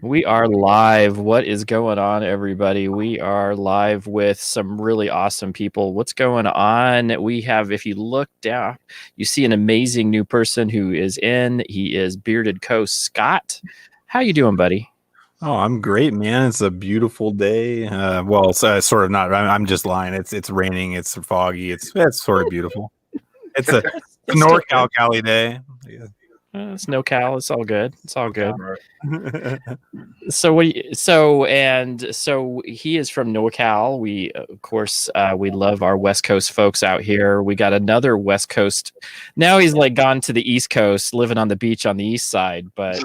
We are live. What is going on, everybody? We are live with some really awesome people. What's going on? We have, if you look down, you see an amazing new person who is in. He is Bearded Coast Scott. How you doing, buddy? Oh, I'm great, man. It's a beautiful day. Well, it's, sort of not. I'm just lying. It's raining. It's foggy. It's sort of beautiful. It's a NorCal Cali day. Yeah. It's no Cal. It's all good. It's all good. Right. So he is from NorCal. We of course we love our West Coast folks out here. We got another West Coast. Now he's like gone to the East Coast, living on the beach on the East Side, but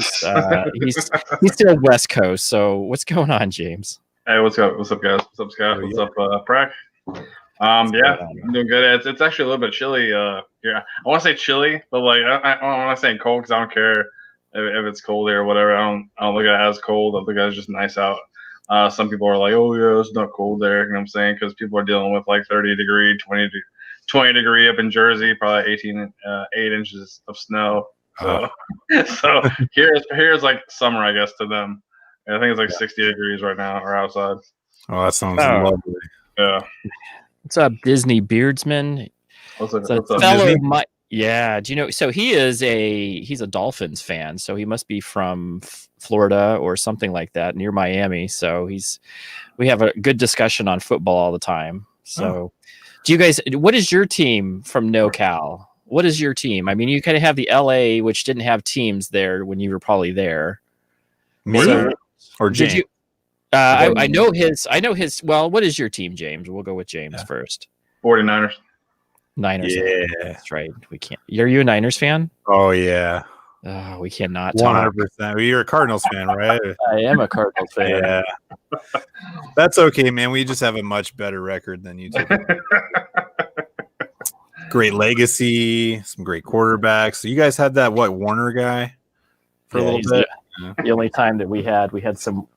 he's still West Coast. So what's going on, James? Hey, what's up? What's up, guys? What's up, Scott? What's up, Prack? Yeah, I'm doing good. It's actually a little bit chilly. Yeah, I want to say chilly, but like I don't want to say cold because I don't care if it's cold here or whatever. I don't look at it as cold. I look at it as just nice out. Some people are like, oh yeah, it's not cold there. You know what I'm saying? Because people are dealing with like 30 degree, 20 degree up in Jersey, probably 8 inches of snow. So, so here's like summer, I guess, to them. I think it's like 60 degrees right now or outside. Oh, that sounds lovely. Yeah. What's up, Disney Beardsman? What's up, fellow yeah, do you know? So he's a Dolphins fan. So he must be from Florida or something like that, near Miami. So we have a good discussion on football all the time. So, do you guys? What is your team from NoCal? What is your team? I mean, you kind of have the LA, which didn't have teams there when you were probably there. Me or James? Did you? I know his. Well, what is your team, James? We'll go with James first. 49ers. Niners. Yeah, that's right. We can't. Are you a Niners fan? Oh yeah. We cannot. 100%. You're a Cardinals fan, right? I am a Cardinals fan. Yeah. That's okay, man. We just have a much better record than you two. Great legacy, some great quarterbacks. So you guys had that Warner guy for a little bit. The only time that we had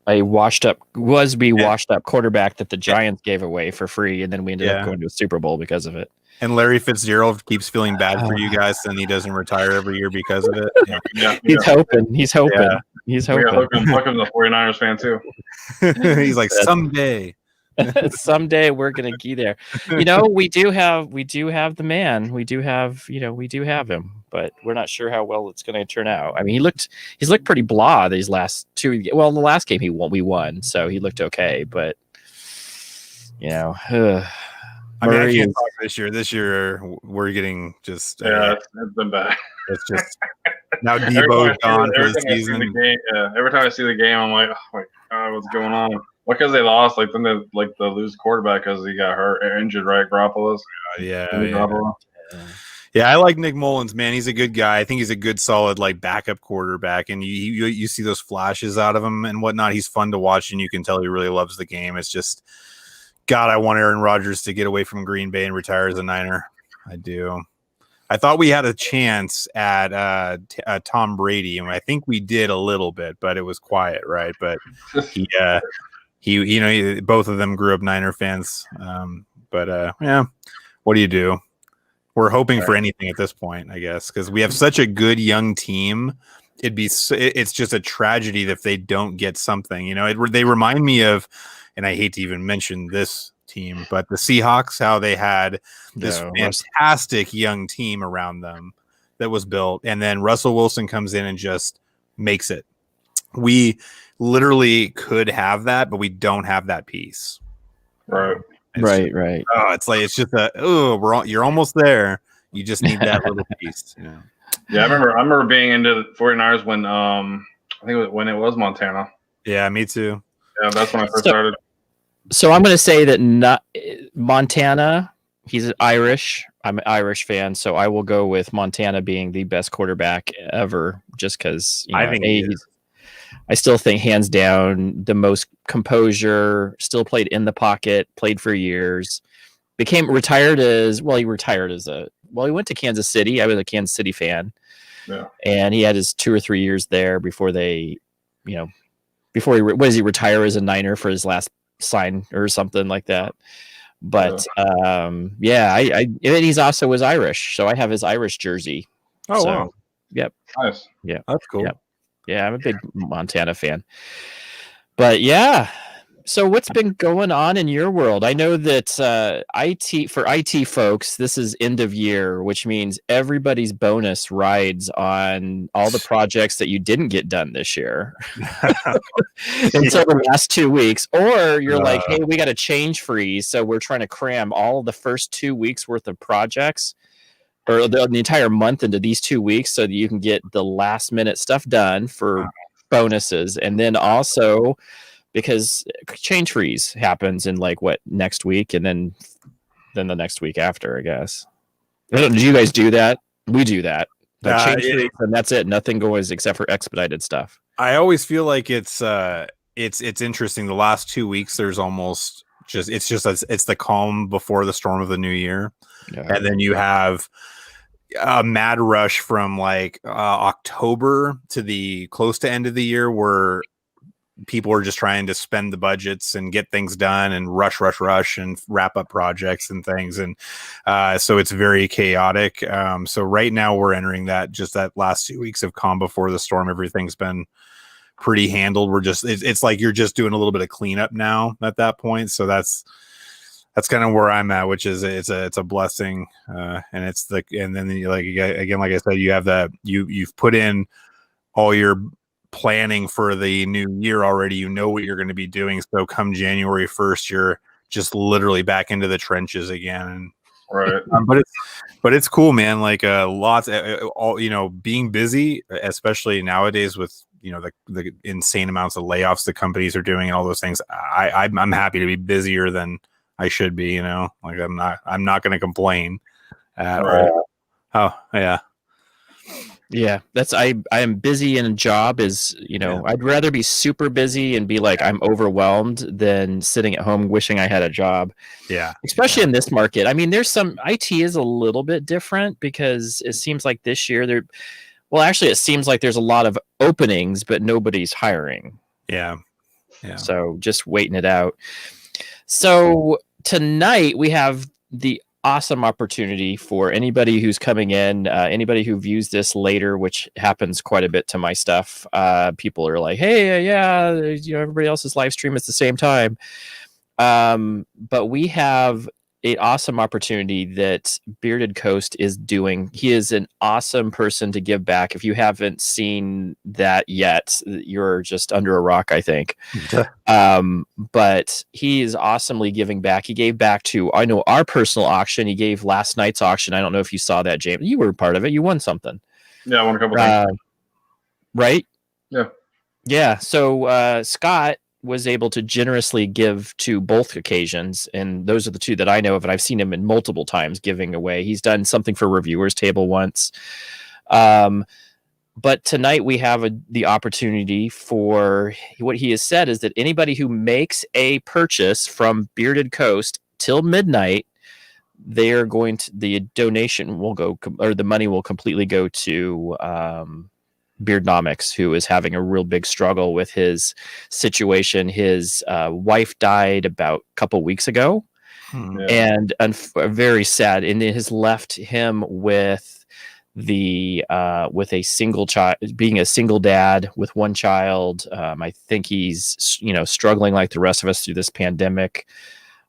a washed up quarterback that the Giants gave away for free, and then we ended up going to a Super Bowl because of it. And Larry Fitzgerald keeps feeling bad for you guys, and he doesn't retire every year because of it. Yeah. He's hoping. He's hoping. Yeah. He's hoping. Welcome to the 49ers fan too. He's like, someday. Someday we're gonna be there. You know, we do have the man. We do have him, but we're not sure how well it's gonna turn out. I mean, he's looked pretty blah these last two. Well, in the last game we won, so he looked okay, but you know, I mean, I can't talk this year. This year we're getting just it's been bad. It's just now Debo's gone for the season. Every time I see the game, I'm like, oh my god, what's going on? What, because they lost? Like then they lose quarterback because he got hurt or injured, right? Garoppolo's. Yeah. I like Nick Mullins, man. He's a good guy. I think he's a good, solid backup quarterback, and you see those flashes out of him and whatnot. He's fun to watch, and you can tell he really loves the game. It's just, God, I want Aaron Rodgers to get away from Green Bay and retire as a Niner. I do. I thought we had a chance at Tom Brady, and I think we did a little bit, but it was quiet, right? But he both of them grew up Niner fans. But what do you do? We're hoping for anything at this point, I guess, because we have such a good young team. It's just a tragedy if they don't get something. You know, they remind me of, and I hate to even mention this team, but the Seahawks, how they had this fantastic young team around them that was built, and then Russell Wilson comes in and just makes it. We literally could have that, but we don't have that piece. Right. Right. Oh, it's just you're almost there. You just need that little piece. Yeah, I remember being into the 49ers when I think when it was Montana. Yeah, me too. Yeah, that's when I first started. So I'm going to say that Montana, he's Irish. I'm an Irish fan, so I will go with Montana being the best quarterback ever, just because I still think hands down the most composure, still played in the pocket, played for years, he went to Kansas City. I was a Kansas City fan. Yeah. And he had his 2 or 3 years there before he retire as a Niner for his last sign or something like that. But and he's also was Irish, so I have his Irish jersey. Oh, wow. Yep. Nice. Yeah. That's cool. Yep. Yeah, I'm a big Montana fan. But yeah, so what's been going on in your world? I know that IT folks, this is end of year, which means everybody's bonus rides on all the projects that you didn't get done this year until the last 2 weeks. Or you're like, hey, we got a change freeze, so we're trying to cram all of the first 2 weeks worth of projects or the entire month into these 2 weeks so that you can get the last minute stuff done for bonuses. And then also because change freeze happens in like next week and then the next week after, I guess. Do you guys do that? We do that. Change freeze and that's it. Nothing goes except for expedited stuff. I always feel like it's interesting. The last 2 weeks, there's almost it's the calm before the storm of the new year. Yeah. And then you have a mad rush from like October to the close to end of the year where people are just trying to spend the budgets and get things done and rush and wrap up projects and things. And so it's very chaotic. So right now we're entering that last 2 weeks of calm before the storm. Everything's been pretty handled. We're just, it's like you're just doing a little bit of cleanup now at that point. So that's kind of where I'm at, which is it's a blessing. And then like I said, you have that, you've put in all your planning for the new year already. You know what you're going to be doing. So come January 1st, you're just literally back into the trenches again. Right. But it's cool, man. Like lots, all, being busy, especially nowadays with, the insane amounts of layoffs the companies are doing and all those things. I'm happy to be busier than I should be, like I'm not going to complain at all. Oh yeah. Yeah, I am busy in a job I'd rather be super busy and be like I'm overwhelmed than sitting at home wishing I had a job. Yeah. Especially in this market. I mean, there's some IT is a little bit different because it seems like this year it seems like there's a lot of openings, but nobody's hiring. Yeah. Yeah. So just waiting it out. So tonight we have the awesome opportunity for anybody who's coming in, anybody who views this later, which happens quite a bit to my stuff. People are like, hey, everybody else's live stream at the same time. But we have an awesome opportunity that Bearded Coast is doing. He is an awesome person to give back. If you haven't seen that yet, you're just under a rock, I think. But he is awesomely giving back. He gave back to, I know, our personal auction. He gave last night's auction. I don't know if you saw that, James. You were part of it. You won something. Yeah, I won a couple things. Right? Yeah. Yeah. So Scott was able to generously give to both occasions, and those are the two that I know of, and I've seen him in multiple times giving away. He's done something for Reviewers Table once. But tonight we have the opportunity for what he has said is that anybody who makes a purchase from Bearded Coast till midnight, they're going to, the donation will go, or the money will completely go to Beardnomics, who is having a real big struggle with his situation. His wife died about a couple weeks ago, and very sad, and it has left him with with a single child, being a single dad with one child. I think he's struggling like the rest of us through this pandemic.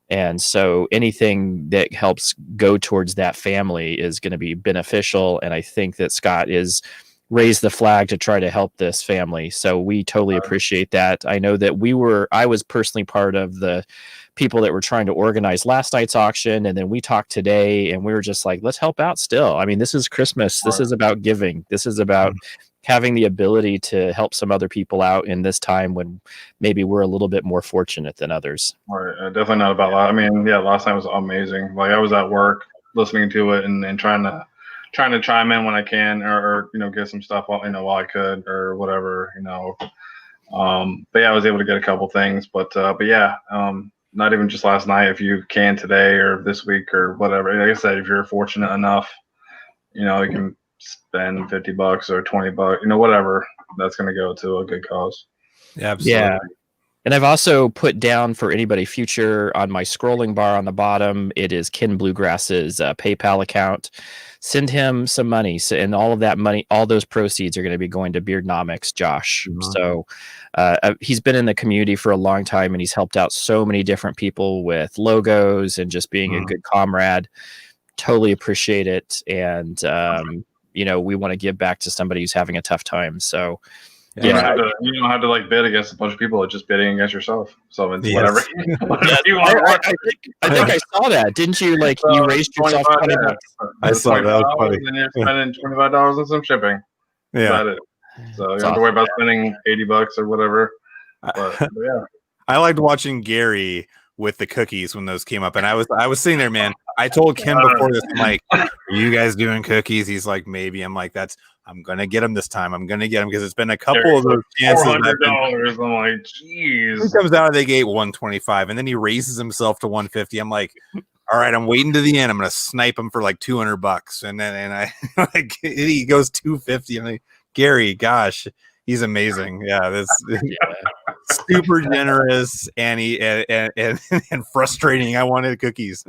And so anything that helps go towards that family is going to be beneficial. And I think that Scott is raised the flag to try to help this family. So we totally appreciate that. I know that I was personally part of the people that were trying to organize last night's auction. And then we talked today and we were just like, let's help out still. I mean, this is Christmas. This is about giving. This is about having the ability to help some other people out in this time when maybe we're a little bit more fortunate than others. Right. Definitely not about that. I mean, yeah, last night was amazing. Like I was at work listening to it and trying to chime in when I can, or get some stuff while I could, or whatever, but yeah, I was able to get a couple things, but yeah, not even just last night. If you can today or this week or whatever, like I said, if you're fortunate enough, you can spend $50 or $20, whatever, that's going to go to a good cause. Yeah, absolutely. Yeah. And I've also put down for anybody future on my scrolling bar on the bottom, it is Ken Bluegrass's PayPal account. Send him some money. So, and all of that money, all those proceeds are going to be going to Beardnomics, Josh. Mhm. So he's been in the community for a long time and he's helped out so many different people with logos and just being a good comrade. Totally appreciate it. And, we want to give back to somebody who's having a tough time. So, you don't have to like bid against a bunch of people. It's just bidding against yourself. So it's whatever you want. I think I saw that. Didn't you? Like you raised yourself $20. I saw that. Was funny. And you're spending $25 on some shipping. Yeah. That's it. So you don't have to worry about spending $80 or whatever. But yeah. I liked watching Gary with the cookies when those came up, and I was sitting there, man. I told Kim before this, I'm like, "Are you guys doing cookies?" He's like, "Maybe." I'm like, I'm gonna get them this time. I'm gonna get them because it's been a couple of those chances. $400. I'm like, jeez. He comes out of the gate 125, and then he raises himself to 150. I'm like, all right, I'm waiting to the end. I'm gonna snipe him for like $200, and I like he goes 250. I'm like, Gary, gosh, he's amazing. Yeah, that's super generous and and frustrating. I wanted cookies.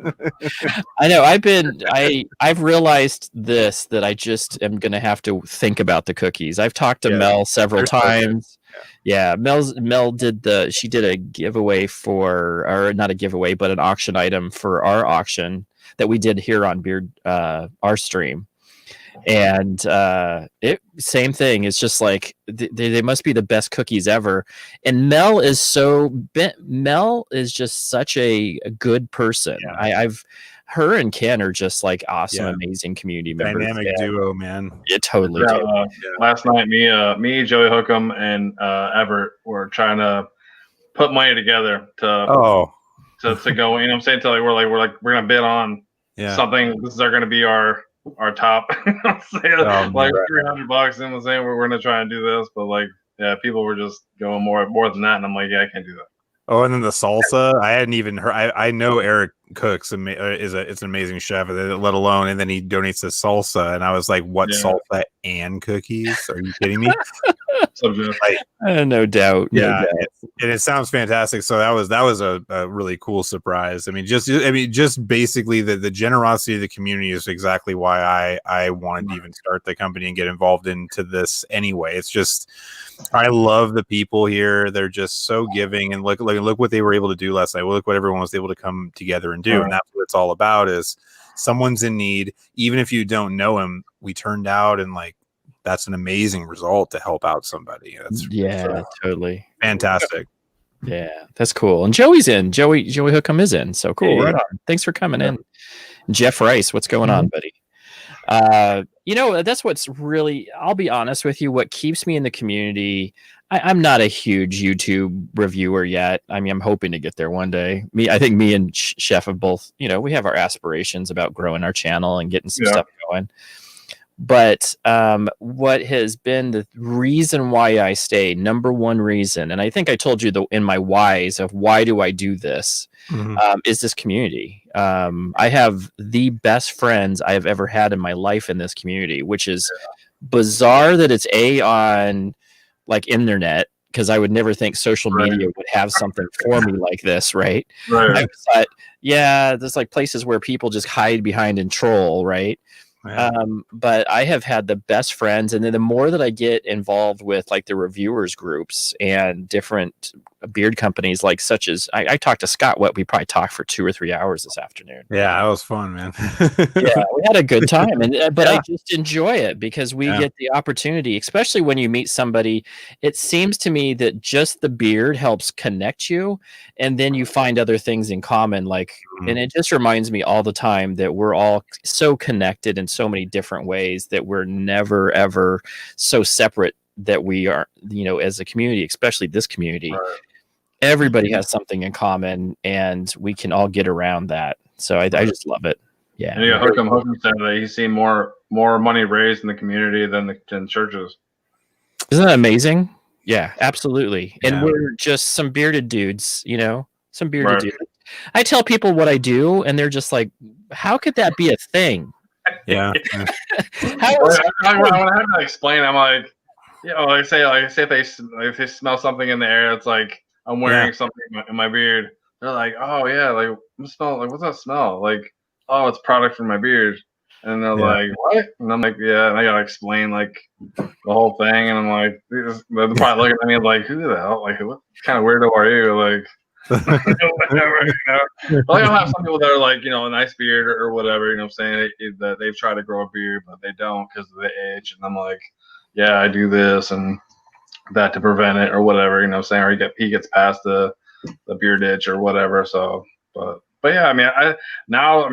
I know. I've realized this, that I just am gonna have to think about the cookies. I've talked to Mel several times. Yeah, Mel did a giveaway or not a giveaway, but an auction item for our auction that we did here on Beard our stream. And same thing. It's just like they must be the best cookies ever. And Mel is just such a good person. Yeah. Her and Ken are just like awesome, amazing community members. Dynamic duo, man. Yeah, totally. Last night, me, Joey Hookham, and Everett were trying to put money together to go. You know what I'm saying? We're gonna bid on something. This is gonna be our top. like $300 and was saying we're gonna try and do this, but people were just going more than that, and I'm like, I can't do that. Oh, and then the salsa, I hadn't even heard. I know Eric cooks it's an amazing chef, let alone, and then he donates the salsa, and I was like, what, salsa and cookies? Are you kidding me? No doubt. Yeah, and it sounds fantastic. So that was a really cool surprise. I mean, just basically the generosity of the community is exactly why I wanted to even start the company and get involved into this anyway. It's just, I love the people here. They're just so giving, and look what they were able to do last night. Look what everyone was able to come together and do, and that's what it's all about. Is someone's in need, even if you don't know him. We turned out, and that's an amazing result to help out somebody. That's totally fantastic. Yeah, that's cool. And Joey's in. Joey Hookham is in. So cool. Right on. Thanks for coming in. Jeff Rice, what's going on, buddy? That's what's really, I'll be honest with you, what keeps me in the community. I'm not a huge YouTube reviewer yet. I mean, I'm hoping to get there one day. I think me and Chef have both, we have our aspirations about growing our channel and getting some stuff going. But what has been the reason why I stay, number one reason, and I think I told you in my whys of why do I do this, is this community. I have the best friends I have ever had in my life in this community, which is bizarre that it's on internet, because I would never think social media would have something for me like this, right? I thought, there's places where people just hide behind and troll, right? But I have had the best friends, and then the more that I get involved with the reviewers groups and different beard companies, such as I talked to Scott. We probably talked for 2 or 3 hours this afternoon. Yeah, that was fun, man. We had a good time, but I just enjoy it because we get the opportunity, especially when you meet somebody. It seems to me that just the beard helps connect you, and then you find other things in common. And it just reminds me all the time that we're all so connected in so many different ways, that we're never ever so separate that we are, as a community, especially this community. Everybody has something in common, and we can all get around that. So I just love it. Yeah. And Hookham said that he's seen more money raised in the community than churches. Isn't that amazing? Yeah, absolutely. And we're just some bearded dudes, some bearded dudes. I tell people what I do, and they're just like, "How could that be a thing?" Yeah. When I have to explain, I'm like, say if they smell something in the air, it's like I'm wearing something in my beard. They're like, oh yeah, like what's that smell? Like, oh, it's product from my beard. And they're like, what? And I'm like, yeah. And I gotta explain like the whole thing. And I'm like, they're probably looking at me like, who the hell? Like, what kind of weirdo are you? Like, whatever, you know. But I'll have some people that are like, you know, a nice beard or whatever. You know what I'm saying? That they've tried to grow a beard, but they don't because of the age. And I'm like, yeah, I do this and that to prevent it or whatever. You know what I'm saying? Or he gets past the beard itch or whatever. So, but yeah, I mean,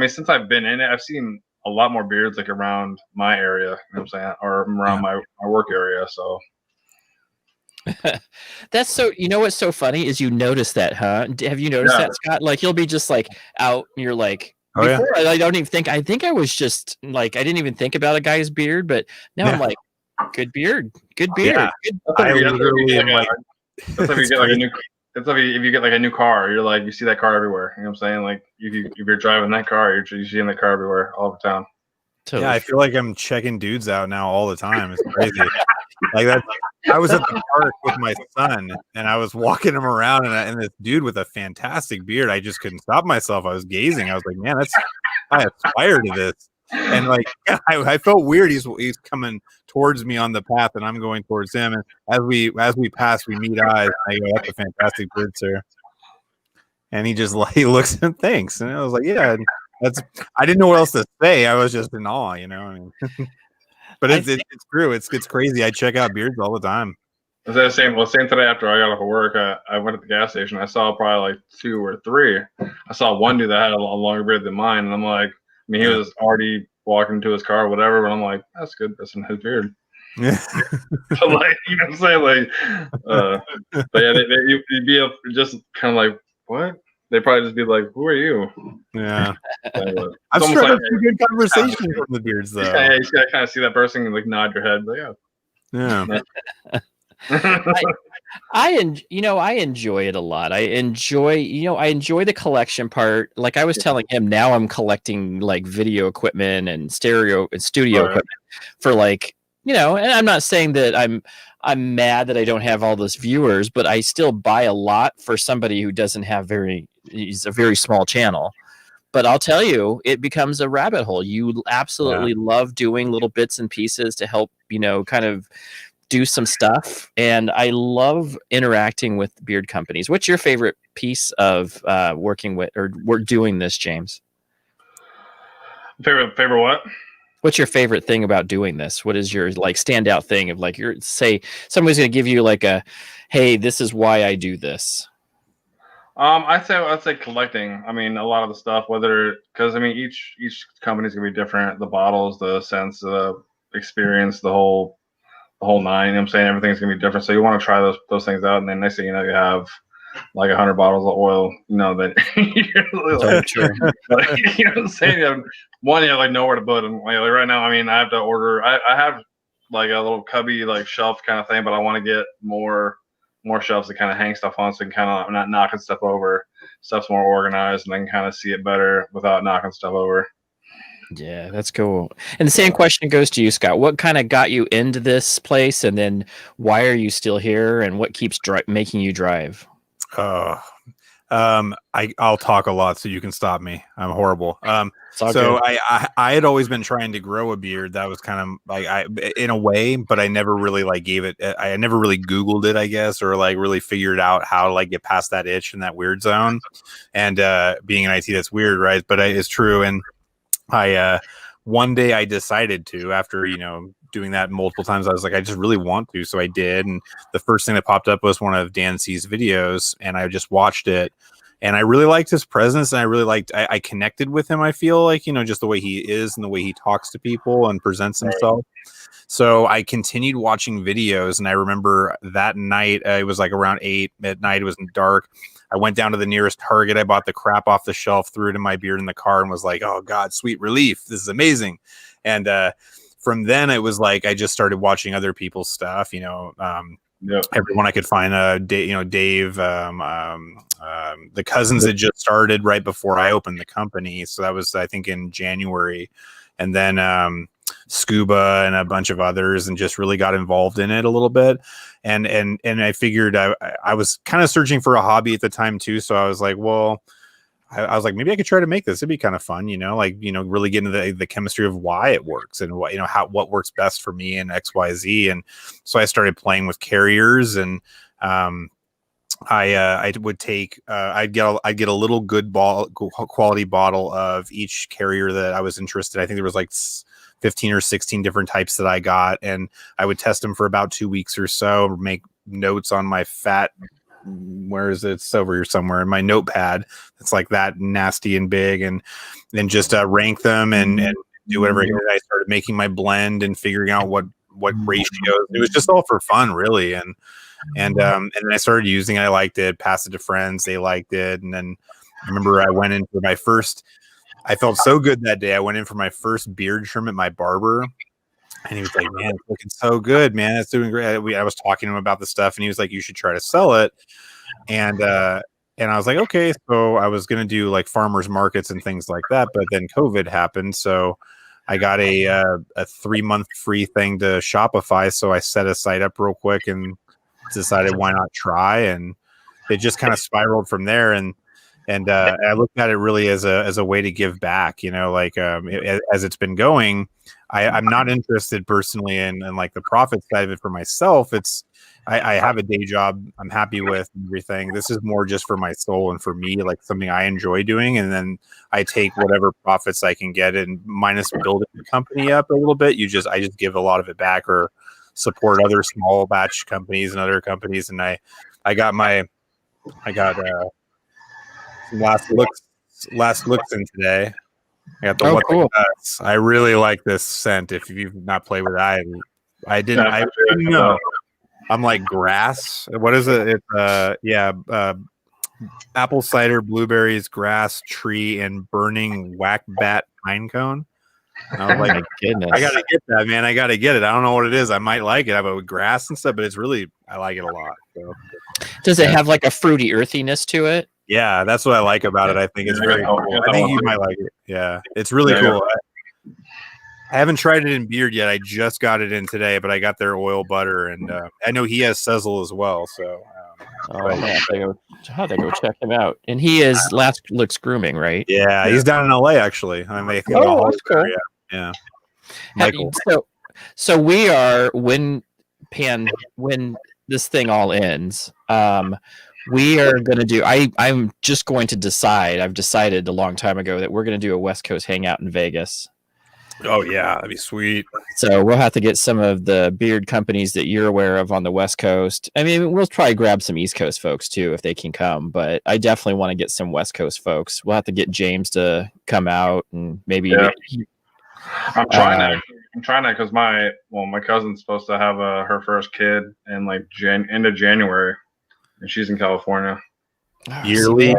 since I've been in it, I've seen a lot more beards like around my area, you know what I'm saying, or around my work area. So that's so. You know what's so funny is you notice that, huh? Have you noticed that, Scott? Like he'll be just like out, and you're like, before I don't even think. I think I was just like I didn't even think about a guy's beard, but now I'm like, good beard, good beard. Yeah. Good. I literally am like, that's if you get like a new. It's like if you get like a new car, you're like you see that car everywhere. You know what I'm saying? Like if you're driving that car, you're seeing that car everywhere, all over town. Totally. Yeah, I feel like I'm checking dudes out now all the time. It's crazy. Like that. I was at the park with my son, and I was walking him around, and this dude with a fantastic beard. I just couldn't stop myself. I was gazing. I was like, man, I aspire to this. And like, I felt weird. He's coming towards me on the path, and I'm going towards him. And as we pass, we meet eyes. I go, "That's a fantastic beard, sir." And he just he looks and thanks. And I was like, "Yeah, I didn't know what else to say. I was just in awe, you know." I mean, but it's true. It's crazy. I check out beards all the time. Is that same today after I got off of work? I went to the gas station. I saw probably like 2 or 3. I saw one dude that had a longer beard than mine, and I'm like, I mean, he was already walking to his car or whatever, but I'm like, that's good. That's in his beard. Yeah. So like, you know what I'm saying? Like, but yeah, you'd be just kind of like, what? They'd probably just be like, who are you? Yeah. I'm sure that's a good conversation from the beards, though. Yeah, you just gotta kind of see that person and like nod your head. But yeah. I enjoy it a lot. I enjoy the collection part. Like I was telling him, now I'm collecting like video equipment and stereo and studio equipment for like, you know, and I'm not saying that I'm mad that I don't have all those viewers, but I still buy a lot for somebody who doesn't have he's a very small channel. But I'll tell you, it becomes a rabbit hole. You absolutely love doing little bits and pieces to help, you know, kind of do some stuff, and I love interacting with beard companies. What's your favorite piece of working with or doing this, James? Favorite what? What's your favorite thing about doing this? What is your like standout thing of like say somebody's going to give you like a, hey, this is why I do this? I'd say collecting. I mean, a lot of the stuff, because I mean, each company's gonna be different. The bottles, the scents, the experience, the whole nine. You know what I'm saying? Everything's gonna be different. So you want to try those things out, and then next thing you know, you have like 100 bottles of oil. You know that like, you know what I'm saying? You have like nowhere to put them. Like right now, I mean, I have to order. I have like a little cubby like shelf kind of thing, but I want to get more shelves to kind of hang stuff on, so you can kind of not knocking stuff over. Stuff's more organized, and I can kind of see it better without knocking stuff over. Yeah, that's cool. And the same question goes to you, Scott. What kind of got you into this place, and then why are you still here, and what keeps making you drive? I'll talk a lot, so you can stop me. I'm horrible. So I had always been trying to grow a beard. That was kind of like in a way, but I never really like gave it. I never really Googled it, I guess, or like really figured out how to like get past that itch and that weird zone. And being in IT, that's weird, right? But it's true. And one day I decided to, after, you know, doing that multiple times, I was like, I just really want to. So I did. And the first thing that popped up was one of Dan C's videos, and I just watched it, and I really liked his presence. And I really I connected with him. I feel like, you know, just the way he is and the way he talks to people and presents himself. So I continued watching videos, and I remember that night, it was like around 8 midnight. It was dark. I went down to the nearest Target. I bought the crap off the shelf, threw it in my beard in the car, and was like, oh God, sweet relief. This is amazing. And from then it was like, I just started watching other people's stuff, you know, everyone I could find, Dave, the Cousins had just started right before I opened the company. So that was, I think, in January. And then, Scuba and a bunch of others, and just really got involved in it a little bit. And I figured I was kind of searching for a hobby at the time too. So I was like, well, I was like, maybe I could try to make this. It'd be kind of fun, like, really get into the chemistry of why it works and what, what works best for me and XYZ. And so I started playing with carriers, and I would take I'd get a little good quality bottle of each carrier that I was interested in. I think there was like 15 or 16 different types that I got, and I would test them for about 2 weeks or so, make notes on my where is it? It's over here somewhere in my notepad. It's like that nasty and big, and then just rank them and do whatever. I started making my blend and figuring out what ratios. It was just all for fun, really. And then I started using it. I liked it. Passed it to friends. They liked it. And then I remember I went in for my first. I felt so good that day. I went in for my first beard trim at my barber. And he was like, man, it's looking so good, man. It's doing great. I was talking to him about the stuff, and he was like, you should try to sell it. And I was like, okay. So I was going to do like farmers markets and things like that. But then COVID happened. So I got a 3-month free thing to Shopify. So I set a site up real quick and decided why not try. And it just kind of spiraled from there. And I looked at it really as a way to give back, as it's been going. I'm not interested personally in like the profit side of it for myself. I have a day job I'm happy with and everything. This is more just for my soul and for me, like something I enjoy doing. And then I take whatever profits I can get, and minus building the company up a little bit, I just give a lot of it back or support other small batch companies and other companies. And I got some last looks in today. I got the cool. I really like this scent. If you've not played with it, I didn't know. I'm like grass. What is it? It's apple cider, blueberries, grass, tree, and burning whack bat pine cone. And I was like, goodness. I gotta get that, man. I gotta get it. I don't know what it is. I might like it. I have it with grass and stuff, but I like it a lot. So. Does it have like a fruity earthiness to it? Yeah, that's what I like about it. I think it's very cool. I think you might like it. Yeah, it's really cool. I haven't tried it in beard yet. I just got it in today, but I got their oil butter, and I know he has Sezzle as well. So, I have to go check him out. And he is Last Looks Grooming, right? Yeah, he's down in LA actually. That's cool. Yeah. Michael. So we are when this thing all ends. We are going to do. I'm just going to decide. I've decided a long time ago that we're going to do a West Coast hangout in Vegas. Oh yeah, that'd be sweet. So we'll have to get some of the beard companies that you're aware of on the West Coast. I mean, we'll probably grab some East Coast folks too if they can come, but I definitely want to get some West Coast folks. We'll have to get James to come out and maybe. Yeah. I'm trying that. I'm trying that because my cousin's supposed to have her first kid in like end of January, and she's in California. Yearly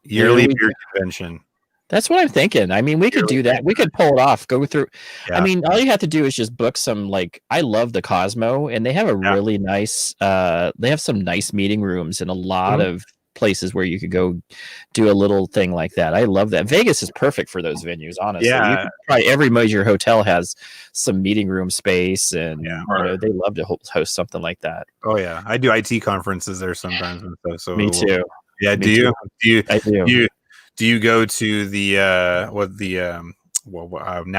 beard convention. That's what I'm thinking. I mean, we could do that. We could pull it off. Go through. Yeah. I mean, all you have to do is just book some. Like, I love the Cosmo, and they have a really nice. They have some nice meeting rooms and a lot of places where you could go do a little thing like that. I love that. Vegas is perfect for those venues. Honestly, probably every major hotel has some meeting room space, and they love to host something like that. Oh yeah, I do IT conferences there sometimes and stuff. So me too. Yeah, me too. I do. Do you go to the now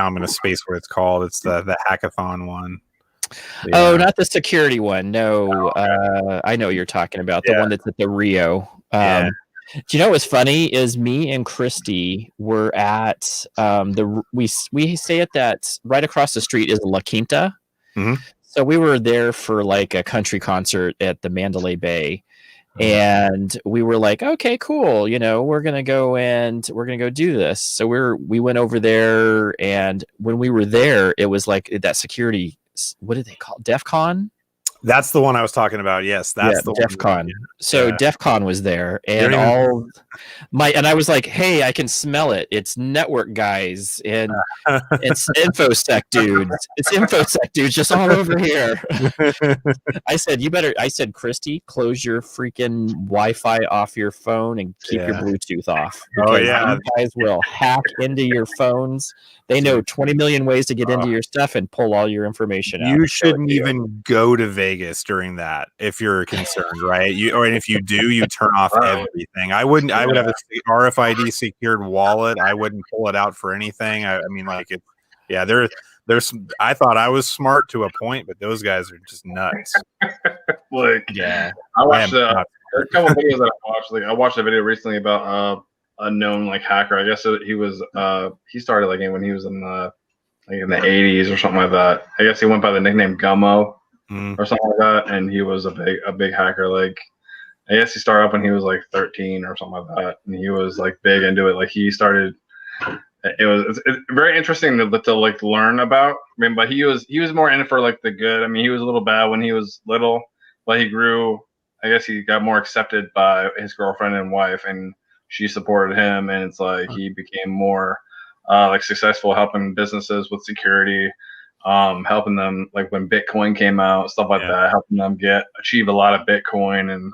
I'm going to space what it's called. It's the hackathon one. Oh, not the security one. No, I know what you're talking about. The one that's at the Rio. Do you know what's funny is me and Christy were at we stay at that right across the street is La Quinta. Mm-hmm. So we were there for like a country concert at the Mandalay Bay. And we were like, okay, cool. We're going to go do this. So we went over there. And when we were there, it was like that security. What did they call it? DEF CON? That's the one I was talking about. Yes, that's the DEF one. CON. So Yeah. DEF CON was there, and I was like, hey, I can smell it. It's network guys, and it's infosec dudes. It's infosec dudes just all over here. I said, Christy, close your freaking Wi-Fi off your phone and keep your Bluetooth off. Because these guys will hack into your phones. They know 20 million ways to get into your stuff and pull all your information out. You shouldn't even go to Vegas during that if you're concerned, right? And if you do, you turn off everything. I would have a RFID secured wallet. I wouldn't pull it out for anything. I mean, like it. Yeah, there's. I thought I was smart to a point, but those guys are just nuts. I watched there's a couple videos that I watched. Like I watched a video recently about a known like hacker. I guess he was he started like when he was in the 80s or something like that. I guess he went by the nickname Gummo or something like that, and he was a big hacker. Like I guess he started up when he was like 13 or something like that, and he was like big into it. Like he started. It's very interesting to like learn about. I mean, but he was more in it for like the good. I mean, he was a little bad when he was little, but he grew. I guess he got more accepted by his girlfriend and wife, and she supported him, and it's like he became more like successful helping businesses with security, helping them like when Bitcoin came out, stuff like that, helping them achieve a lot of Bitcoin, and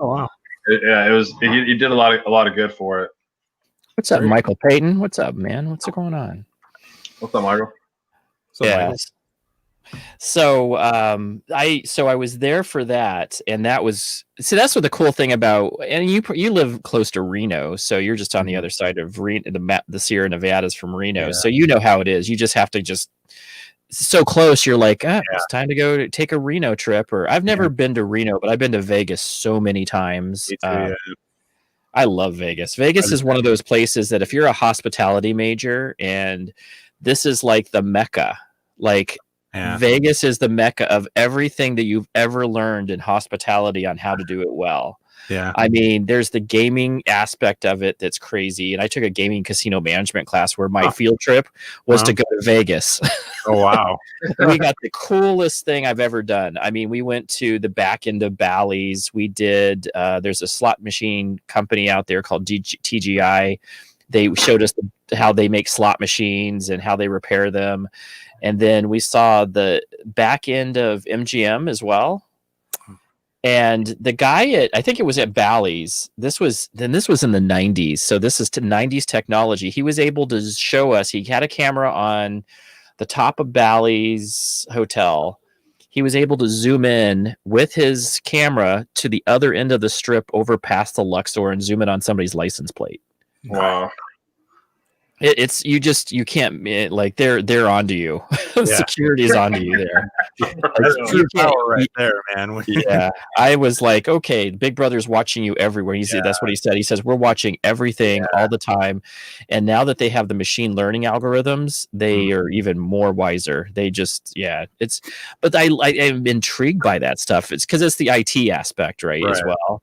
he did a lot of good for it. What's up, Michael Payton? What's up, man? What's going on? What's up, Michael? So I was there for that, and that's what the cool thing about. And you live close to Reno, so you're just on the other side of Reno, the Sierra Nevadas from Reno, so you know how it is. You just have to so close. You're like, it's time to go take a Reno trip. Or I've never been to Reno, but I've been to Vegas so many times. I love Vegas. Vegas is one of those places that if you're a hospitality major, and this is like the Mecca, like Vegas is the Mecca of everything that you've ever learned in hospitality on how to do it well. Yeah. I mean, there's the gaming aspect of it that's crazy. And I took a gaming casino management class where my field trip was to go to Vegas. Oh, wow. We got the coolest thing I've ever done. I mean, we went to the back end of Bally's. We did, there's a slot machine company out there called TGI. They showed us how they make slot machines and how they repair them. And then we saw the back end of MGM as well. And the guy I think it was at Bally's. This was in the 90s. So this is 90s technology. He was able to show us. He had a camera on the top of Bally's hotel. He was able to zoom in with his camera to the other end of the strip over past the Luxor and zoom in on somebody's license plate. Wow. You can't like they're onto you. Security is onto you there. That's true power right there, man. Yeah, I was like, okay, Big Brother's watching you everywhere. That's what he said. He says we're watching everything all the time, and now that they have the machine learning algorithms, they are even more wiser. They just but I am intrigued by that stuff. It's because it's the IT aspect, right, as well.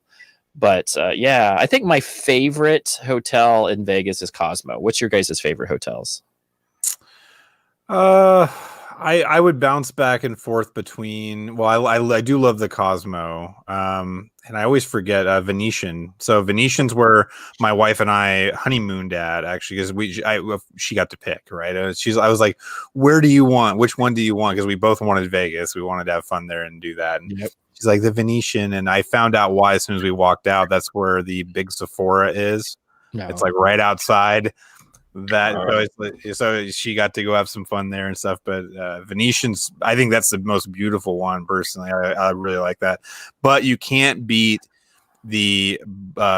But I think my favorite hotel in Vegas is Cosmo. What's your guys' favorite hotels? I would bounce back and forth between. Well, I do love the Cosmo, and I always forget Venetian. So Venetian's where my wife and I honeymooned at, actually, because she got to pick, right. I was like, where do you want? Which one do you want? Because we both wanted Vegas. We wanted to have fun there and do that. And she's like, the Venetian, and I found out why as soon as we walked out. That's where the big Sephora is. No. It's like right outside. So she got to go have some fun there and stuff. But Venetian's, I think that's the most beautiful one personally. I really like that. But you can't beat the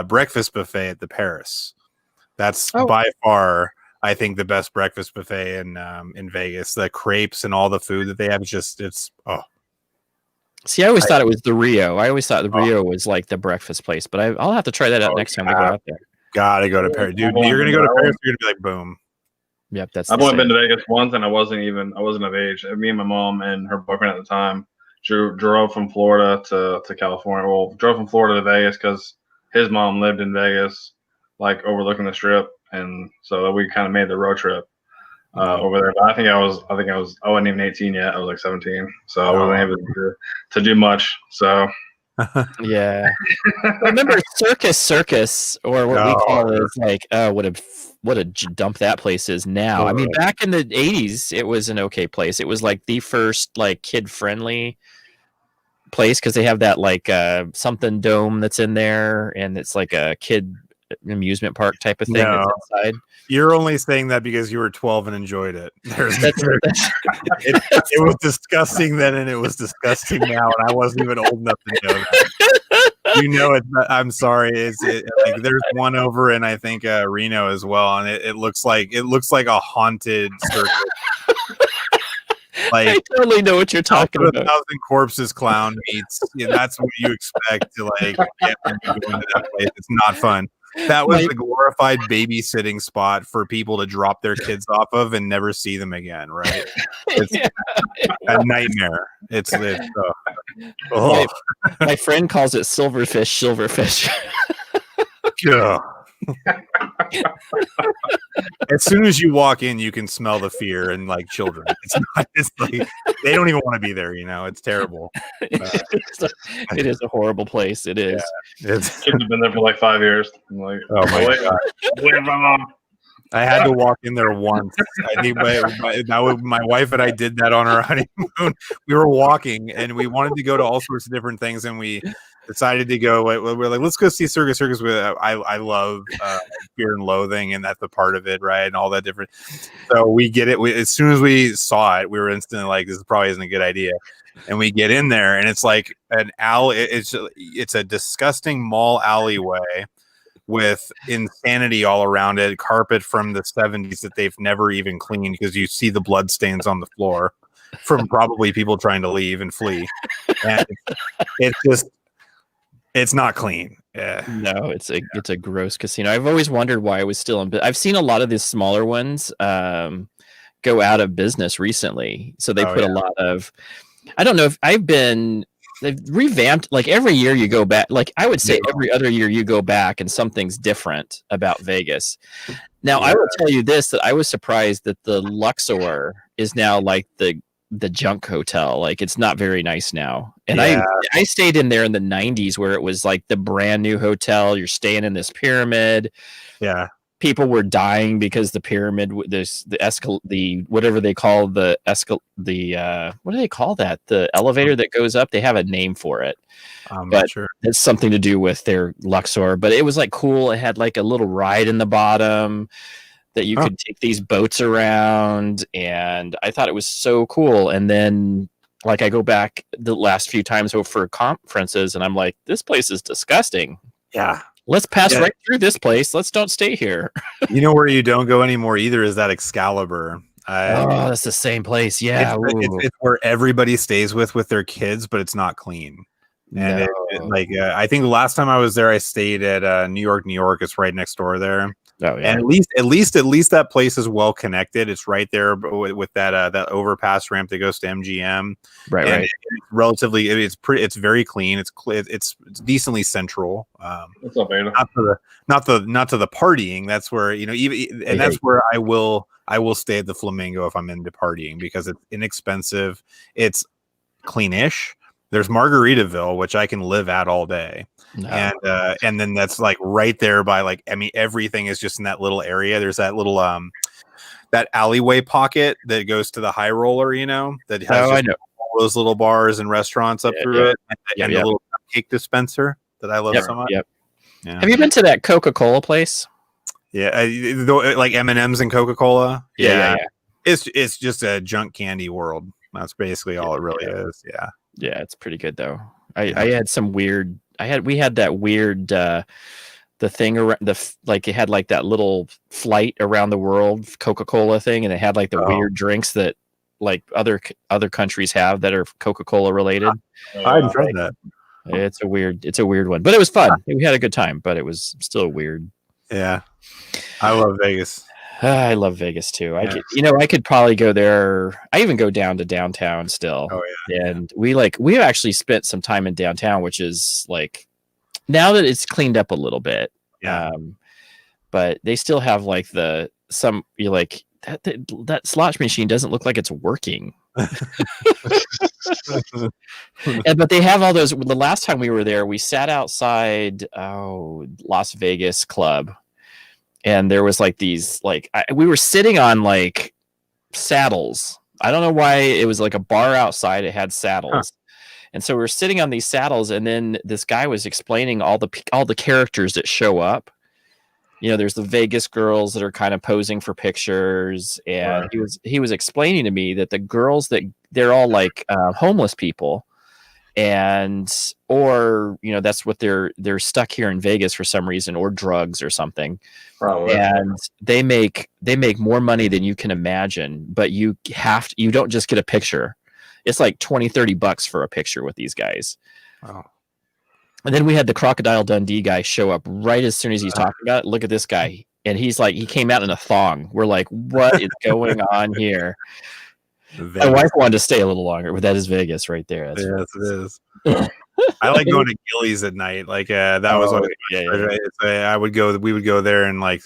breakfast buffet at the Paris. That's by far, I think, the best breakfast buffet in Vegas. The crepes and all the food that they have, See, I always thought it was the Rio. I always thought the Rio was like the breakfast place. But I'll have to try that out next time we go out there. Gotta go to Paris, dude. You're gonna go to Paris. You're gonna be like, boom. Yep, I've only been to Vegas once, and I wasn't of age. Me and my mom and her boyfriend at the time drove from Florida to California. Well, drove from Florida to Vegas because his mom lived in Vegas, like overlooking the Strip, and so we kind of made the road trip. over there. But I wasn't even 18 yet. I was like 17, so I wasn't able to do much. So yeah, I remember Circus, or what we call it, is like, what a dump that place is now. I mean, back in the 80s, it was an okay place. It was like the first like kid friendly place because they have that like something dome that's in there, and it's like a kid amusement park type of thing that's inside. You're only saying that because you were 12 and enjoyed it. It was disgusting then, and it was disgusting now, and I wasn't even old enough to know that. You know it. I'm sorry. Like, there's one over in, I think, Reno as well, and it looks like a haunted circus. Like, I totally know what you're talking about. 1,000 Corpses clown meets. That's what you expect to like get when you go into that place. It's not fun. That was a glorified babysitting spot for people to drop their kids off of and never see them again, right? It's a nightmare. My friend calls it silverfish. Yeah. As soon as you walk in, you can smell the fear and like children. It's like they don't even want to be there. It's terrible. It is a horrible place. It is. Yeah, kids have been there for like 5 years. I'm like, oh my god! Where's my mom? I had to walk in there once. I think my wife and I did that on our honeymoon. We were walking and we wanted to go to all sorts of different things, and we decided to go. We're like, let's go see Circus. I love Fear and Loathing, and that's a part of it, right? And all that different. So we get it. As soon as we saw it, we were instantly like, this probably isn't a good idea. And we get in there, and it's like an alley. It's a disgusting mall alleyway with insanity all around it, carpet from the 70s that they've never even cleaned because you see the blood stains on the floor from probably people trying to leave and flee. And it's not clean. Yeah. No, it's a gross casino. I've always wondered why it was still in business. I've seen a lot of these smaller ones go out of business recently. So they put a lot of, I don't know if they've revamped, like every year you go back, like I would say every other year you go back and something's different about Vegas. Now I will tell you this, that I was surprised that the Luxor is now like the junk hotel. Like it's not very nice now. And I stayed in there in the 90s where it was like the brand new hotel. You're staying in this pyramid. Yeah. People were dying because the pyramid, the whatever they call what do they call that? The elevator that goes up. They have a name for it. I'm not sure. It's something to do with their Luxor. But it was like cool. It had like a little ride in the bottom that you could take these boats around, and I thought it was so cool. And then, like, I go back the last few times for conferences, and I'm like, this place is disgusting. Yeah. Let's pass right through this place. Let's don't stay here. You know where you don't go anymore either is that Excalibur. That's the same place. Yeah. It's where everybody stays with their kids, but it's not clean. And I think the last time I was there, I stayed at New York. It's right next door there. Oh, yeah. And at least that place is well connected. It's right there with that overpass ramp that goes to MGM. Right. It's very clean. It's decently central. What's up, Ada? Not to the partying. That's where that's where I will stay at the Flamingo if I'm into partying because it's inexpensive. It's cleanish. There's Margaritaville, which I can live at all day. No. And then that's like right there by like, I mean, everything is just in that little area. There's that little that alleyway pocket that goes to the High Roller, that has I know all those little bars and restaurants up through it, and the little cake dispenser that I love so much. Yep. Yeah. Have you been to that Coca-Cola place? Yeah, like M&Ms and Coca-Cola. Yeah. It's just a junk candy world. That's basically all it really is. Yeah. Yeah, it's pretty good though. I had some weird. We had that weird the thing around it had like that little flight around the world Coca-Cola thing, and it had like the weird drinks that like other countries have that are Coca-Cola related. I hadn't tried that. It's a weird one, but it was fun. We had a good time, but it was still weird. Yeah, I love Vegas. I love Vegas too. I could probably go there. I even go down to downtown still. Oh yeah. And we actually spent some time in downtown, which is like now that it's cleaned up a little bit. Yeah. But they still have like that slot machine doesn't look like it's working. But they have all those. The last time we were there, we sat outside Las Vegas Club, and there was like these we were sitting on like saddles. I don't know why. It was like a bar outside. It had saddles. And so we were sitting on these saddles, and then this guy was explaining all the characters that show up. There's the Vegas girls that are kind of posing for pictures, and he was explaining to me that the girls they're all like homeless people, or that's what they're stuck here in Vegas for some reason, or drugs or something. Probably. And they make more money than you can imagine, but you don't just get a picture. It's like $20-$30 for a picture with these guys. Wow. And then we had the Crocodile Dundee guy show up right as soon as he's talking about it. Look at this guy. And he's like, he came out in a thong. We're like, what is going on here? My wife wanted to stay a little longer, but that is Vegas right there. Yes, it is. I like going to Gillies at night. Like that was what we would go there, and like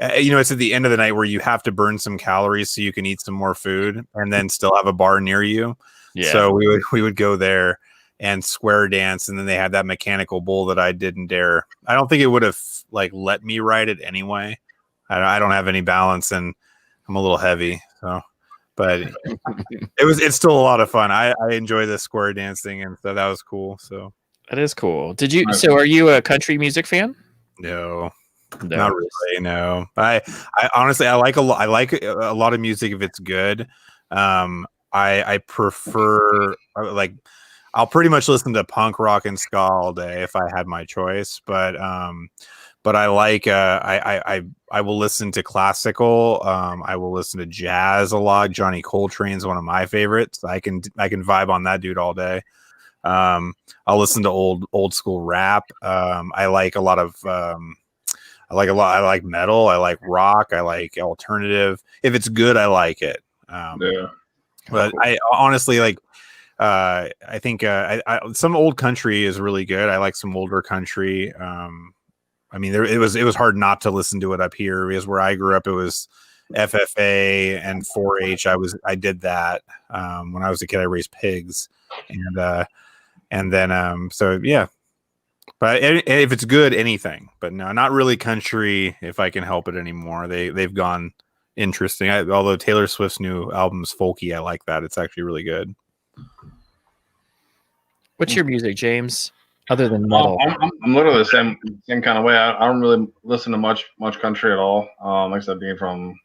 it's at the end of the night where you have to burn some calories so you can eat some more food and then still have a bar near you. Yeah. So we would go there and square dance, and then they had that mechanical bull that I didn't dare. I don't think it would have let me ride it anyway. I don't have any balance, and I'm a little heavy, so. But it's still a lot of fun. I enjoy the square dancing, and so that was cool. So that is cool. So are you a country music fan? No. Not really. No. I honestly I like a lot of music if it's good. I prefer I'll pretty much listen to punk rock and ska all day if I had my choice, but I like I will listen to classical. I will listen to jazz a lot. Johnny Coltrane's one of my favorites. I can vibe on that dude all day. I'll listen to old school rap. I like a lot of I like metal. I like rock. I like alternative. If it's good, I like it. But I honestly I think some old country is really good. I like some older country. I mean, it was hard not to listen to it up here because where I grew up, it was FFA and 4-H. I did that when I was a kid. I raised pigs, and then so yeah. But if it's good, anything. But no, not really country. If I can help it anymore, they've gone interesting. Although Taylor Swift's new album's folky, I like that. It's actually really good. What's your music, James? Other than metal, I'm literally the same kind of way. I don't really listen to much country at all. Like I said, being from,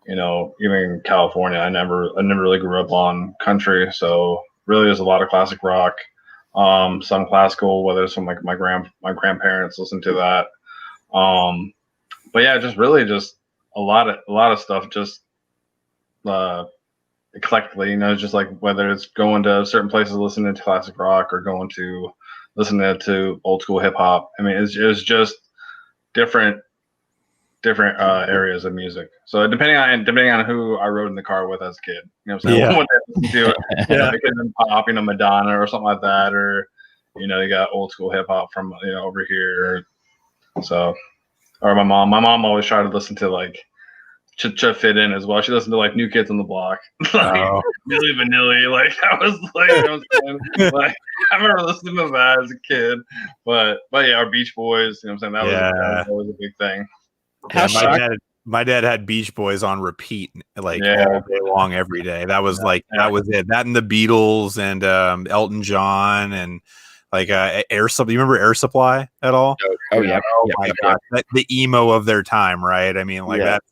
even California, I never really grew up on country. So really, there's a lot of classic rock, some classical, whether it's from my grandparents listen to that. But yeah, just a lot of stuff, just eclectically, just like whether it's going to certain places listening to classic rock or going to listening to old school hip hop. I mean, it's just different areas of music. So depending on who I rode in the car with as a kid, what I'm saying? Yeah. What they listen to, because pop, Madonna or something like that, or you got old school hip hop from over here. So, or my mom always tried to listen to to fit in as well. She listened to New Kids on the Block, Milli Vanilli. That was I remember listening to that as a kid. But yeah, our Beach Boys. That was always a big thing. My dad had Beach Boys on repeat all day long every day. That was that was it. That and the Beatles and Elton John and Air Supply. You remember Air Supply at all? Oh yeah. Oh my god, the emo of their time, right? I mean, that.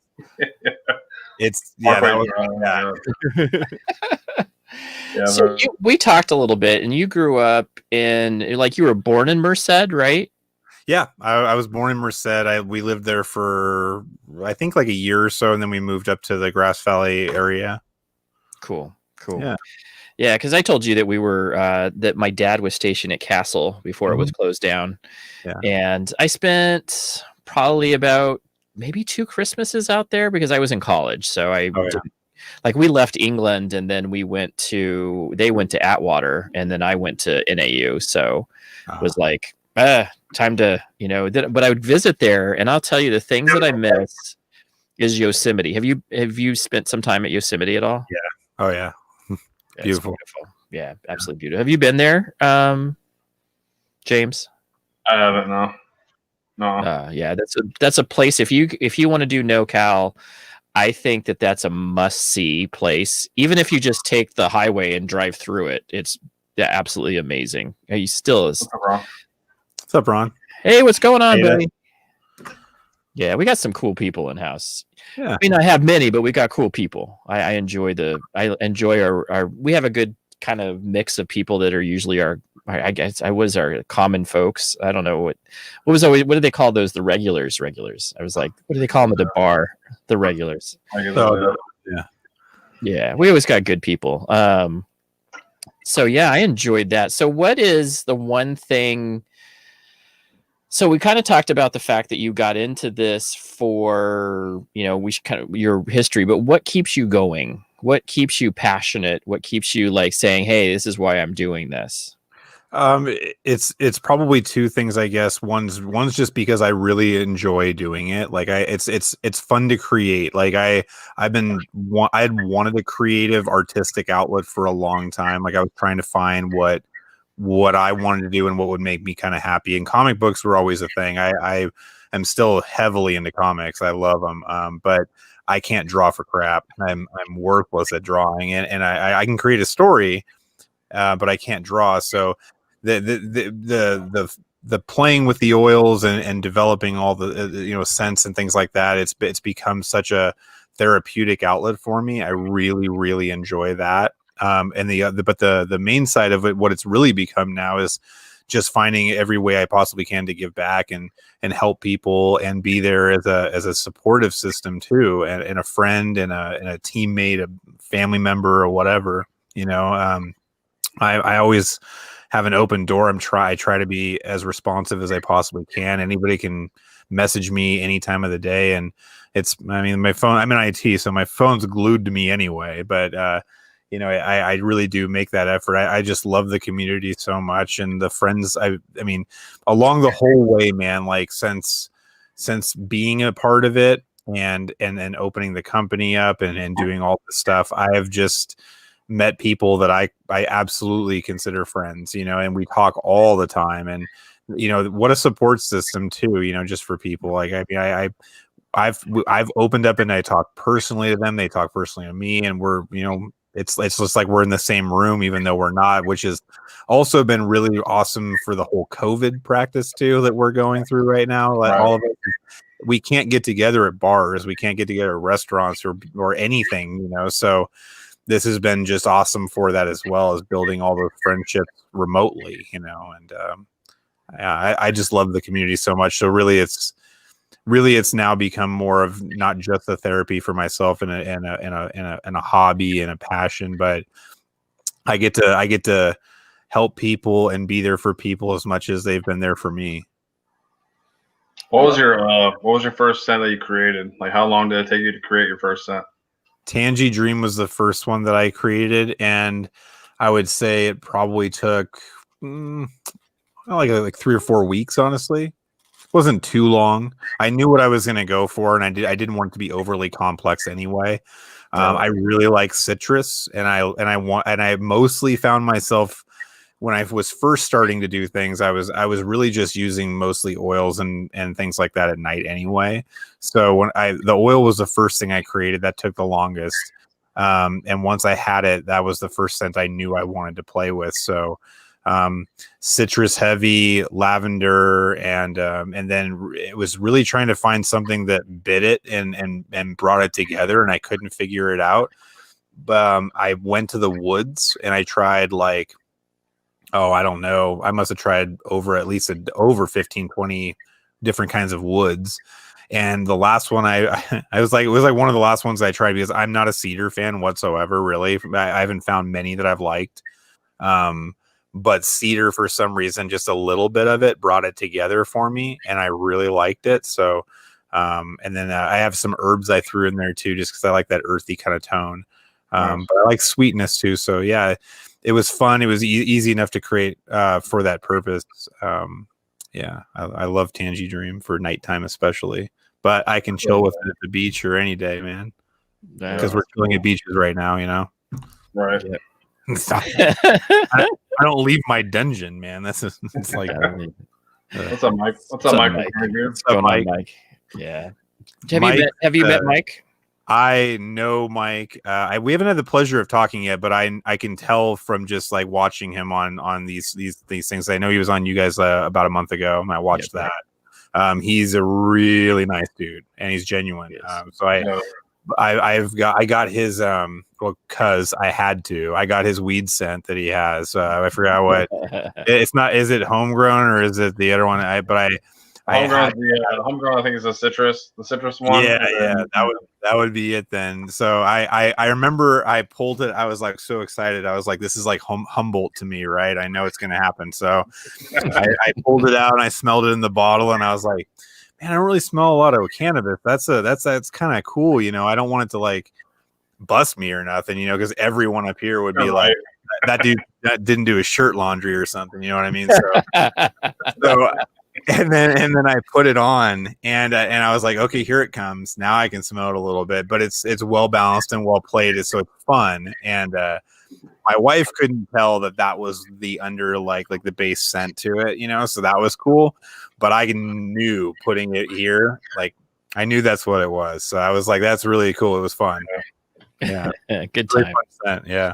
So we talked a little bit, and you grew up in you were born in Merced, right? Yeah, I was born in Merced. We lived there for I think a year or so, and then we moved up to the Grass Valley area. Cool. Yeah, because I told you that we were that my dad was stationed at Castle before it was closed down. Yeah, and I spent probably about maybe 2 Christmases out there because I was in college. So we left England, and then they went to Atwater, and then I went to NAU. So it was time to, but I would visit there, and I'll tell you the things that I miss is Yosemite. Have you spent some time at Yosemite at all? Yeah. Oh yeah. Beautiful. Yeah, absolutely beautiful. Have you been there, James? I haven't. No. Yeah, that's a place. If you want to do NoCal, I think that's a must see place. Even if you just take the highway and drive through it, it's absolutely amazing. He still is. What's up, Ron? Hey, what's going on, Hey, buddy? Yeah, we got some cool people in house. Yeah. I mean, I have many, but we got cool people. I enjoy our. We have a good kind of mix of people that are usually our common folks. I don't know what did they call those? The regulars. I was like, what do they call them at the bar? The regulars. Yeah. We always got good people. So yeah, I enjoyed that. So what is the one thing? So we kind of talked about the fact that you got into this for, your history, but what keeps you going? What keeps you passionate? What keeps you like saying, hey, this is why I'm doing this? It's probably two things, I guess. One's just because I really enjoy doing it. Like it's fun to create. Like I had wanted a creative artistic outlet for a long time. Like I was trying to find what I wanted to do and what would make me kind of happy. And comic books were always a thing. I am still heavily into comics. I love them. But I can't draw for crap. I'm worthless at drawing, and I can create a story, but I can't draw. So the playing with the oils and developing all the scents and things like that, it's become such a therapeutic outlet for me. I really, really enjoy that. And the main side of it, what it's really become now, is just finding every way I possibly can to give back and help people and be there as a supportive system too, and a friend and a teammate, a family member, or whatever. I always have an open door. I try to be as responsive as I possibly can. Anybody can message me any time of the day, and my phone, I'm in IT, so my phone's glued to me anyway, but I really do make that effort. I just love the community so much, and the friends. I mean, along the whole way, man, like since being a part of it and opening the company up and doing all this stuff, I have just met people that I absolutely consider friends, and we talk all the time, and what a support system too, just for people. Like, I mean, I've opened up and I talk personally to them. They talk personally to me, and we're, it's just like we're in the same room, even though we're not, which has also been really awesome for the whole COVID practice too that we're going through right now. Like all of us, we can't get together at bars, we can't get together at restaurants or anything, so this has been just awesome for that, as well as building all those friendships remotely, and I just love the community so much. So really it's now become more of not just a therapy for myself and a hobby and a passion, but I get to help people and be there for people as much as they've been there for me. What was your first scent that you created? Like, how long did it take you to create your first scent? Tangy Dream was the first one that I created, and I would say it probably took like 3 or 4 weeks, honestly. Wasn't too long. I knew what I was going to go for, and I didn't want it to be overly complex anyway. I really like citrus, and I mostly found myself, when I was first starting to do things, I was really just using mostly oils and things like that at night anyway. So the oil was the first thing I created, that took the longest. And once I had it, that was the first scent I knew I wanted to play with. So citrus heavy, lavender, and then it was really trying to find something that bit it and brought it together, and I couldn't figure it out. But I went to the woods and I tried I don't know, I must have tried at least over 15, 20 different kinds of woods. And the last one I was like, it was like one of the last ones I tried, because I'm not a cedar fan whatsoever, really. I haven't found many that I've liked. But cedar, for some reason, just a little bit of it brought it together for me, and I really liked it. So, and then I have some herbs I threw in there too, just because I like that earthy kind of tone. But I like sweetness too. So yeah, it was fun. It was easy enough to create for that purpose. Yeah, I love Tangy Dream for nighttime especially. but I can chill with it at the beach or any day, man. Because we're chilling at beaches right now, you know. Right. I don't leave my dungeon, man. That's just, it's like. What's up, Mike? What's up, Mike? What's up, Mike? Yeah. Have Mike, you met Mike? I know Mike. We haven't had the pleasure of talking yet, but I can tell from just like watching him on these things. I know he was on you guys about a month ago, and I watched that. He's a really nice dude, and he's genuine. So I got his because I had to. I got his weed scent that he has. I forgot what it's not. Is it homegrown or is it the other one? Homegrown, I think, is the citrus one. Yeah, that would be it then. So I remember I pulled it. I was like so excited. I was like, this is like Humboldt to me, right? I know it's gonna happen. So I pulled it out and I smelled it in the bottle, and I was like, man, I don't really smell a lot of cannabis. That's kind of cool, you know. I don't want it to like bust me or nothing, you know, because everyone up here would be like, that dude that didn't do his shirt laundry or something, you know what I mean? So and then I put it on, and I was like, okay, here it comes. Now I can smell it a little bit, but it's well balanced and well plated, so it's fun. And my wife couldn't tell that was the like the base scent to it, you know, so that was cool. But I knew putting it here, like I knew that's what it was. So I was like, that's really cool. It was fun. Yeah, good time. Yeah,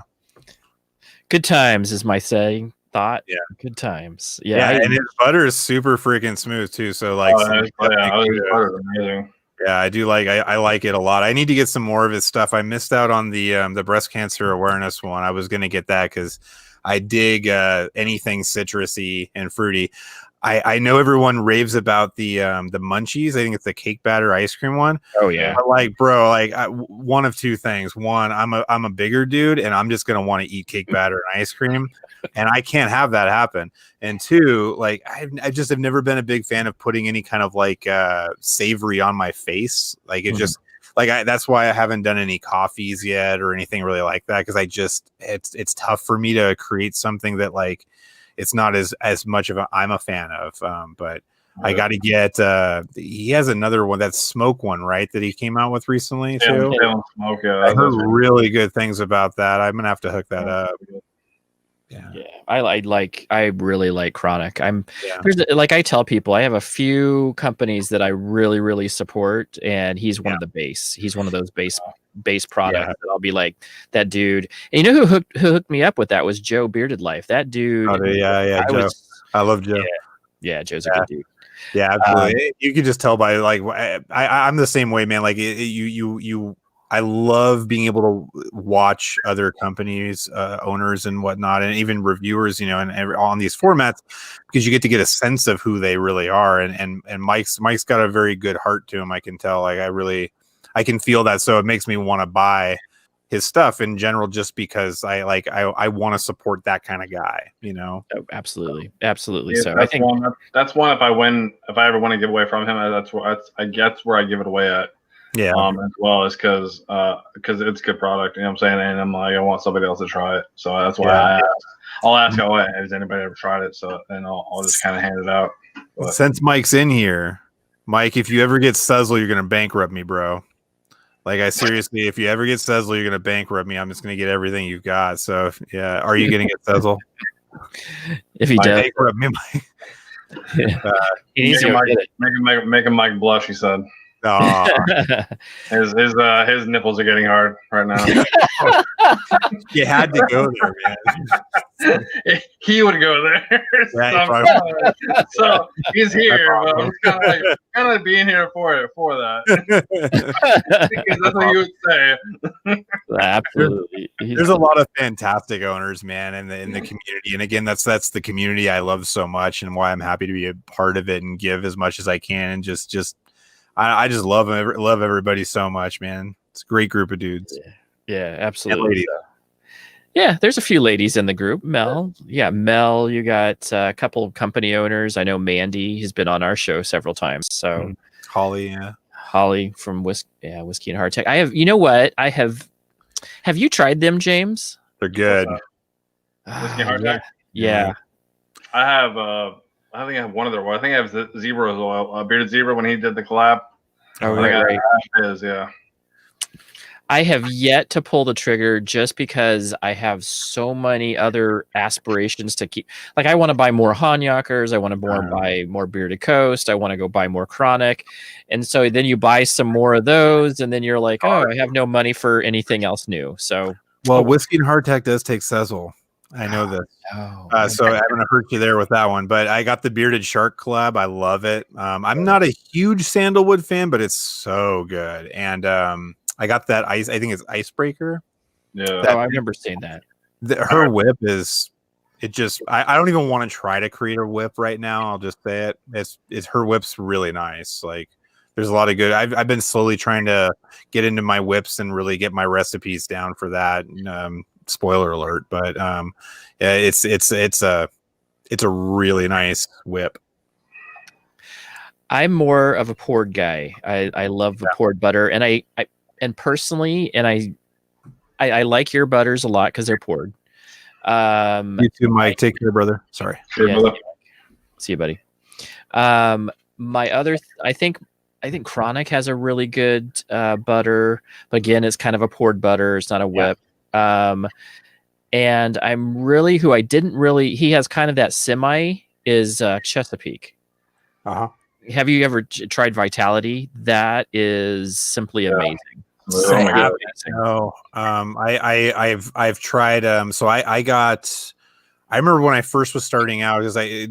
good times is my saying. Thought. Yeah, good times. And his butter is super freaking smooth too. So like, amazing. Yeah, I do like. I like it a lot. I need to get some more of his stuff. I missed out on the breast cancer awareness one. I was gonna get that because I dig anything citrusy and fruity. I know everyone raves about the munchies. I think it's the cake batter ice cream one. Oh yeah. But like, bro, like one of two things. One, I'm a bigger dude, and I'm just gonna want to eat cake batter and ice cream, and I can't have that happen. And two, like I just have never been a big fan of putting any kind of like savory on my face. Like it just like that's why I haven't done any coffees yet or anything really like that, because it's tough for me to create something that like it's not as much of I'm a fan of. But I got to get he has another one, that smoke one, right, that he came out with recently too. Smoke, I heard really good things about that. I'm gonna have to hook that up. Yeah. I really like Chronic. Like I tell people, I have a few companies that I really, really support, and he's one of the base. He's one of those base products that I'll be like, that dude. And you know who hooked me up with that was Joe Bearded Life. That dude. Joe. I love Joe. Yeah, Joe's a good dude. Yeah, absolutely. You can just tell by like I'm the same way, man. Like I love being able to watch other companies, owners and whatnot, and even reviewers, you know, and on these formats, because you get to get a sense of who they really are. And Mike's got a very good heart to him. I can tell. Like I can feel that. So it makes me want to buy his stuff in general, just because I want to support that kind of guy, you know? Oh, absolutely. Absolutely. Yeah, so that's one if I ever want to give away from him, I guess where I give it away at. Yeah. As well as because it's a good product, you know what I'm saying? And I'm like, I want somebody else to try it. So that's why I'll ask, has anybody ever tried it? So then I'll just kind of hand it out. But since Mike's in here, Mike, if you ever get Sezzle, you're gonna bankrupt me, bro. Like I seriously, if you ever get Sezzle, you're gonna bankrupt me. I'm just gonna get everything you've got. So are you gonna get Sezzle? If he does, bankrupt me, Mike. Make him Mike blush, he said. His nipples are getting hard right now. You had to go there, man. He would go there. So he's here. But I'm kind of like being here for that. Because that's what you would say. Absolutely. There's a lot of fantastic owners, man, in the community. And again, that's the community I love so much, and why I'm happy to be a part of it and give as much as I can, and just I just love everybody so much, man. It's a great group of dudes. Yeah, absolutely. Yeah, there's a few ladies in the group. Mel, you got a couple of company owners. I know Mandy has been on our show several times. So Holly from Whiskey and Hardtack. You know what? Have you tried them, James? They're good. Whiskey and Hardtack? Yeah. I have I think I have one of their. I think I have Zebra's oil, Bearded Zebra, when he did the collab. Oh, I think right. it is, yeah. I have yet to pull the trigger just because I have so many other aspirations to keep. Like, I want to buy more Hanjakers. I want to buy more Bearded Coast. I want to go buy more Chronic. And so then you buy some more of those, and then you're like, oh, I have no money for anything else new. So, Well, Whiskey and Hardtack does take Cecil. I know this. So I'm going to hurt you there with that one. But I got the Bearded Shark Club. I love it. I'm not a huge Sandalwood fan, but it's so good. And I got that I think it's Icebreaker. Yeah. I remember seeing that. Her whip is, it just, I don't even want to try to create a whip right now. I'll just say it. It's her whip's really nice. Like, there's a lot of good. I've been slowly trying to get into my whips and really get my recipes down for that. Spoiler alert, but yeah, it's a really nice whip. I'm more of a poured guy. I love the poured butter, and I personally, and I like your butters a lot because they're poured. You too, Mike. Take care, brother. Sorry. See you, buddy. My other, I think Chronic has a really good butter, but again, it's kind of a poured butter. It's not a whip. And I'm really, who I didn't really, he has kind of that semi, is Chesapeake. Have you ever tried Vitality? That is simply amazing. No, I've tried. So I got. I remember when I first was starting out, because I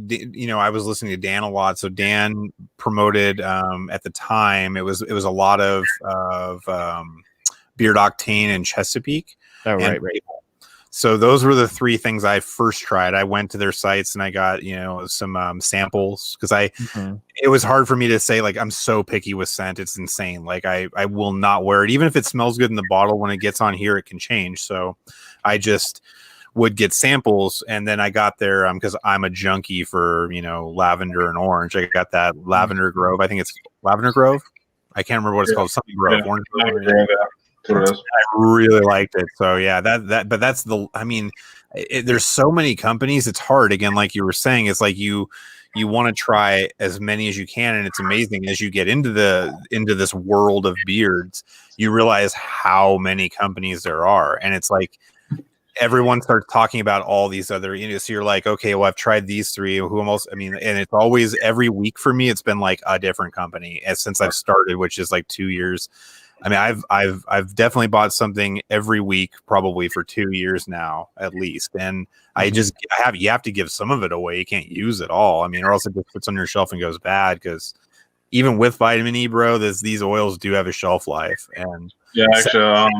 was listening to Dan a lot. So Dan promoted at the time. It was a lot of Beard Octane and Chesapeake. Oh, right. So those were the three things I first tried. I went to their sites and I got, some samples, because it was hard for me to say, like, I'm so picky with scent. It's insane. Like, I will not wear it. Even if it smells good in the bottle, when it gets on here, it can change. So I just would get samples, and then I got there because I'm a junkie for, lavender and orange. I got that Lavender Grove. I think it's Lavender Grove. I can't remember what it's called. Something Grove. Orange Grove. I really liked it. So yeah, but that's there's so many companies. It's hard. Again, like you were saying, it's like you want to try as many as you can, and it's amazing as you get into this world of beards, you realize how many companies there are, and it's like everyone starts talking about all these other, so you're like, okay, well, I've tried these three. And it's always, every week for me, it's been like a different company since I've started, which is like 2 years. I mean, I've definitely bought something every week, probably for 2 years now, at least. And you have to give some of it away. You can't use it all. I mean, or else it just sits on your shelf and goes bad. Because even with vitamin E, bro, these oils do have a shelf life. And yeah, actually,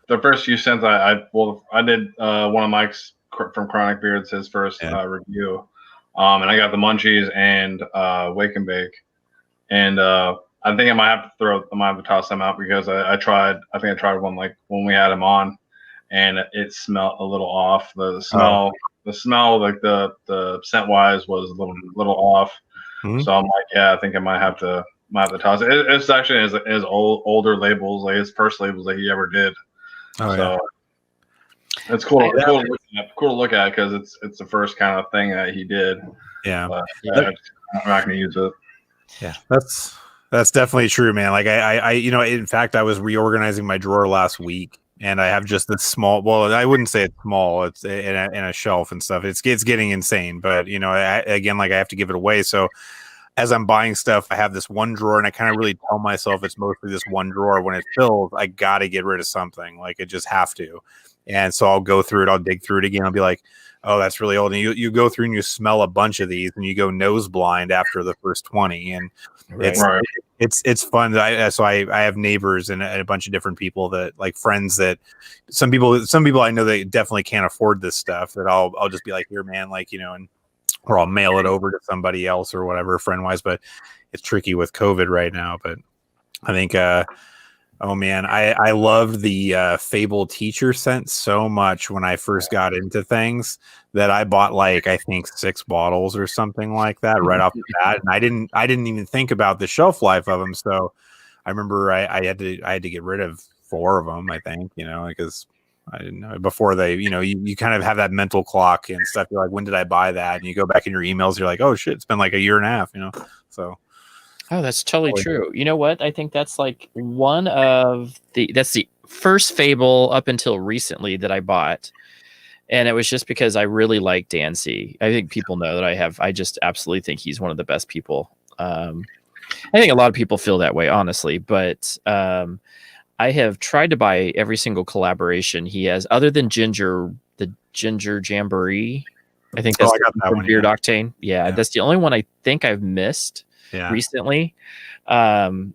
the first few scents I did one of Mike's from Chronic Beards, his first review, and I got the Munchies and Wake and Bake, and I think I might have to toss them out, because I tried one, like, when we had him on, and it smelled a little off. The smell, like the scent wise, was a little off. So I'm like, yeah, I think I might have to toss it. It's actually his older labels, like his first labels that he ever did. It's cool to look at, because it's the first kind of thing that he did. Yeah, but I'm not going to use it. Yeah, that's definitely true, man. Like I in fact, I was reorganizing my drawer last week, and I have just this small. Well, I wouldn't say it's small. It's in a shelf and stuff. It's getting insane, but again, like, I have to give it away. So as I'm buying stuff, I have this one drawer, and I kind of really tell myself it's mostly this one drawer. When it fills, I got to get rid of something. Like, I just have to. And so I'll go through it. I'll dig through it again. I'll be like, oh, that's really old. And you go through and you smell a bunch of these, and you go nose blind after the first 20. And it's fun. I have neighbors and a bunch of different people, that, like, friends, that some people I know they definitely can't afford this stuff, that I'll just be like, here, man, like, or I'll mail it over to somebody else or whatever, friend wise. But it's tricky with COVID right now. But I think, oh man, I loved the Fable Teacher scent so much when I first got into things, that I bought, like, I think 6 bottles or something like that right off the bat. And I didn't even think about the shelf life of them. So I remember I had to get rid of 4 of them, I think, because I didn't know before they, you kind of have that mental clock and stuff. You're like, when did I buy that? And you go back in your emails, you're like, oh shit, it's been like a year and a half, So Oh, that's totally Oh, true. You know what? I think that's like that's the first Fable up until recently that I bought. And it was just because I really like Dancy. I think people know that I just absolutely think he's one of the best people. I think a lot of people feel that way, honestly, but I have tried to buy every single collaboration he has, other than the Ginger Jamboree. I think that's I got that from one, Beard yeah. Octane. Yeah, Yeah. that's the only one I think I've missed recently. But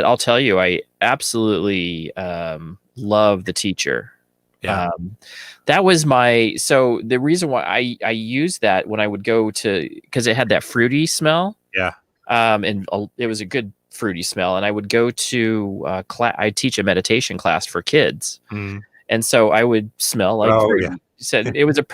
I'll tell you, I absolutely love the teacher. Yeah. That was so the reason why I used that when I would go to, because it had that fruity smell. Yeah. And it was a good fruity smell. And I would go to I teach a meditation class for kids, and so I would smell like fruit. Yeah. Said it was that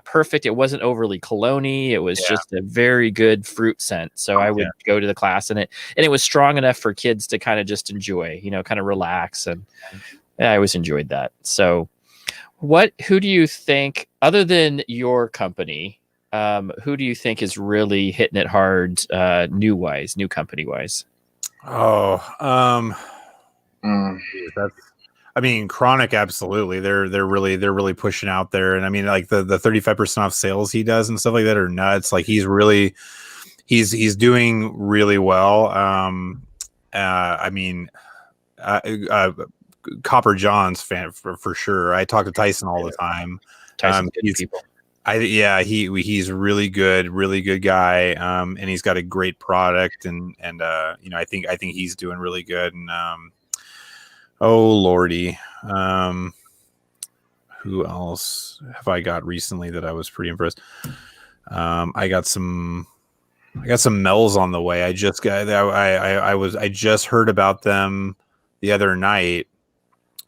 perfect. It wasn't overly cologne-y. It was just a very good fruit scent. So I would go to the class, and it was strong enough for kids to kind of just enjoy, kind of relax. And I always enjoyed that. So who do you think, other than your company, who do you think is really hitting it hard, new company wise? I mean, Chronic, absolutely. They're really pushing out there, and I mean, like the 35% off sales he does and stuff like that are nuts. Like he's doing really well. I mean, Copper John's fan for sure. I talk to Tyson all the time. People. He's really good guy. And he's got a great product, and I think he's doing really good. And oh Lordy, who else have I got recently that I was pretty impressed? I got some Mel's on the way. I just heard about them the other night,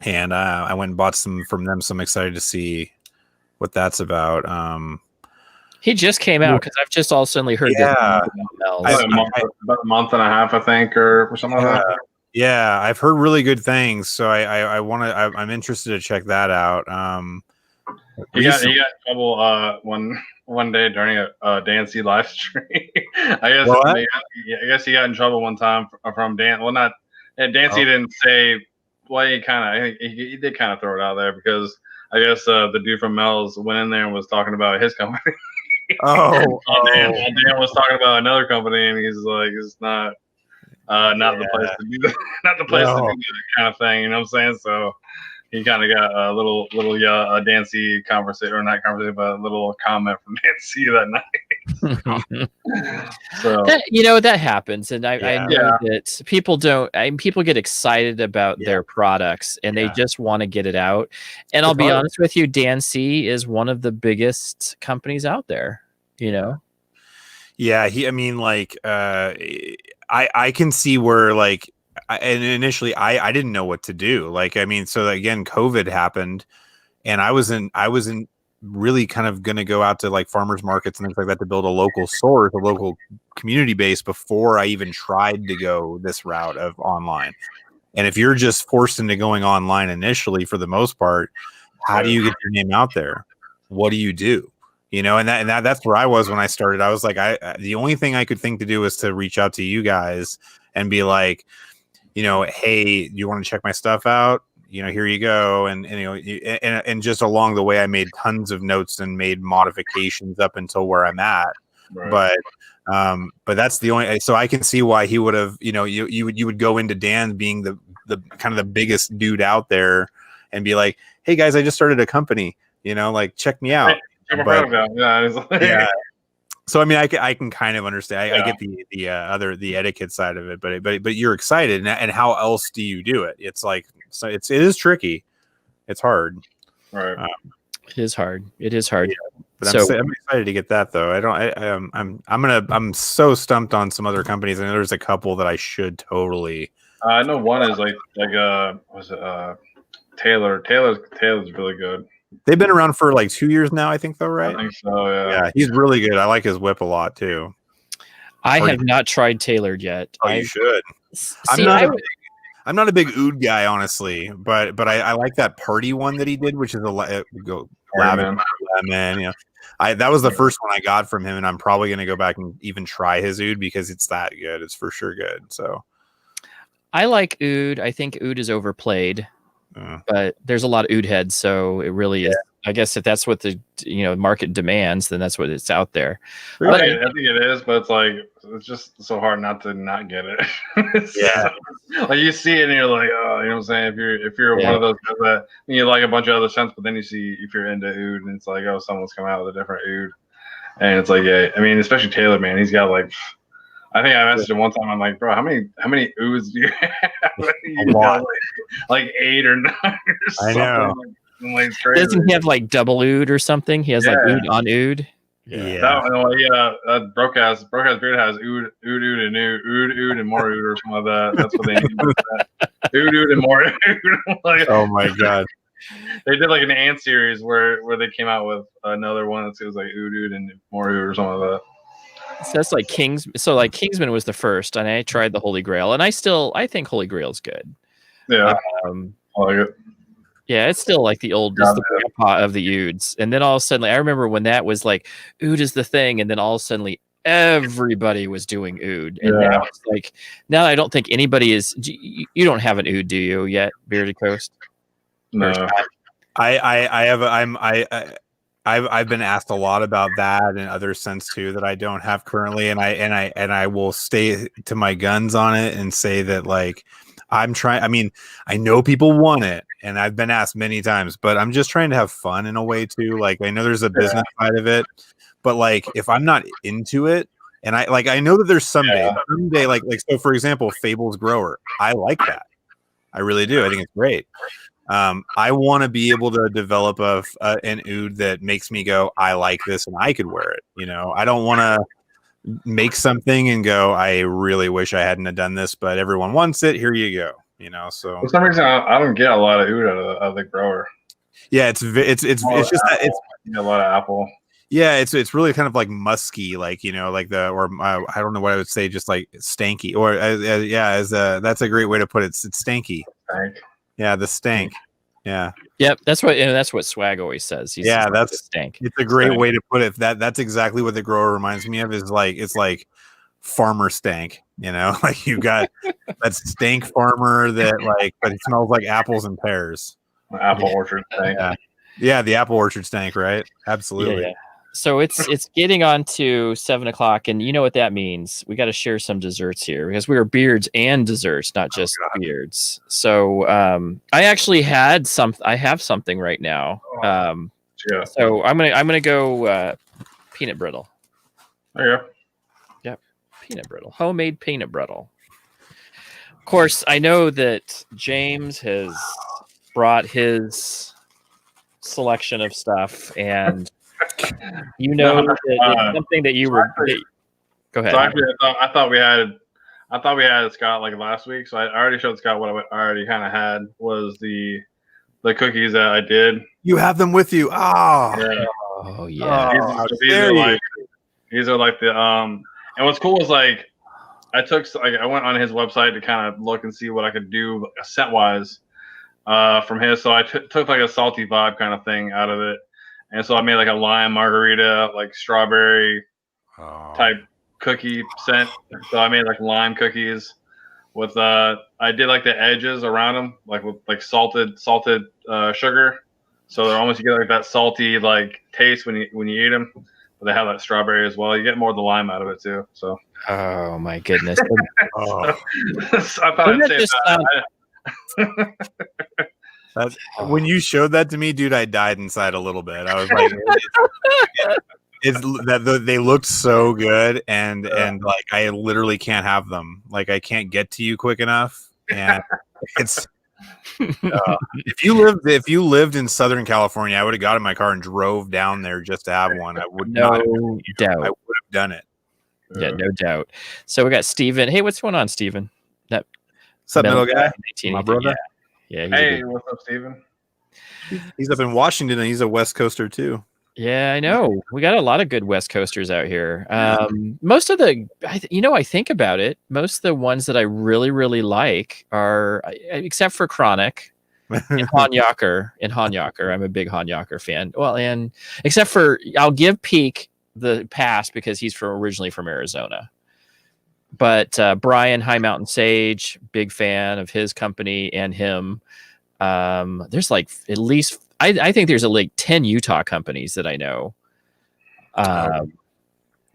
and I went and bought some from them. So I'm excited to see what that's about. He just came out, because I've just all suddenly heard about Mel's. About a month and a half, I think, or something like that. Yeah, I've heard really good things, so I'm interested to check that out. He got in trouble one day during a Dancy live stream. I guess he got in trouble one time from Dan. Well, not Dancy didn't say. Well, he did kind of throw it out there, because I guess the dude from Mel's went in there and was talking about his company. Dan was talking about another company, and he's like, "It's not the place to do that. Not the place to do that kind of thing." You know what I'm saying? So he kind of got a little Dancy conversation, or not conversation, but a little comment from Dancy that night. So that happens, and I know that people get excited about their products, and they just want to get it out. And I'll be honest with you, Dancy is one of the biggest companies out there. Yeah, I can see where, like, and initially I didn't know what to do. Like, I mean, so again, COVID happened, and I wasn't really kind of going to go out to like farmers markets and things like that to build a local source, a local community base, before I even tried to go this route of online. And if you're just forced into going online initially, for the most part, how do you get your name out there? What do you do? And that's where I was when I started. I was like, the only thing I could think to do was to reach out to you guys and be like, hey, do you want to check my stuff out? Here you go. And just along the way, I made tons of notes and made modifications up until where I'm at. Right. But that's the only, so I can see why he would have, you would go into Dan being the kind of the biggest dude out there and be like, hey guys, I just started a company, like, check me out. So I mean, I can kind of understand. I get the etiquette side of it, but you're excited, and how else do you do it? It's like, so it is tricky. It's hard. Right. It is hard. Yeah, but I'm excited to get that though. I'm so stumped on some other companies, and there's a couple that I should totally. I know one is like was it Taylor? Taylor's really good. They've been around for like 2 years now, I think, though, right? I think so, yeah. Yeah, he's really good. I like his whip a lot too. I have not tried tailored yet. Oh, you should. I'm not a big oud guy, honestly, but I like that party one that he did, which is lavender. lemon. You know, that was the first one I got from him, and I'm probably going to go back and even try his oud because it's that good. It's for sure good. So I like oud. I think oud is overplayed, but there's a lot of oud heads, so it really is. I guess if that's what the market demands, then that's what it's out there. I think it is, but it's just so hard not to not get it. Like you see it and you're like, oh, you know what I'm saying? If you're one of those guys that you like a bunch of other scents, but then you see if you're into oud and it's like, oh, someone's come out with a different oud, and it's like, yeah, I mean, especially Taylor, man, he's got like, I think I messaged him one time. I'm like, bro, how many ouds do you have? A lot. Like 8 or 9 or something. I know. Like crazy. Doesn't he have like double oud or something? He has like oud on oud. Broadcast Beard has oud and more oud or something like that. That's what they need. Oud and more oud. Like, oh my god. They did like an ant series where they came out with another one that was like oud and more oud or something like that. So that's like Kingsman was the first, and I tried the Holy Grail, and I think Holy Grail is good. Yeah, I like it. Yeah, it's still like the grandpa of the ouds. And then all of a sudden, I remember when that was like, oud is the thing. And then all of a sudden, everybody was doing oud. And now it's like, now I don't think anybody is. You don't have an oud, do you yet, Bearded Coast? No. I've been asked a lot about that and other scents too that I don't have currently. And I will stay to my guns on it and say that like, I'm trying. I mean, I know people want it, and I've been asked many times, but I'm just trying to have fun in a way too. Like, I know there's a business side of it, but like, if I'm not into it, and I know that there's someday, like, so for example, Fables Grower, I like that. I really do. I think it's great. I want to be able to develop an oud that makes me go, I like this, and I could wear it. You know, I don't want to make something and go, I really wish I hadn't have done this, but everyone wants it. Here you go. You know, so for some reason I don't get a lot of oud out of the grower. Yeah, it's just that it's a lot of apple. Yeah, it's really kind of like musky, like like I don't know what I would say, just like stanky, or that's a great way to put it. It's stanky. Stank. Yeah, the stank. Yeah. Yep, that's what Swag always says. That's stank. It's a great way to put it. That's exactly what the grower reminds me of. Is like it's like farmer stank. Like you got that stank farmer that like, but it smells like apples and pears. Apple orchard stank. Yeah, the apple orchard stank, right? Absolutely. Yeah. So it's getting on to 7:00, and you know what that means. We got to share some desserts here because we are beards and desserts, not just beards. So I actually had I have something right now. So I'm gonna go peanut brittle. There you go. Yep, peanut brittle, homemade peanut brittle. Of course, I know that James has brought his selection of stuff, and that it's something that you were. Go ahead. So actually, I thought we had Scott like last week. So I already showed Scott what I already kind of had was the cookies that I did. You have them with you. Oh yeah. These are like the and what's cool is like I went on his website to kind of look and see what I could do scent wise from his. So I took like a salty vibe kind of thing out of it. And so I made like a lime margarita, like strawberry type cookie scent. So I made like lime cookies with I did like the edges around them, like with like salted sugar. So they're almost, you get like that salty like taste when you eat them. But they have that strawberry as well. You get more of the lime out of it too. So. Oh my goodness. So I thought I'd say that. When you showed that to me, dude, I died inside a little bit. I was like, they looked so good, and like I literally can't have them. Like I can't get to you quick enough, and it's. If you lived in Southern California, I would have got in my car and drove down there just to have one. I would doubt. I would have done it. Yeah, no doubt. So we got Steven. Hey, what's going on, Steven? What's up, middle guy? My brother. Yeah. Hey, what's up, Steven? He's up in Washington, and he's a West Coaster too. Yeah, I know. We got a lot of good West Coasters out here. Most of I think about it, most of the ones that I really, really like are, except for Chronic, In Hanyaker, I'm a big Hanyaker fan. Well, and except for I'll give Peak the pass because he's originally from Arizona. But Brian High Mountain Sage, big fan of his company and him. There's like at least I think there's like 10 Utah companies that I know.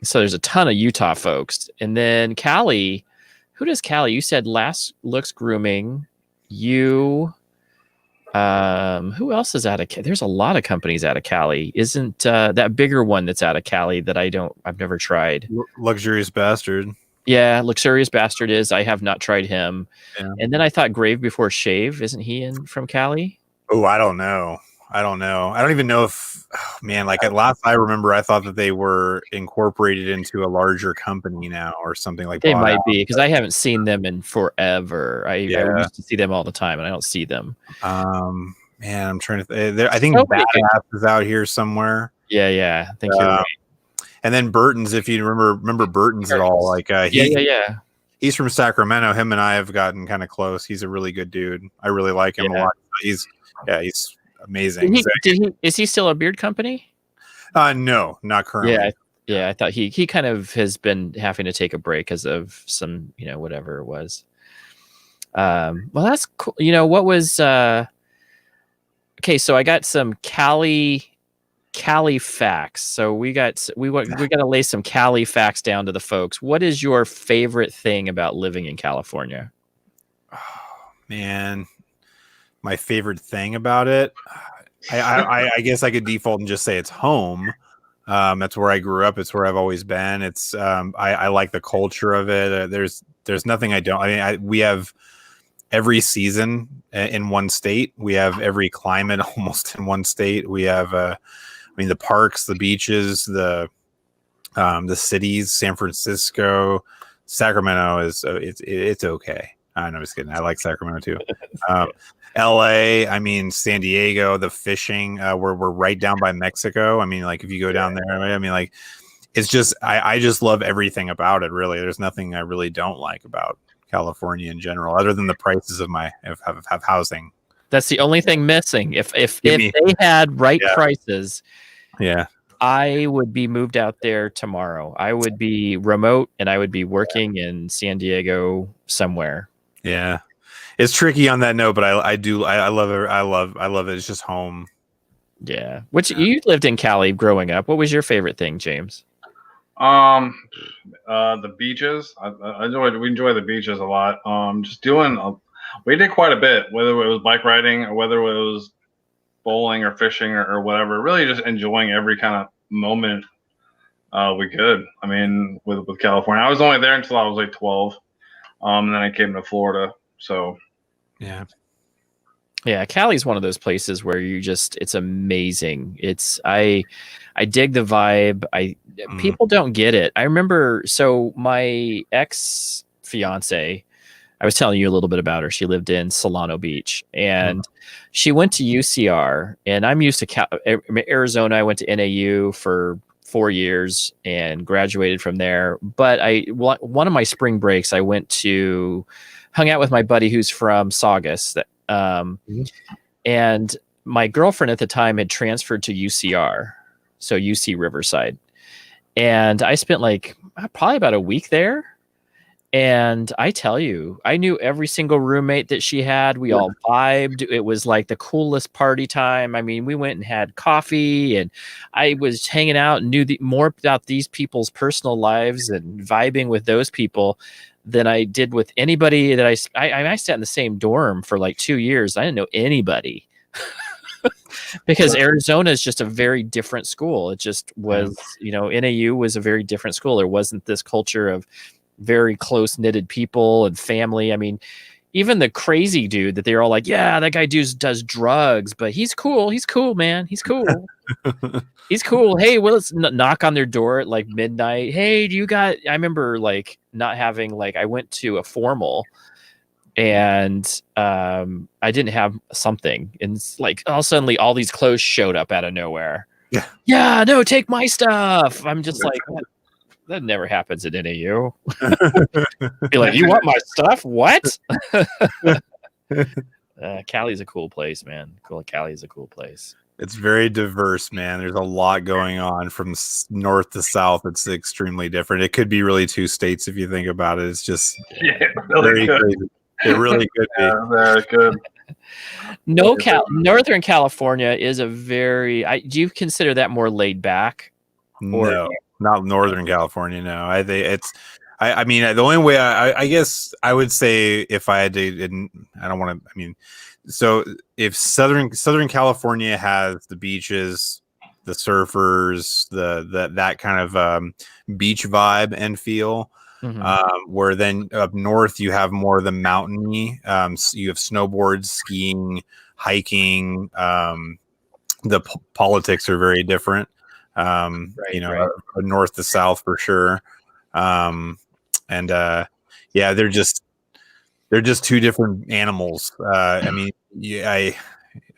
So there's a ton of Utah folks, and then Cali. Who does Cali? You said Last Looks Grooming. You. Who else is out of? There's a lot of companies out of Cali. Isn't that bigger one that's out of Cali that I've never tried? Luxurious Bastard. Yeah, Luxurious Bastard is. I have not tried him. Yeah. And then I thought Grave Before Shave. Isn't he from Cali? Oh, I don't know. I don't even know if, like at last I remember, I thought that they were incorporated into a larger company now or something like that. They might be because I haven't seen them in forever. I used to see them all the time, and I don't see them. Man, I'm trying to. I think Badass is out here somewhere. Yeah. I think you're right. And then Burton's, if you remember Burton's at all, like yeah. He's from Sacramento. Him and I have gotten kind of close. He's a really good dude. I really like him a lot. He's amazing. Is he still a beard company? No, not currently. Yeah. I thought he kind of has been having to take a break because of some, whatever it was. Well, that's cool. What was okay? So I got some Cali facts. So we got to lay some Cali facts down to the folks. What is your favorite thing about living in California? Oh, man. My favorite thing about it, I guess I could default and just say it's home. That's where I grew up. It's where I've always been. It's I like the culture of it. There's nothing I don't. I mean, we have every season in one state. We have every climate almost in one state. We have the parks, the beaches, the cities. San Francisco, Sacramento is it's okay. I'm just kidding. I like Sacramento too. LA, San Diego, the fishing, we're right down by Mexico. If you go down there, it's just, I just love everything about it. Really. There's nothing I really don't like about California in general, other than the prices of housing. That's the only thing missing. If they had prices, I would be moved out there tomorrow. I would be remote and I would be working in San Diego somewhere. Yeah. It's tricky on that note, but I love it. I love it. It's just home. Yeah. You lived in Cali growing up. What was your favorite thing, James? The beaches. We enjoy the beaches a lot. Just doing. We did quite a bit, whether it was bike riding or whether it was bowling or fishing or whatever. Really, just enjoying every kind of moment we could. With California, I was only there until I was like 12, and then I came to Florida. So. Yeah, Cali's one of those places where it's amazing. I dig the vibe. People don't get it. I remember, so my ex-fiance, I was telling you a little bit about her. She lived in Solano Beach and she went to UCR, and I'm used to Arizona. I went to NAU for 4 years and graduated from there. But one of my spring breaks, I hung out with my buddy who's from Saugus. And my girlfriend at the time had transferred to UCR, so UC Riverside. And I spent probably about a week there. And I tell you, I knew every single roommate that she had. We all vibed. It was like the coolest party time. We went and had coffee, and I was hanging out and knew more about these people's personal lives and vibing with those people than I did with anybody that I sat in the same dorm for 2 years. I didn't know anybody because Arizona is just a very different school. It just was, NAU was a very different school. There wasn't this culture of very close knitted people and family. Even the crazy dude that they're all like, yeah, that guy does drugs, but he's cool. He's cool, man. He's cool. He's cool. Hey, well, let's knock on their door at midnight. Hey, I remember not having, I went to a formal and I didn't have something. And all suddenly all these clothes showed up out of nowhere. Yeah. Yeah, no, take my stuff. I'm just that never happens at NAU. Be like, you want my stuff? What? Cali's a cool place, man. Cali's a cool place. It's very diverse, man. There's a lot going on from north to south. It's extremely different. It could be really two states if you think about it. It's just really good. Crazy. It really could be. Very good. Northern California is a very. Do you consider that more laid back? No, not Northern California. No, I mean, the only way I guess I would say if I had to, I don't want to. I mean, so if Southern California has the beaches, the surfers, that kind of beach vibe and feel, where then up north you have more of the mountainy. You have snowboards, skiing, hiking. The politics are very different. North to south for sure. Yeah, they're just two different animals. I mean,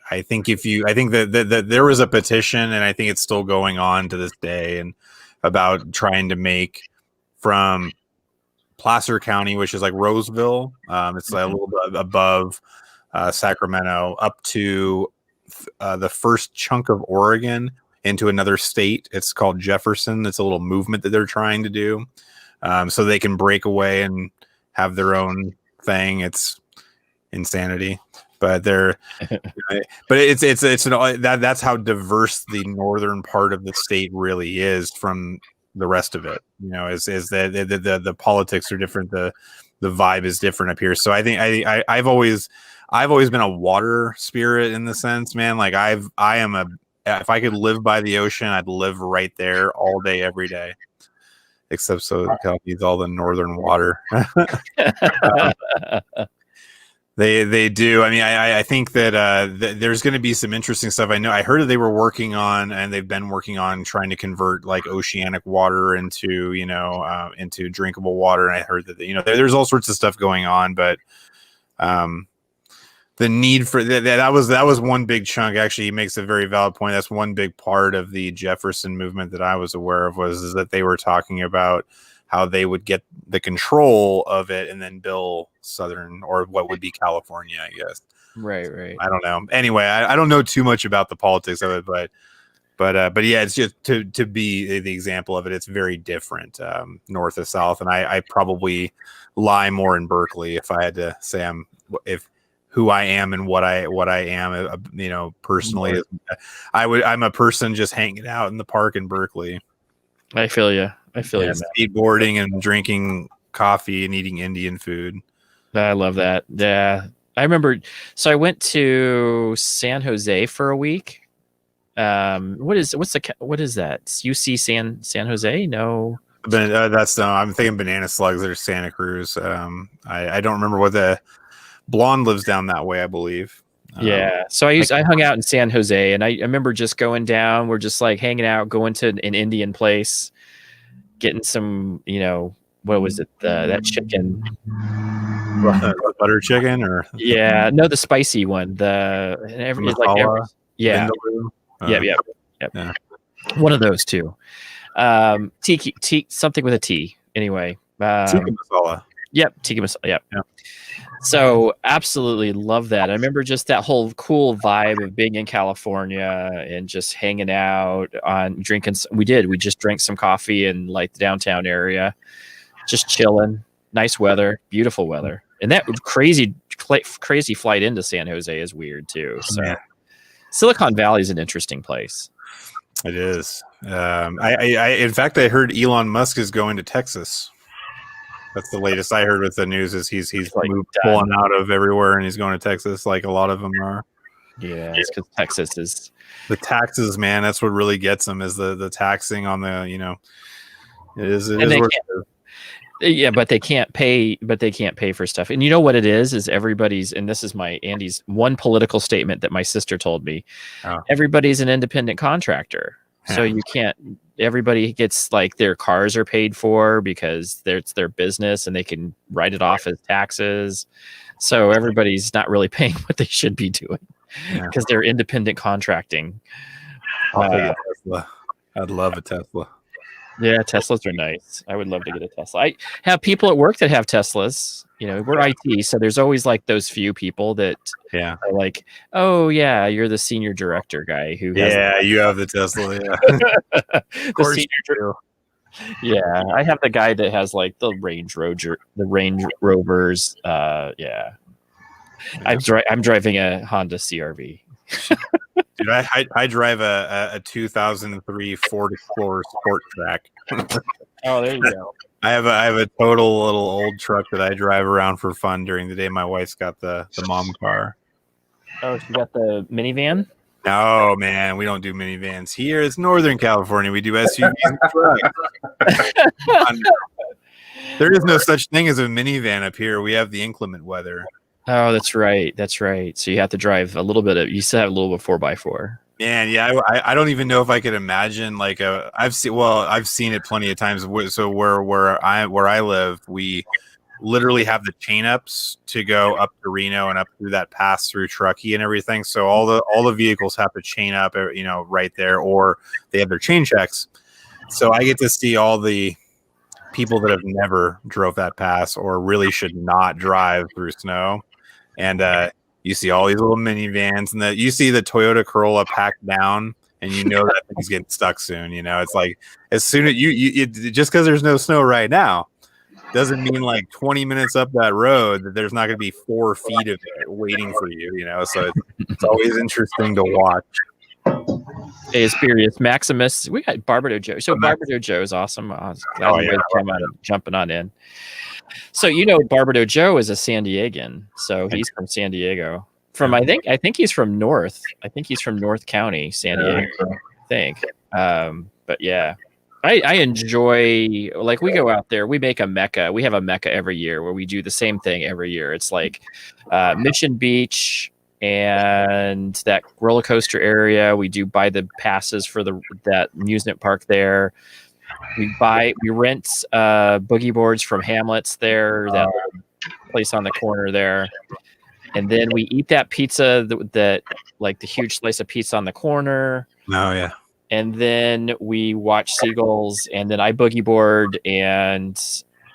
I think that there was a petition, and I think it's still going on to this day, and about trying to make from Placer County, which is like Roseville, it's like a little bit above Sacramento, up to the first chunk of Oregon into another state. It's called Jefferson. It's a little movement that they're trying to do, so they can break away and have their own thing. It's insanity, but that's how diverse the northern part of the state really is from the rest of it. Is that the politics are different, the vibe is different up here. So I think I've always been a water spirit in the sense, man. Like if I could live by the ocean, I'd live right there all day, every day. Except so it needs all the northern water. They do. I mean, I think that there's going to be some interesting stuff. I heard that they were working on, and they've been working on trying to convert like oceanic water into drinkable water. And I heard that there's all sorts of stuff going on, but the need for that was one big chunk. Actually, he makes a very valid point. That's one big part of the Jefferson movement that I was aware of, is that they were talking about how they would get the control of it and then bill Southern, or what would be California, I guess. Right. I don't know. Anyway, I don't know too much about the politics of it, but yeah, it's just to be the example of it. It's very different, north to south, and I probably lie more in Berkeley if I had to say who I am and what I am, personally. I'm a person just hanging out in the park in Berkeley. I feel you. Skateboarding and drinking coffee and eating Indian food. I love that. Yeah. I remember. So I went to San Jose for a week. What is that? It's UC San Jose? No. I'm thinking Banana Slugs or Santa Cruz. I don't remember what the Blonde lives down that way, I believe. Yeah. So I hung out in San Jose, and I remember just going down. We're just like hanging out, going to an Indian place, getting some, what was it? That chicken. Butter chicken, or no, the spicy one. Yeah. One of those two. Tiki, something with a T. Anyway. Tikka masala. Yep, tikka masala. Yep. Yeah. So absolutely love that. I remember just that whole cool vibe of being in California and just hanging out on drinking. We just drank some coffee in like the downtown area, just chilling. Nice weather, beautiful weather, and that crazy flight into San Jose is weird too. So Silicon Valley is an interesting place. It is. In fact, I heard Elon Musk is going to Texas. That's the latest I heard with the news. Is he's like pulling out of everywhere and he's going to Texas, like a lot of them are. Yeah, it's because Texas is the taxes, man. That's what really gets them, is the taxing on the It is. Yeah, but they can't pay. But they can't pay for stuff. And you know what it is everybody's. And this is Andy's one political statement that my sister told me. Oh. Everybody's an independent contractor, so you can't. Everybody gets like their cars are paid for because it's their business and they can write it off as taxes. So everybody's not really paying what they should be doing because they're independent contracting. I'll take a Tesla. I'd love a Tesla. Yeah, Teslas are nice. I would love to get a Tesla. I have people at work that have Teslas. We're IT, so there's always like those few people that Yeah. are like, "Oh yeah, you're the senior director guy who has Yeah, you have the Tesla. Yeah. the Of course senior you do. Yeah, I have the guy that has like the Range Rovers. Yeah, I'm driving a Honda CRV. Dude, I drive a 2003 Ford Explorer Sport Track. Oh, there you go. I have a total little old truck that I drive around for fun during the day. My wife's got the mom car. Oh, she got the minivan. No, man, we don't do minivans here. It's Northern California. We do SUVs and trucks. There is no such thing as a minivan up here. We have the inclement weather. Oh, that's right. That's right. So you have to drive a little bit of. You still have a little bit 4x4. Man, yeah, I don't even know if I could imagine like I've seen it plenty of times. So where I live, we literally have the chain ups to go up to Reno and up through that pass through Truckee and everything. So all the vehicles have to chain up, right there, or they have their chain checks. So I get to see all the people that have never drove that pass or really should not drive through snow. And you see all these little minivans, and you see the Toyota Corolla packed down, and that thing's getting stuck soon. It's like as soon as just because there's no snow right now doesn't mean like 20 minutes up that road that there's not going to be 4 feet of it waiting for you. So it's always interesting to watch. Hey, Asperius Maximus. We got Barbados Joe. So Barbados Joe is awesome. I was glad you guys jumping on in. So Barbados Joe is a San Diegan. So he's from San Diego. I think he's from North. I think he's from North County, San Diego. I think. But yeah. I enjoy, like, we go out there, we make a Mecca. We have a Mecca every year where we do the same thing every year. It's like Mission Beach and that roller coaster area. We do buy the passes for that amusement park there. We rent boogie boards from Hamlet's there, that place on the corner there. And then we eat that pizza that like the huge slice of pizza on the corner. Oh yeah. And then we watch seagulls, and then I boogie board and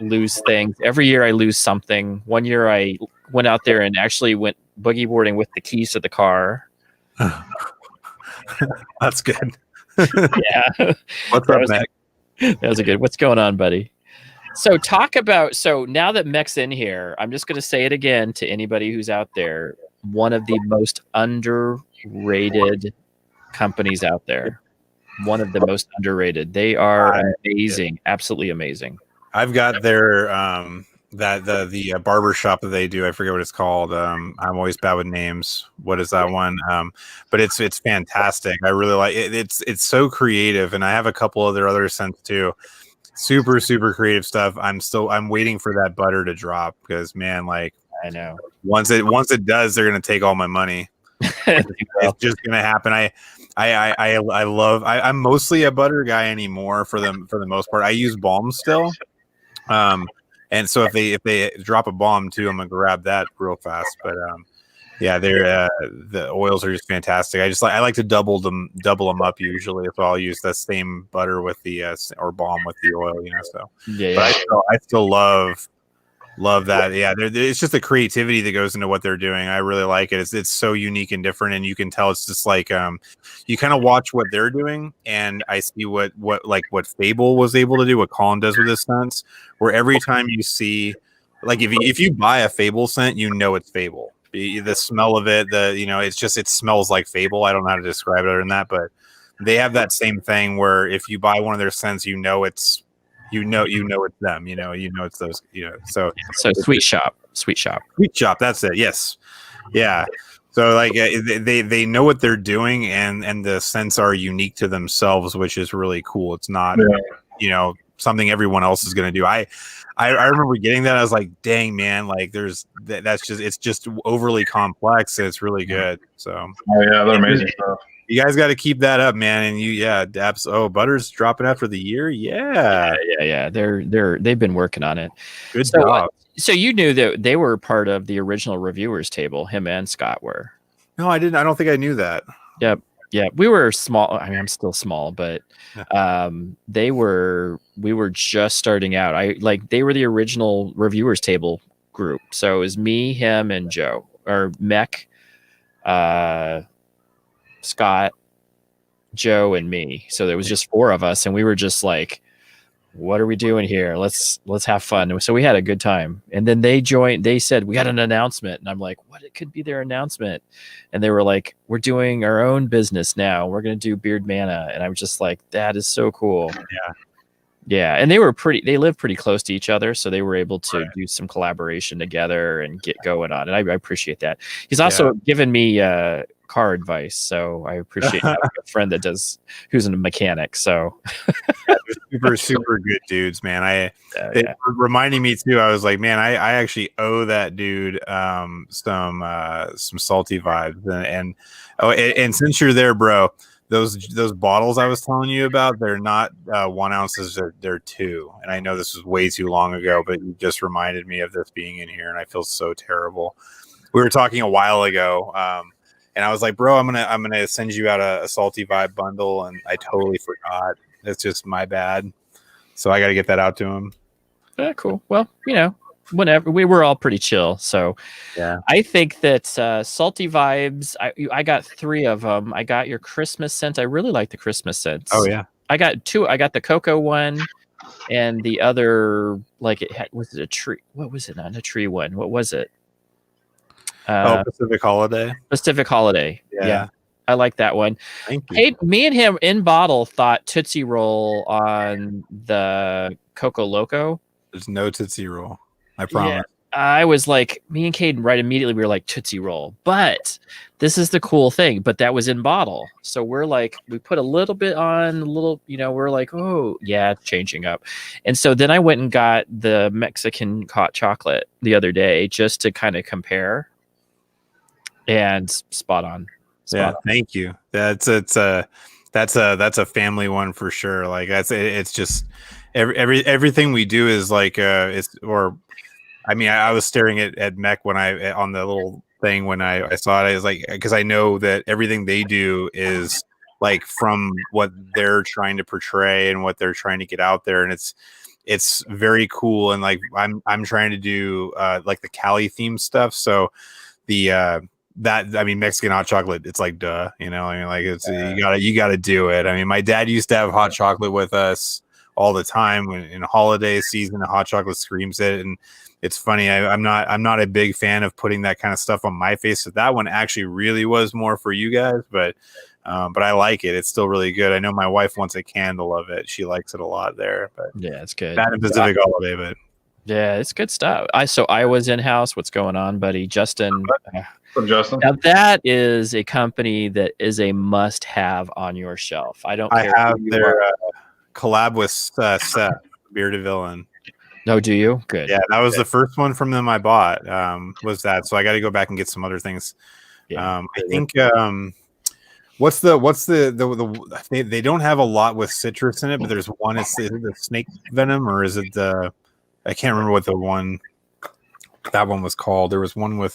lose things. Every year I lose something. One year I went out there and actually went boogie boarding with the keys to the car. That's good. Yeah. What's up, Mac? That was a good. What's going on, buddy? So now that Mech's in here, I'm just going to say it again to anybody who's out there. One of the most underrated companies out there. One of the most underrated. They are amazing, absolutely amazing. I've got their the barber shop that they do. I forget what it's called. I'm always bad with names. What is that one? But it's fantastic. I really like it. It's so creative, and I have a couple of their other scents too. Super, super creative stuff. I'm waiting for that butter to drop because, man, like, I know once it does, they're gonna take all my money. It's just gonna happen. I'm mostly a butter guy anymore for the most part. I use balm still. And so if they drop a bomb too, I'm gonna grab that real fast. But yeah, they're the oils are just fantastic. I like to double them up usually. So I'll use the same butter with the or balm with the oil, So yeah. But I still love that. Yeah, it's just the creativity that goes into what they're doing. I really like it. It's so unique and different, and you can tell it's just like you kind of watch what they're doing, and I see what Fable was able to do, what Colin does with his scents. Where every time you see, like, if you buy a Fable scent, it's Fable. The smell of it, it smells like Fable. I don't know how to describe it other than that, but they have that same thing where if you buy one of their scents, it's. It's them. It's those. So Sweet Shop. That's it. Yes, yeah. So like they know what they're doing, and the scents are unique to themselves, which is really cool. It's not something everyone else is going to do. I remember getting that. I was like, dang, man, like it's just overly complex, and it's really good. So yeah, they're amazing stuff. You guys got to keep that up, man. And Butter's dropping after the year. Yeah. They've been working on it. Good job. So you knew that they were part of the original reviewers table. Him and Scott were. No, I didn't. I don't think I knew that. Yep. Yeah, we were small. I mean, I'm still small, but we were just starting out. They were the original reviewers table group. So it was me, him, and Joe, or Mech, Scott, Joe, and me. So there was just 4 of us, and we were just like, what are we doing here? Let's have fun. So we had a good time. And then they joined. They said, we got an announcement. And I'm like, what? It could be their announcement. And they were like, we're doing our own business now. We're going to do Beard Mana. And I was just like, that is so cool. Yeah. Yeah. And they lived pretty close to each other. So they were able to do some collaboration together and get going on. And I appreciate that. He's also given me car advice. So I appreciate having a friend who's a mechanic. So super good dudes, man. Reminding me too. I was like, man, I actually owe that dude some salty vibes. And since you're there, bro, those bottles I was telling you about, they're not 1 ounces, they're 2. And I know this was way too long ago, but you just reminded me of this being in here, and I feel so terrible. We were talking a while ago, and I was like, bro, I'm gonna send you out a salty vibe bundle, and I totally forgot. It's just my bad. So I got to get that out to him. Cool. Well, whenever, we were all pretty chill. So yeah, I think that salty vibes, I got 3 of them. I got your Christmas scent. I really like the Christmas scents. Oh yeah. I got 2. I got the cocoa one and the other, was it a tree? What was it? Not a tree one. What was it? Pacific Holiday. Pacific Holiday. Yeah. I like that one. Thank you. Hey, me and him in bottle thought Tootsie Roll on the Coco Loco. There's no Tootsie Roll. I promise. Yeah, I was like, me and Caden right immediately, we were like Tootsie Roll. But this is the cool thing. But that was in bottle. So we're like, we put a little bit on, we're like, oh, yeah, it's changing up. And so then I went and got the Mexican hot chocolate the other day just to kind of compare. And spot on. Thank you. That's a family one for sure. Like it's just everything we do is like I was staring at Mech when on the little thing when I saw it. I was like, because I know that everything they do is like from what they're trying to portray and what they're trying to get out there, and it's very cool. And like I'm trying to do like the Cali theme stuff. So the Mexican hot chocolate, it's like duh, like it's you gotta do it. I mean, my dad used to have hot chocolate with us all the time when in holiday season. The hot chocolate screams it, and it's funny. I'm not a big fan of putting that kind of stuff on my face. So that one actually really was more for you guys, but I like it. It's still really good. I know my wife wants a candle of it. She likes it a lot there. But yeah, it's good. Bad in Pacific Holiday, but yeah, it's good stuff. I was in house. What's going on, buddy? Justin. From Justin. Now that is a company that is a must-have on your shelf. I have their collab with Seth, Bearded Villain. No, do you? Good. Yeah, that was the first one from them I bought. Was that? So I got to go back and get some other things. Yeah, I think. What's the they don't have a lot with citrus in it, but there's one. Is it the snake venom or is it the? I can't remember what that one was called. There was one with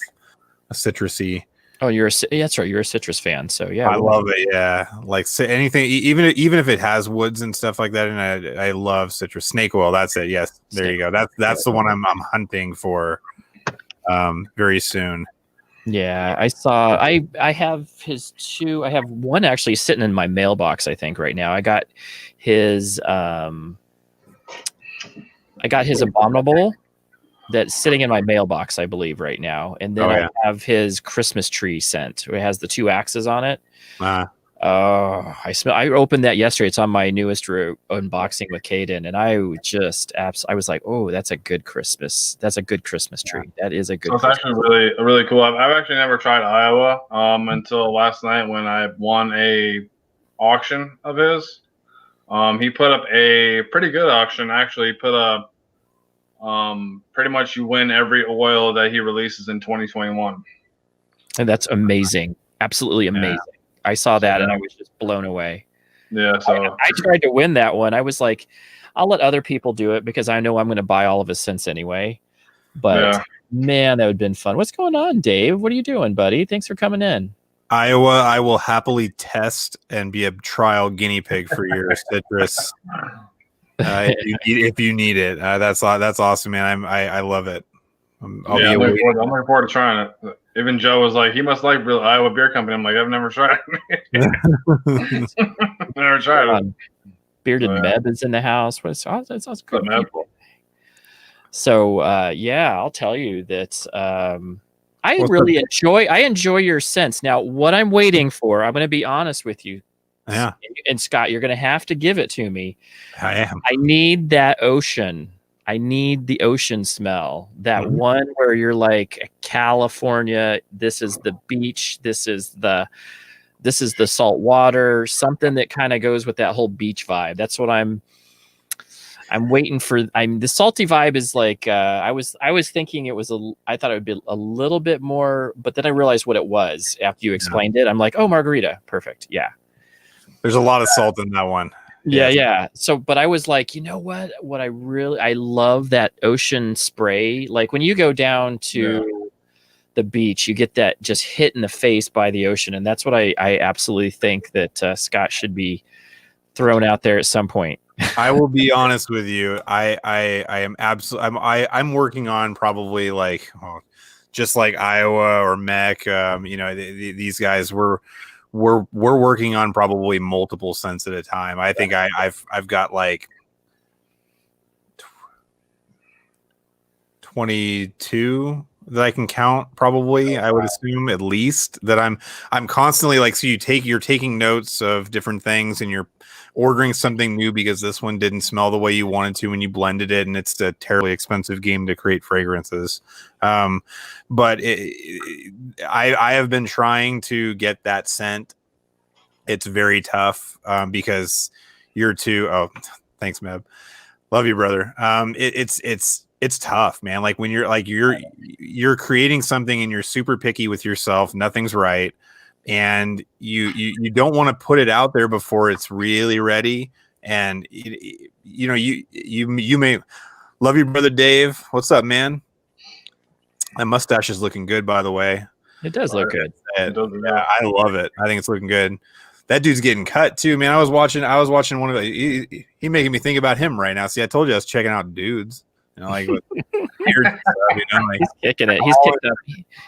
a citrusy. Oh, that's right. You're a citrus fan, so yeah, I love it. Yeah, like anything, even if it has woods and stuff like that, and I love citrus. Snake oil. That's it. Yes, there you go. That's the one I'm hunting for, very soon. Yeah, I saw. I have his 2. I have one actually sitting in my mailbox. I think right now. I got his Abominable that's sitting in my mailbox, I believe, right now. And then I have his Christmas tree scent. It has the 2 axes on it. I opened that yesterday. It's on my newest unboxing with Caden, and I was like, oh, that's a good Christmas. That's a good Christmas tree. That is a good. So it's actually really cool. I've actually never tried Iowa until last night when I won a auction of his. He put up a pretty good auction. Actually, put up pretty much you win every oil that he releases in 2021. And that's amazing. Absolutely amazing. Yeah. I saw that and I was just blown away. Yeah. So I tried to win that one. I was like, I'll let other people do it because I know I'm going to buy all of his scents anyway. But man, that would have been fun. What's going on, Dave? What are you doing, buddy? Thanks for coming in. Iowa, I will happily test and be a trial guinea pig for your citrus if you need it. That's awesome, man. I love it. I'm looking forward to trying it. Even Joe was like, he must like real Iowa Beer Company. I'm like, I've never tried it. Never tried it. Bearded Meb is in the house. That's good people. So I'll tell you that I enjoy your sense. Now, what I'm waiting for, I'm going to be honest with you. Yeah. And Scott, you're going to have to give it to me. I am. I need that ocean. I need the ocean smell. That one where you're like, California, this is the beach, this is the salt water, something that kind of goes with that whole beach vibe. That's what I'm waiting for. The salty vibe is like I was thinking I thought it would be a little bit more, but then I realized what it was after you explained it. I'm like, oh, margarita, perfect. Yeah. There's a lot of salt in that one. Yeah. So, but I was like, you know what? I love that ocean spray. Like when you go down to the beach, you get that just hit in the face by the ocean, and that's what I absolutely think that Scott should be thrown out there at some point. I will be honest with you. I am absolutely. I'm working on probably like just like Iowa or MEC. These guys we're working on probably multiple scents at a time. I think I've got like 22 that I can count, probably. I would assume at least that I'm constantly like, so you're taking notes of different things and you're ordering something new because this one didn't smell the way you wanted to when you blended it, and it's a terribly expensive game to create fragrances. But I have been trying to get that scent. It's very tough because you're too. Oh, thanks, Meb. Love you, brother. It's tough, man. Like when you're creating something and you're super picky with yourself, nothing's right, and you don't want to put it out there before it's really ready. And you may love your brother Dave. What's up, man? That mustache is looking good, by the way. It does look good. Yeah, I love it. I think it's looking good. That dude's getting cut too, man. I was watching one of the. He making me think about him right now. See, I told you I was checking out dudes. Like with weird stuff, like, he's kicking it.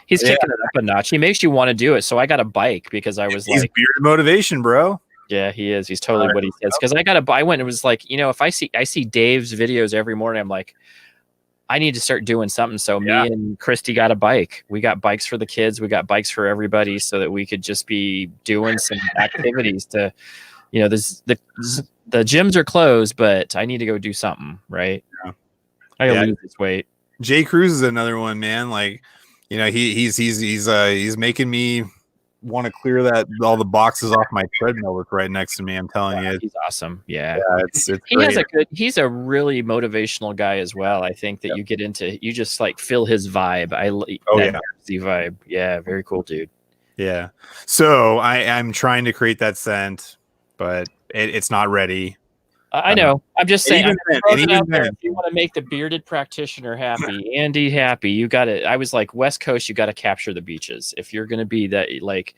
He's kicking it up a notch. He makes you want to do it. So I got a bike because I was he's bearded motivation, bro. Yeah, he is. He's totally what he says. Because I went and it was like, if I see Dave's videos every morning, I'm like, I need to start doing something. So me and Christy got a bike. We got bikes for the kids. We got bikes for everybody so that we could just be doing some activities to, the gyms are closed, but I need to go do something, right? Yeah. I gotta lose this weight. Jay Cruz is another one, man. Like, he's making me want to clear all the boxes off my treadmill that's right next to me. I'm telling you, he's awesome. Yeah, it's great. He's a really motivational guy as well. I think that you just like feel his vibe. Vibe. Yeah, very cool, dude. Yeah. So I'm trying to create that scent, but it's not ready. I know. I'm just saying. If you want to make the bearded practitioner happy, Andy happy, you got to. I was like, West Coast, you got to capture the beaches. If you're going to be that, like,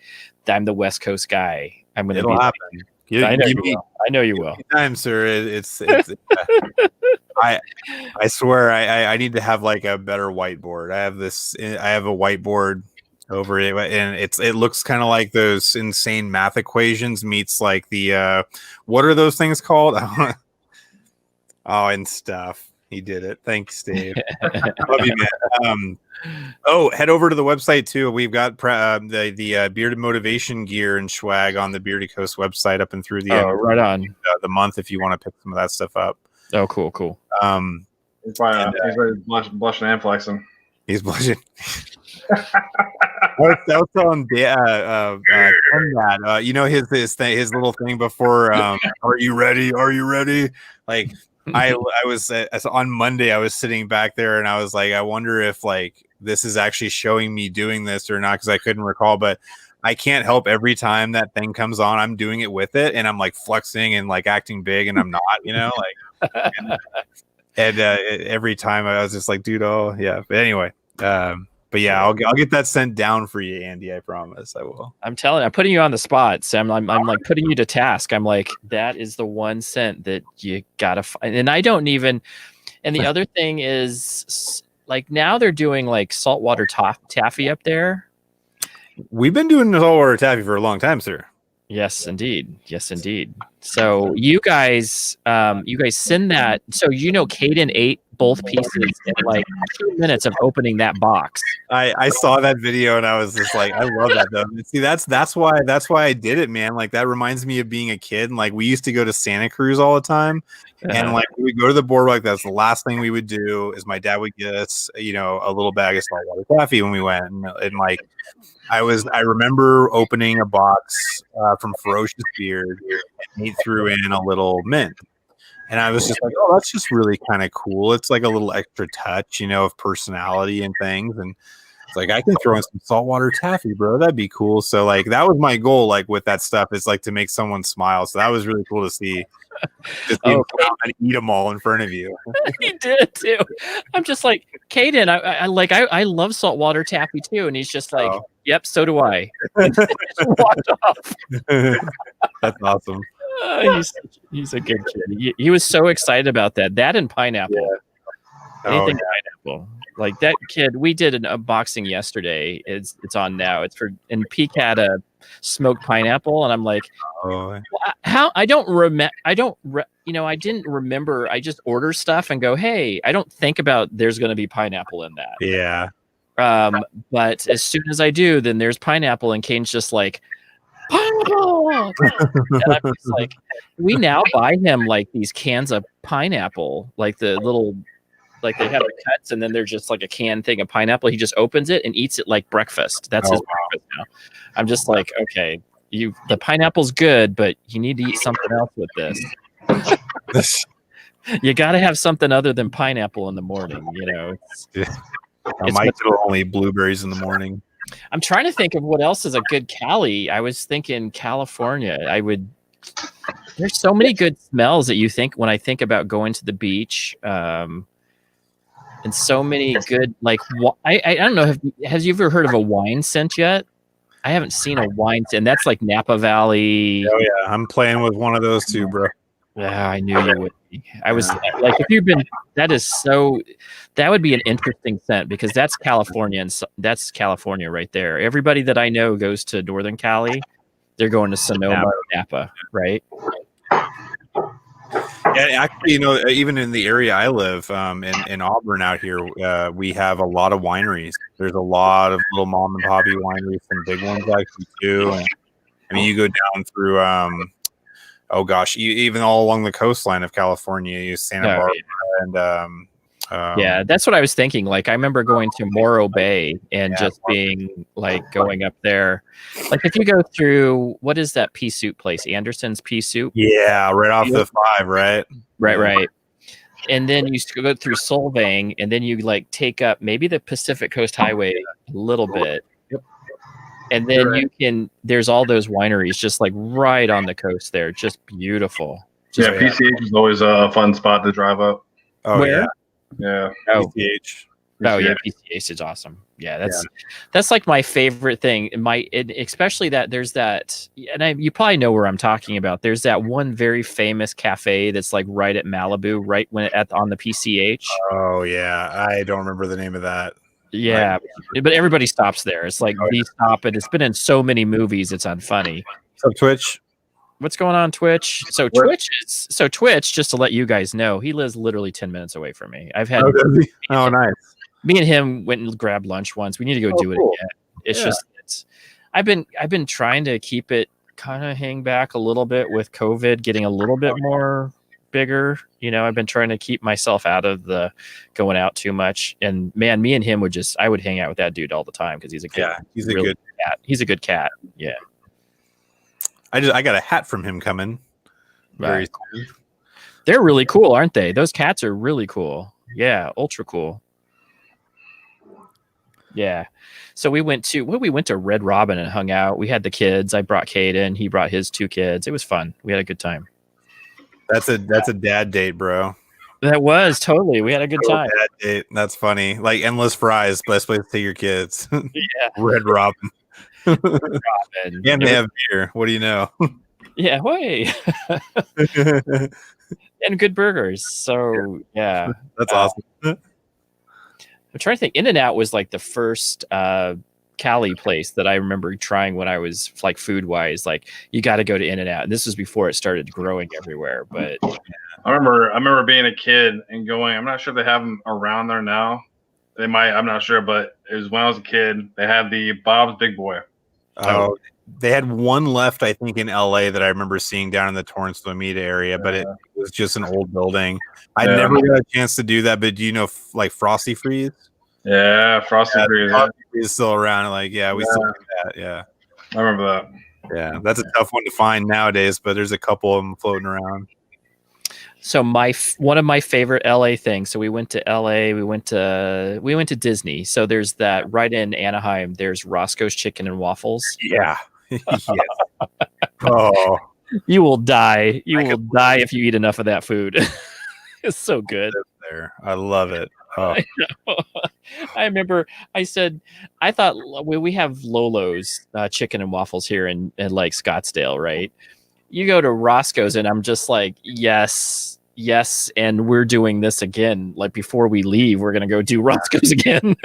I'm the West Coast guy. I'm going to be. Happen. I know you will. Time, sir. It's I swear I need to have like a better whiteboard. I have a whiteboard over it, and it looks kind of like those insane math equations meets like the what are those things called? And stuff. He did it. Thanks, Dave. Love you, man. Head over to the website too. We've got the bearded motivation gear and swag on the Bearded Coast website up and through the right on the month if you want to pick some of that stuff up. Oh, cool. He's ready blushing and flexing. He's blushing. I was telling Conrad, his little thing before. Are you ready? Are you ready? Like I was on Monday. I was sitting back there and I was like, I wonder if like this is actually showing me doing this or not because I couldn't recall. But I can't help every time that thing comes on, I'm doing it with it and I'm like flexing and like acting big and I'm not, and every time I was just like, dude, oh yeah. But anyway. But yeah, I'll get that sent down for you, Andy. I promise I will. I'm putting you on the spot, Sam. I'm like putting you to task. I'm like, that is the 1 scent that you gotta find. And I don't even. And the other thing is, like, now they're doing like saltwater taffy up there. We've been doing saltwater taffy for a long time, sir. Yes, indeed. Yes, indeed. So you guys send that. So Caden ate both pieces in like 2 minutes of opening that box. I saw that video and I was just like, I love that though. See, that's why I did it, man. Like that reminds me of being a kid. And like we used to go to Santa Cruz all the time, and like we would go to the boardwalk. That's the last thing we would do. Is my dad would get us, a little bag of saltwater taffy when we went, and like I remember opening a box from Ferocious Beard, and he threw in a little mint. And I was just like, oh, that's just really kind of cool. It's like a little extra touch, of personality and things. And it's like, I can throw in some saltwater taffy, bro. That'd be cool. So like, that was my goal, like with that stuff, is like to make someone smile. So that was really cool to see. Just and eat them all in front of you. He did too. I'm just like, Caden, I love saltwater taffy too. And he's just like, yep, so do I. Just walked off. That's awesome. He's a good kid. He was so excited about that. That and pineapple. Yeah. Anything pineapple. Like that kid, we did an unboxing yesterday. It's on now. It's and Peak had a smoked pineapple, and I'm like, how? I don't remember. I didn't remember. I just order stuff and go, hey, I don't think about there's going to be pineapple in that. Yeah. But as soon as I do, then there's pineapple, and Kane's just like, pineapple. And I'm just like, we now buy him like these cans of pineapple, like the little, like they have the cuts, and then they're just like a can thing of pineapple. He just opens it and eats it like breakfast. That's his breakfast now. I'm just like, okay, the pineapple's good, but you need to eat something else with this. You got to have something other than pineapple in the morning, Mike will only eat blueberries in the morning. I'm trying to think of what else is a good Cali. I was thinking California. There's so many good smells that you think when I think about going to the beach. And so many good, like, I don't know. Have you ever heard of a wine scent yet? I haven't seen a wine scent. That's like Napa Valley. Oh yeah, I'm playing with one of those too, bro. Yeah, I knew you would be. I was like, if you've been, that would be an interesting scent, because that's California, and that's California right there. Everybody that I know goes to Northern Cali. They're going to Sonoma, Napa, right? Yeah, actually, even in the area I live, in Auburn out here, we have a lot of wineries. There's a lot of little mom and poppy wineries, some big ones actually too. And I mean, you go down through, even all along the coastline of California, you Santa Barbara and yeah, that's what I was thinking. Like, I remember going to Morro Bay and just being like going up there. Like, if you go through, what is that pea soup place? Anderson's Pea Soup? Yeah, right off the 5, right? Right. And then you go through Solvang, and then you like take up maybe the Pacific Coast Highway a little bit. And then there's all those wineries just like right on the coast there. Just beautiful. PCH is always a fun spot to drive up. Oh, where? Yeah. PCH. Oh yeah, PCH is awesome. Yeah, that's like my favorite thing. Especially that there's that, and you probably know where I'm talking about. There's that one very famous cafe that's like right at Malibu, right on the PCH. Oh yeah, I don't remember the name of that. Yeah, but everybody stops there. It's like the stop, and it's been in so many movies. It's unfunny. So Twitch. What's going on Twitch? So Twitch, just to let you guys know, he lives literally 10 minutes away from me. I've had nice. Me and him went and grabbed lunch once. We need to go do it again. It's I've been trying to keep it kind of hang back a little bit with COVID getting a little bit more bigger. I've been trying to keep myself out of the going out too much. And man, me and him I would hang out with that dude all the time because he's a good cat. He's a good cat. Yeah. I got a hat from him coming. Right. They're really cool, aren't they? Those cats are really cool. Yeah, ultra cool. Yeah. So we went to Red Robin and hung out. We had the kids. I brought Caden. He brought his 2 kids. It was fun. We had a good time. That's a dad date, bro. That was totally. We had a good time. Bad date. That's funny. Like endless fries, best place to take your kids. Yeah. Red Robin. And And they have beer. What do you know? yeah, way. And good burgers. So yeah. That's awesome. I'm trying to think. In-N-Out was like the first Cali place that I remember trying when I was like food wise. Like you got to go to In-N-Out, and this was before it started growing everywhere. But I remember being a kid and going. I'm not sure if they have them around there now. They might. I'm not sure, but it was when I was a kid. They had the Bob's Big Boy. Oh, they had one left, I think, in LA that I remember seeing down in the Torrance Lomita area, but it was just an old building. I never got a chance to do that, but do you know like Frosty Freeze? Yeah, Frosty Freeze. Frosty Freeze is still around. Like, we still do that. Yeah, I remember that. Yeah, that's a tough one to find nowadays, but there's a couple of them floating around. So one of my favorite LA things. So we went to LA. We went to Disney. So there's that right in Anaheim. There's Roscoe's Chicken and Waffles. Yeah. Yes. Oh, you will die. You will die if you eat enough of that food. It's so good. There, I love it. Oh. I remember I said I thought we have Lolo's chicken and waffles here in like Scottsdale, right? You go to Roscoe's and I'm just like, yes, and we're doing this again. Like before we leave, we're gonna go do Roscoe's again.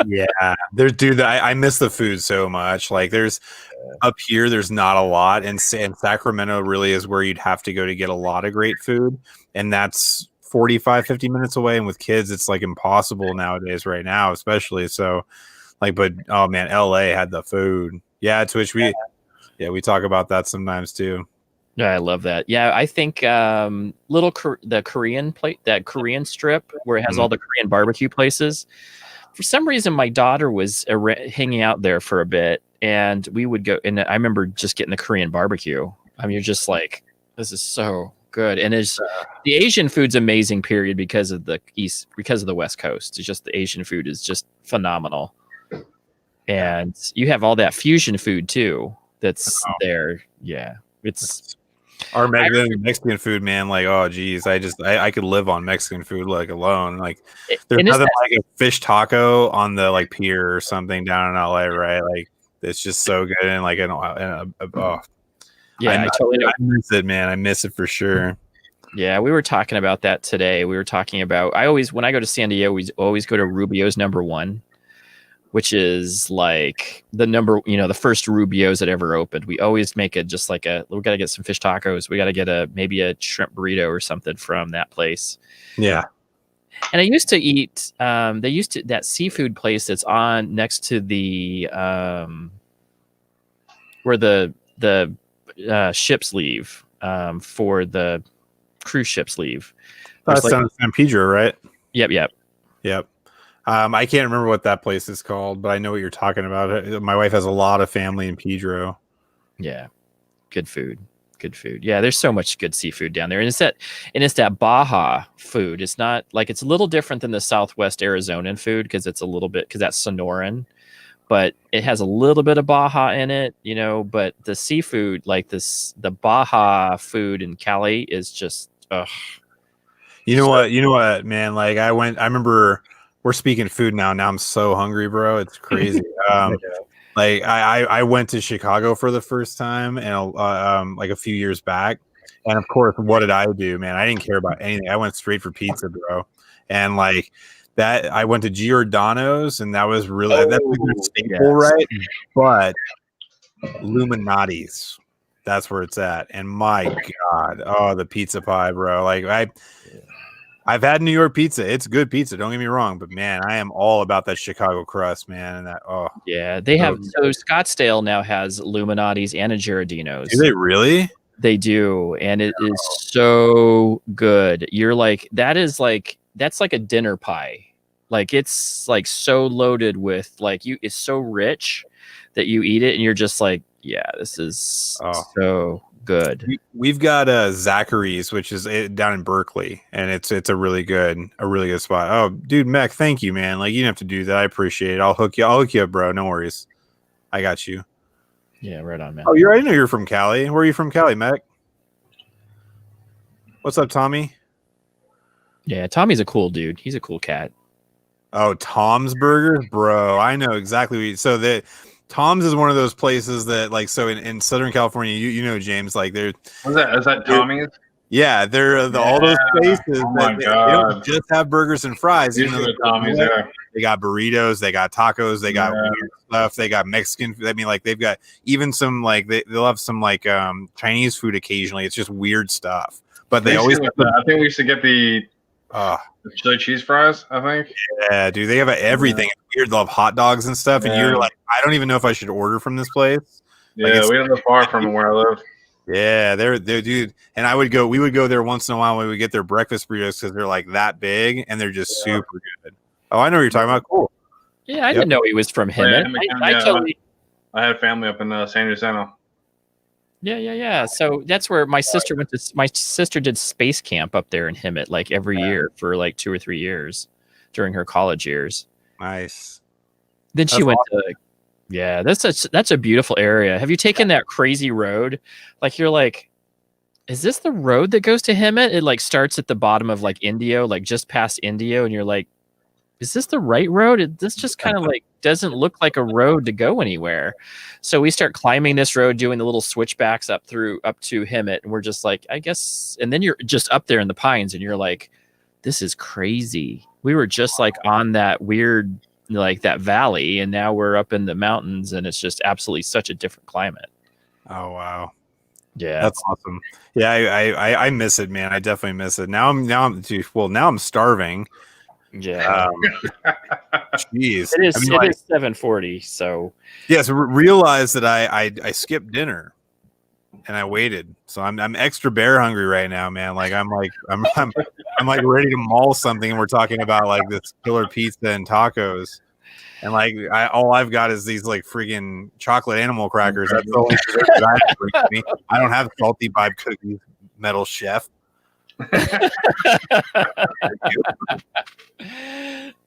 Yeah, dude. I miss the food so much. Like there's up here, there's not a lot, and Sacramento really is where you'd have to go to get a lot of great food, and that's 45-50 minutes away. And with kids, it's like impossible nowadays, right now, especially. So, like, but oh man, LA had the food. Yeah, to which we talk about that sometimes too. Yeah, I love that. Yeah, I think the Korean plate, that Korean strip where it has all the Korean barbecue places. For some reason, my daughter was hanging out there for a bit, and we would go. And I remember just getting the Korean barbecue. I mean, you're just like, this is so good. And it's the Asian food's amazing. Period, because of the West Coast. It's just the Asian food is just phenomenal, and you have all that fusion food too. That's there. Yeah, it's. Our Mexican food, man, like, oh geez, I could live on Mexican food like alone. Like there's nothing like a fish taco on the like pier or something down in LA, right? Like it's just so good. And like I miss it, man. I miss it for sure. Yeah, we were talking about that today. We were talking about when I go to San Diego, we always go to Rubio's number 1, which is like the first Rubio's that ever opened. We always make it just like we got to get some fish tacos. We got to get maybe a shrimp burrito or something from that place. Yeah. And I used to eat, that seafood place that's on next to the, where the ships leave, for the cruise ships leave. That's San Pedro, right? Yep. I can't remember what that place is called, but I know what you're talking about. My wife has a lot of family in Pedro. Yeah. Good food. Yeah, there's so much good seafood down there. And it's that Baja food. It's not like, it's a little different than the Southwest Arizonan food because that's Sonoran, but it has a little bit of Baja in it, but the seafood, like the Baja food in Cali is just, You know what, man? Like I remember, we're speaking food now. Now I'm so hungry, bro. It's crazy. Like I went to Chicago for the first time, and like a few years back. And of course, what did I do, man? I didn't care about anything. I went straight for pizza, bro. And like that, I went to Giordano's, and that was really that's a good staple, right? But Illuminati's, that's where it's at. And my God, the pizza pie, bro. Like I've had New York pizza. It's good pizza. Don't get me wrong, but man, I am all about that Chicago crust, man. And that, yeah, they have. So Scottsdale now has Illuminati's and a Giardino's. Do they really? They do, and it is so good. You're like, that's like a dinner pie. Like it's like so loaded with it's so rich that you eat it and you're just like, yeah, this is so good. We've got Zachary's, which is down in Berkeley, and it's a really good spot. Oh, dude, Mech, thank you, man. Like you didn't have to do that. I appreciate it. I'll hook you up, bro. No worries. I got you. Yeah, right on, man. Oh, I know you're from Cali. Where are you from, Cali, Mech? What's up, Tommy? Yeah, Tommy's a cool dude. He's a cool cat. Oh, Tom's Burgers, bro. I know exactly what so that Tom's is one of those places that like so in Southern California, you know, James, like they're What's that? Is that Tommy's? yeah, they're all those places Oh my that they God. don't just have burgers and fries. These You are know, the Tommy's there. they got burritos, they got tacos, they got Yeah. weird stuff, they got Mexican. I mean, like they've got even some like they'll have some like Chinese food occasionally. It's just weird stuff, but they always. I think we used to get the chili cheese fries. I think. Yeah, dude, they have everything. It's weird. They'll have hot dogs and stuff, and you're Yeah. like, I don't even know if I should order from this place. Like, Yeah, we don't live far from where I live. Yeah, they're dude, and we would go there once in a while when we would get their breakfast burritos because they're like that big and they're just super good. Oh, I know what you're talking about. Cool. Yeah, I didn't know he was from Yeah, Hemet. yeah, Totally. I had family up in San Jacinto. Yeah. So that's where my sister went to. My sister did space camp up there in Hemet, like every year for like 2 or 3 years during her college years. Nice. Then she went to. Yeah, that's a beautiful area. Have you taken that crazy road? Like you're like, is this the road that goes to Hemet? It like starts at the bottom of like Indio, like just past Indio, and you're like, is this the right road? This just kind of like doesn't look like a road to go anywhere. So we start climbing this road, doing the little switchbacks up to Hemet, and we're just like, I guess. And then you're just up there in the pines, and you're like, this is crazy. We were just like on that weird, like that valley, and now we're up in the mountains, and it's just absolutely such a different climate. Oh wow. Yeah, That's awesome. Yeah, I miss it, man. I definitely miss it. Now I'm starving. yeah. Jeez. It is. I mean, It is 7:40. So yes, realize that I skipped dinner and I waited. So I'm extra bear hungry right now, man. Like I'm like ready to maul something, and we're talking about like this killer pizza and tacos. And like all I've got is these like friggin' chocolate animal crackers. That's the only dessert that I have for me. I don't have salty vibe cookies, metal chef.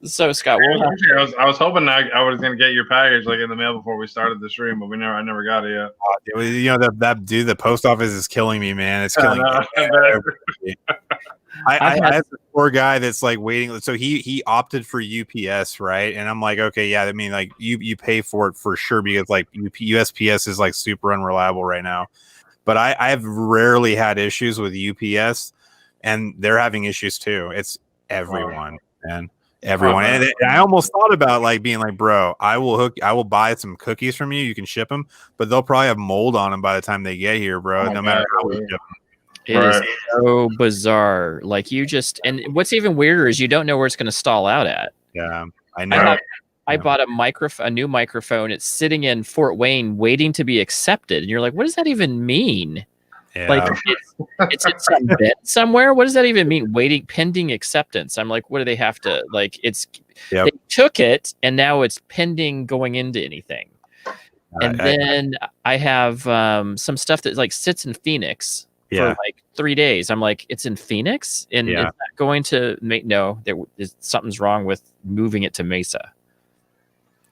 So Scott, I was hoping I was gonna get your package like in the mail before we started the stream, but I never got it yet. It was, you know, that dude, the post office is killing me, man. It's killing me. I have this poor guy that's like waiting. So he opted for UPS, right? And I'm like, okay, yeah. I mean, like you pay for it for sure because like USPS is like super unreliable right now. But I've rarely had issues with UPS, and they're having issues too. It's everyone, man. Everyone. And I almost thought about like being like, bro, I will buy some cookies from you. You can ship them, but they'll probably have mold on them by the time they get here, bro. No matter how we ship them. it is so bizarre. Like you just, and what's even weirder is you don't know where it's going to stall out at. Yeah, I know. I bought a new microphone. It's sitting in Fort Wayne waiting to be accepted. And you're like, what does that even mean? Yeah. Like it's in some bit somewhere. What does that even mean? Pending acceptance. I'm like, what do they have to like? They took it and now it's pending going into anything. And then I have some stuff that like sits in Phoenix for like 3 days. I'm like, it's in Phoenix, and it's not going to make something's wrong with moving it to Mesa.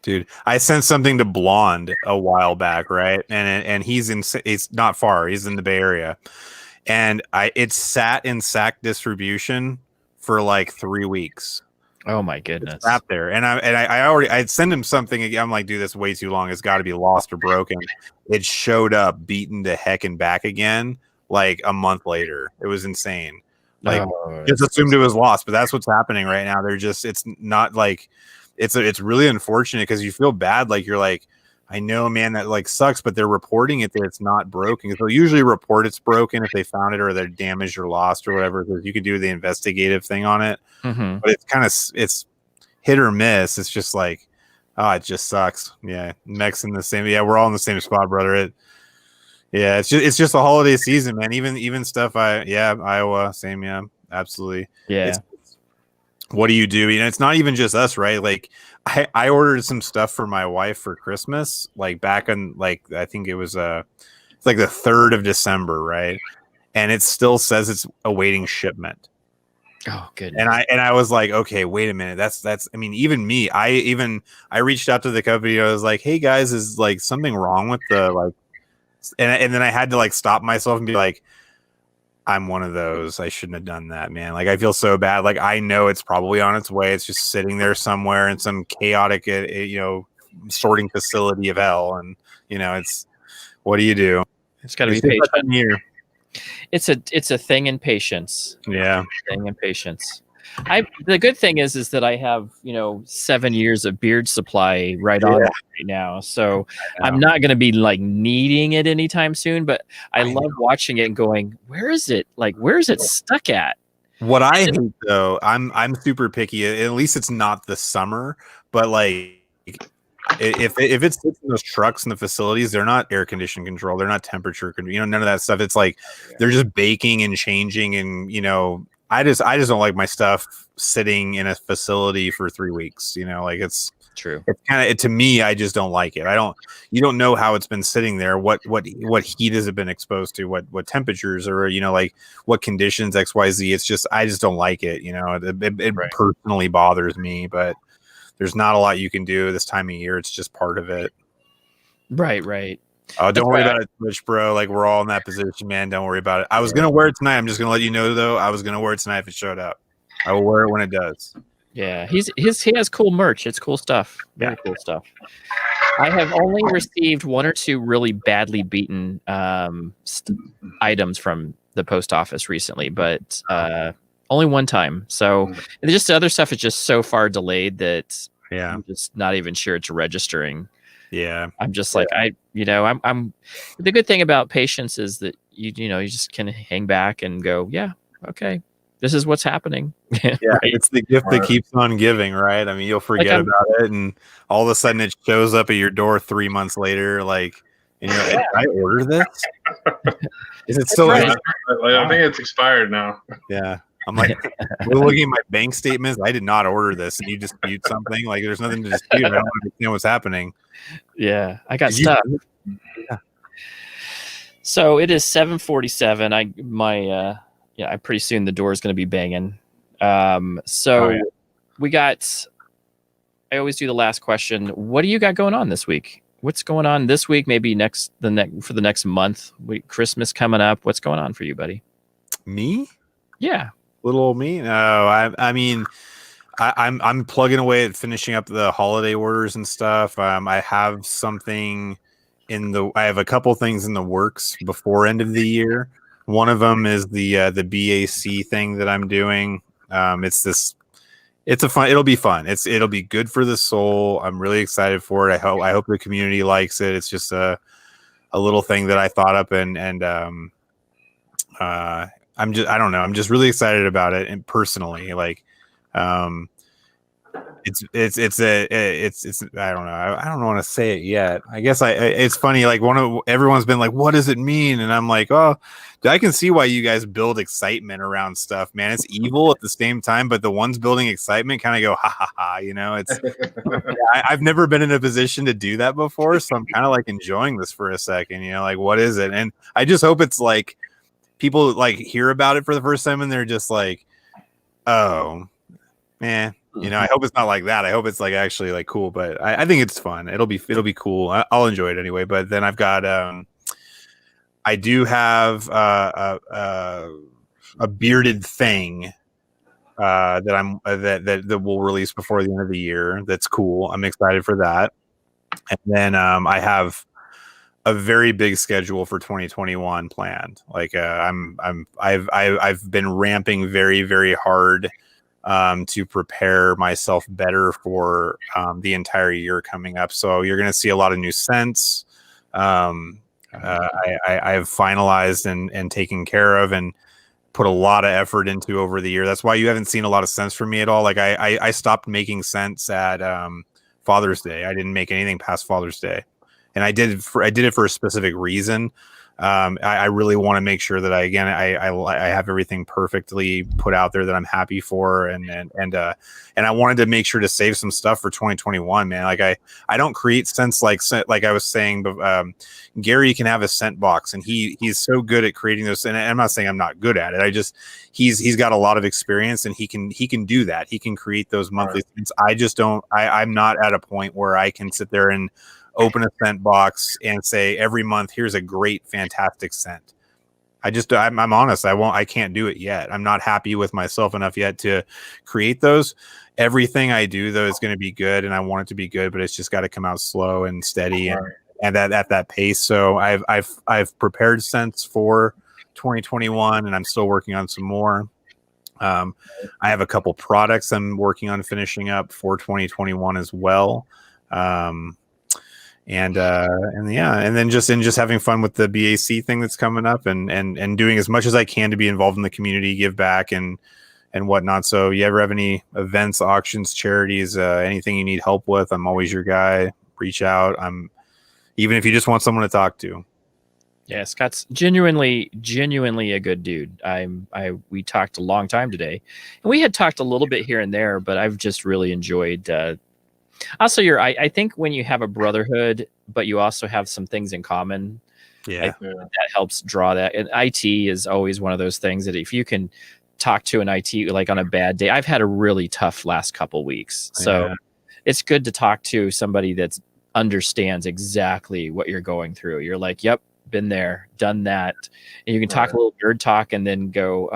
Dude, I sent something to Blonde a while back, right? And it's not far. He's in the Bay Area, and it sat in SAC distribution for like 3 weeks. Oh my goodness! It's sat there, and I'd send him something. I'm like, dude, that's way too long. It's got to be lost or broken. It showed up beaten to heck and back again, like a month later. It was insane. Like, just assumed it was lost, but that's what's happening right now. It's not like. It's really unfortunate because you feel bad. Like you're like, I know, man, that like sucks, but they're reporting it that it's not broken. They'll usually report it's broken if they found it or they're damaged or lost or whatever. Because you could do the investigative thing on it, but it's hit or miss. It's just like, oh, it just sucks. Yeah, Mex in the same. Yeah, we're all in the same spot, brother. It's just the holiday season, man. Even stuff. Iowa, same. Yeah, absolutely. Yeah. What do you do? You know, it's not even just us, right? Like I ordered some stuff for my wife for Christmas, like back on like I think it was it's like the 3rd of December, right? And it still says it's awaiting shipment. Oh, goodness. And I was like, okay, wait a minute. That's I mean, even me, I reached out to the company. I was like, hey guys, is like something wrong with the like, and then I had to like stop myself and be like, I'm one of those. I shouldn't have done that, man. Like I feel so bad. Like I know it's probably on its way. It's just sitting there somewhere in some chaotic, sorting facility of hell. And it's what do you do? It's got to be It's just that patient. time of year. It's a thing in patience. Yeah. Thing in patience. The good thing is that I have 7 years of beard supply right on right now, so I'm not going to be like needing it anytime soon. But I love watching it and going, where is it? Like, where is it stuck at? What I hate though, I'm super picky. At least it's not the summer, but like if it sits in those trucks in the facilities, they're not air condition control, they're not temperature control, none of that stuff. It's like they're just baking and changing, and I just don't like my stuff sitting in a facility for 3 weeks. Like it's true. It's kind of to me. I just don't like it. You don't know how it's been sitting there. What heat has it been exposed to? What temperatures or like what conditions X Y Z. It's just I just don't like it. It Right. personally bothers me. But there's not a lot you can do this time of year. It's just part of it. Right. Oh, don't worry about it, Twitch, bro. Like we're all in that position, man. Don't worry about it. I was gonna wear it tonight. I'm just gonna let you know, though. I was gonna wear it tonight if it showed up. I will wear it when it does. Yeah, he has cool merch. It's cool stuff. Very cool stuff. I have only received 1 or 2 really badly beaten items from the post office recently, but only one time. So just the other stuff is just so far delayed that I'm just not even sure it's registering. Yeah, I'm just like I'm. The good thing about patience is that you just can hang back and go, yeah, okay, this is what's happening. Yeah, right? It's the gift that keeps on giving, right? I mean, you'll forget about it, and all of a sudden it shows up at your door 3 months later. Like, and you're like, did I order this? Is it still? Right. I think it's expired now. Yeah. I'm like, we're looking at my bank statements. I did not order this, and you dispute something. Like, there's nothing to dispute. I don't understand what's happening. Yeah, I got stuff. Yeah. So it is 7:47. I'm pretty soon the door is going to be banging. We got. I always do the last question. What do you got going on this week? What's going on this week? Maybe for the next month. Christmas coming up. What's going on for you, buddy? Me? Yeah. Little old me? No, I mean, I'm plugging away at finishing up the holiday orders and stuff. I have something I have a couple things in the works before end of the year. One of them is the BAC thing that I'm doing. It'll be fun. It'll be good for the soul. I'm really excited for it. I hope the community likes it. It's just a little thing that I thought up and I don't know. I'm just really excited about it, and personally, like, it's I don't know. I don't want to say it yet. I guess it's funny. Like everyone's been like, what does it mean? And I'm like, oh, I can see why you guys build excitement around stuff, man. It's evil at the same time, but the ones building excitement kind of go, ha ha ha. It's I've never been in a position to do that before, so I'm kind of like enjoying this for a second. Like, what is it? And I just hope it's like people like hear about it for the first time and they're just like, oh, man. I hope it's not like that. I hope it's like actually like cool, but I think it's fun. It'll be cool. I'll enjoy it anyway. But then I've got I do have a bearded thing that will release before the end of the year. That's cool. I'm excited for that. And then I have a very big schedule for 2021 planned. Like I've been ramping very, very hard to prepare myself better for the entire year coming up. So you're going to see a lot of new scents. I've finalized and taken care of and put a lot of effort into over the year. That's why you haven't seen a lot of scents from me at all. Like I stopped making scents at Father's Day. I didn't make anything past Father's Day. And I did it for a specific reason. I really want to make sure that I have everything perfectly put out there that I'm happy for, and I wanted to make sure to save some stuff for 2021, man. Like I don't create scents like I was saying, but Gary can have a scent box, and he's so good at creating those. And I'm not saying I'm not good at it. He's got a lot of experience, and he can do that. He can create those monthly scents. I just don't. I'm not at a point where I can sit there and open a scent box and say every month, here's a great, fantastic scent. I'm honest. I can't do it yet. I'm not happy with myself enough yet to create those. Everything I do though is going to be good, and I want it to be good, but it's just got to come out slow and steady and that at that pace. So I've prepared since for 2021, and I'm still working on some more. I have a couple products I'm working on finishing up for 2021 as well. And then just having fun with the BAC thing that's coming up, and doing as much as I can to be involved in the community, give back and whatnot. So you ever have any events, auctions, charities, anything you need help with, I'm always your guy. Reach out. Even if you just want someone to talk to. Yeah, Scott's genuinely a good dude. We talked a long time today, and we had talked a little bit here and there, but I've just really enjoyed. Also, I think when you have a brotherhood, but you also have some things in common, that helps draw that. And IT is always one of those things that if you can talk to an IT like on a bad day, I've had a really tough last couple weeks, so it's good to talk to somebody that understands exactly what you're going through. You're like, yep, been there, done that, and you can talk a little nerd talk, and then go,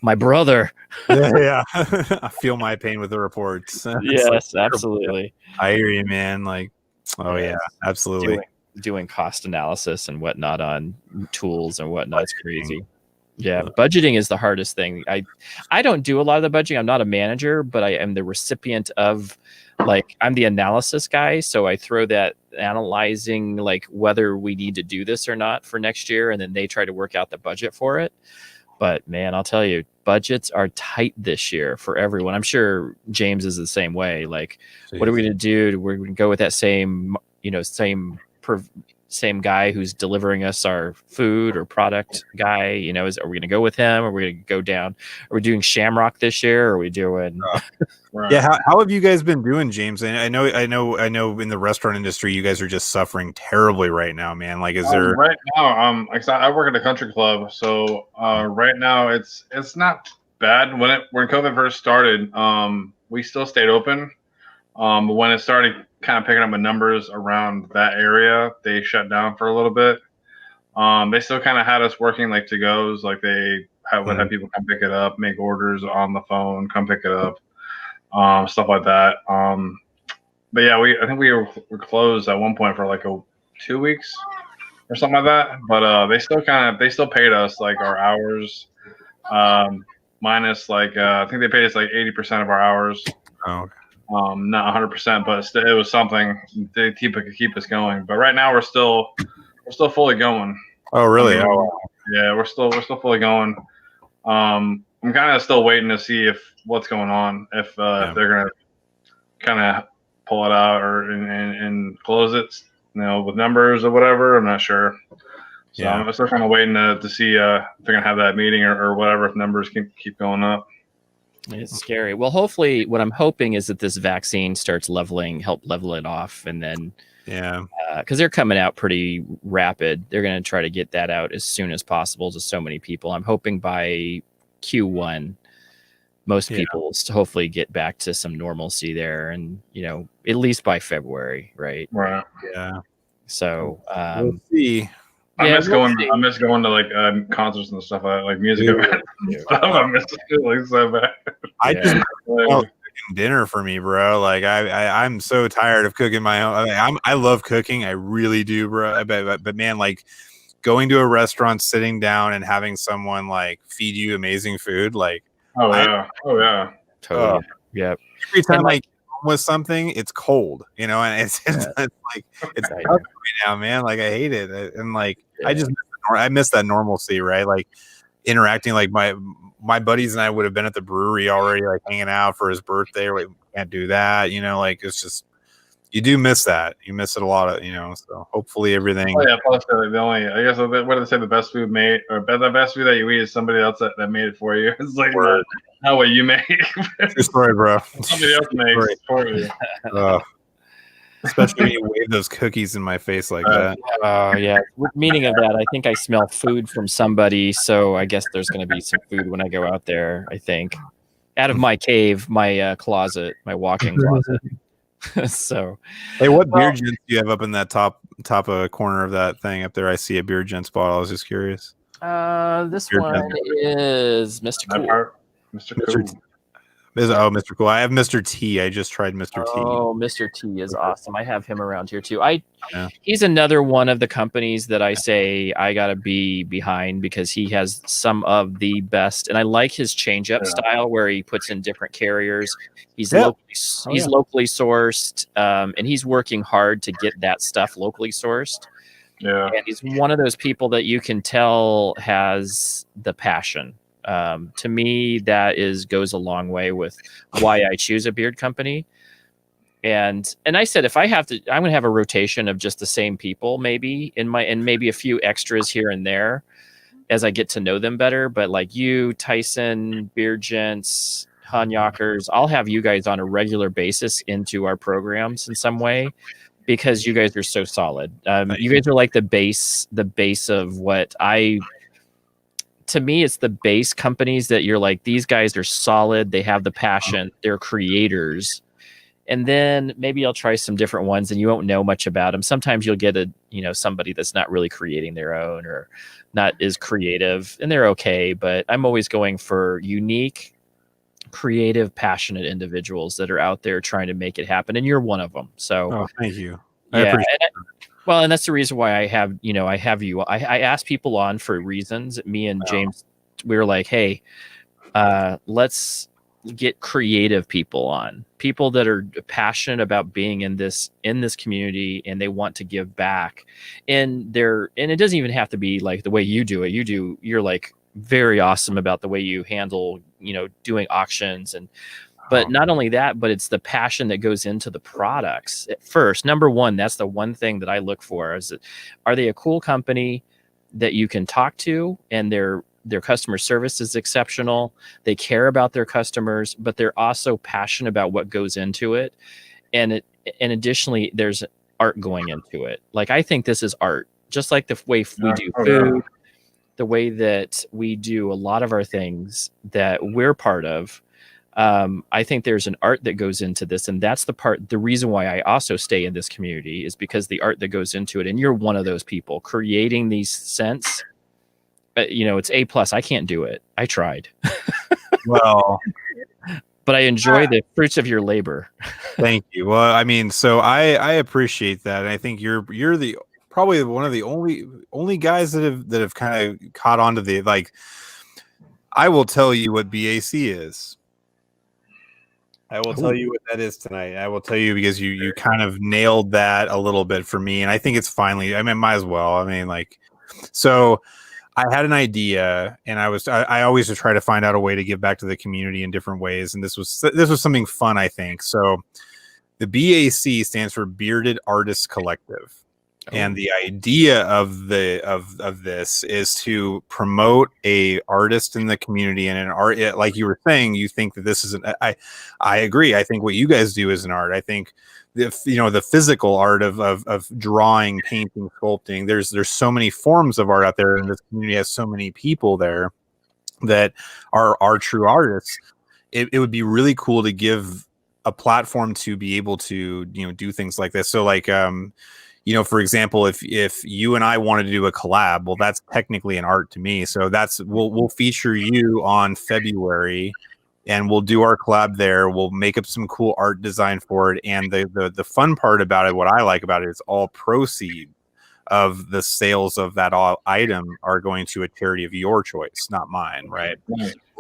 my brother. Yeah. I feel my pain with the reports. Yes, absolutely. I hear you, man. Like, yeah, absolutely. Doing cost analysis and whatnot on tools and whatnot. It's crazy. Yeah, budgeting is the hardest thing. I don't do a lot of the budgeting. I'm not a manager, but I am the recipient of, like, I'm the analysis guy. So I throw that analyzing, like, whether we need to do this or not for next year, and then they try to work out the budget for it. But man, I'll tell you, budgets are tight this year for everyone. I'm sure James is the same way. Like, what are we going to do? We're going to go with that same guy who's delivering us our food or product guy. Are we going to go with him? Or are we going to go down? Are we doing Shamrock this year? Or are we doing? Yeah. How have you guys been doing, James? I know in the restaurant industry, you guys are just suffering terribly right now, man. Like, is there right now? I work at a country club, so right now it's not bad. When COVID first started, we still stayed open. But when it started kind of picking up the numbers around that area, they shut down for a little bit. They still kind of had us working like to-goes, like they would have people come pick it up, make orders on the phone, come pick it up, stuff like that. But yeah, I think we were closed at one point for like 2 weeks or something like that. But they still paid us like our hours, minus like I think they paid us like 80% of our hours. Oh, okay. Not 100%, but it was something to keep us going. But right now we're still fully going. Oh, really? Yeah, we're still fully going. I'm kind of still waiting to see what's going on, if they're gonna kind of pull it out or and close it, with numbers or whatever. I'm not sure. So I'm still kind of waiting to see if they're gonna have that meeting or whatever, if numbers can keep going up. It's scary. Well, hopefully, what I'm hoping is that this vaccine starts help level it off, and then because they're coming out pretty rapid, they're going to try to get that out as soon as possible to so many people. I'm hoping by Q1, most people will hopefully get back to some normalcy there, and at least by February, right? Right. Yeah. So we'll see. I miss going to like concerts and stuff like music events. I miss it like so bad. I just cooking dinner for me, bro. Like I'm so tired of cooking my own. I love cooking, I really do, bro. But man, like going to a restaurant, sitting down, and having someone like feed you amazing food, like totally, every time I with something, it's cold, and it's like it's tough right now, man. Like I hate it, and like I miss that normalcy, right? Like interacting, like my buddies and I would have been at the brewery already, like hanging out for his birthday. Like, we can't do that, like it's just you do miss that. You miss it a lot of, So hopefully everything. Oh, yeah. Plus, I guess what do they say? The best food made, or the best food that you eat is somebody else that made it for you. It's like not what you make. True story, bro. Somebody else makes it for you. Especially when you wave those cookies in my face like that. Oh, yeah. Meaning of that, I think I smell food from somebody, so I guess there's going to be some food when I go out there, I think. Out of my cave, my closet, my walk-in closet. So, hey, what beer gents do you have up in that top corner of that thing up there? I see a beer gents bottle. I was just curious. This Beard one Junkie. is Mr. That Cool. part, Mr. Mr. Cool. Mr. Cool. I have Mr. T. I just tried Mr. T. Oh, Mr. T is awesome. I have him around here too. Yeah. He's another one of the companies that I say I gotta be behind because he has some of the best, and I like his change up style where he puts in different carriers. He's locally sourced, and he's working hard to get that stuff locally sourced. Yeah, And he's one of those people that you can tell has the passion. To me, that goes a long way with why I choose a beard company. And I said, if I have to, I'm going to have a rotation of just the same people, maybe and maybe a few extras here and there as I get to know them better. But like you, Tyson, Beard Gents, Hanyakers, I'll have you guys on a regular basis into our programs in some way because you guys are so solid. You guys are like the base of what to me, it's the base companies that you're like, these guys are solid. They have the passion. They're creators. And then maybe I'll try some different ones and you won't know much about them. Sometimes you'll get somebody that's not really creating their own or not as creative, and they're okay. But I'm always going for unique, creative, passionate individuals that are out there trying to make it happen. And you're one of them. So thank you. I appreciate it. Well, and that's the reason why I have you. I ask people on for reasons. Me and James, we were like, hey, let's get creative people on, people that are passionate about being in this community and they want to give back. And it doesn't even have to be like the way you do it. You're like very awesome about the way you handle, doing auctions but not only that, but it's the passion that goes into the products at first. Number one, that's the one thing that I look for is are they a cool company that you can talk to and their customer service is exceptional. They care about their customers, but they're also passionate about what goes into it. And additionally, there's art going into it. Like, I think this is art, just like the way we do food, the way that we do a lot of our things that we're part of. I think there's an art that goes into this, and that's the reason why I also stay in this community is because the art that goes into it. And you're one of those people creating these scents. It's A+. I can't do it. I tried. Well, but I enjoy the fruits of your labor. Thank you. Well, I mean, so I appreciate that. And I think you're probably one of the only guys that have kind of caught on to the, like, I will tell you what BAC is. I will tell you what that is tonight. I will tell you because you kind of nailed that a little bit for me. And I think it's finally, I mean, might as well. I mean, like, so I had an idea and I always try to find out a way to give back to the community in different ways. And this was something fun, I think. So the BAC stands for Bearded Artists Collective. And the idea of this is to promote a artist in the community and an art, like you were saying, you think that this is I agree. I think what you guys do is an art. I think the physical art of drawing, painting, sculpting, there's so many forms of art out there, and this community has so many people there that are true artists. It would be really cool to give a platform to be able to do things like this. So like for example, if you and I wanted to do a collab, well, that's technically an art to me. So we'll feature you on February, and we'll do our collab there. We'll make up some cool art design for it. And the fun part about it, what I like about it, is all proceeds of the sales of that item are going to a charity of your choice, not mine, right?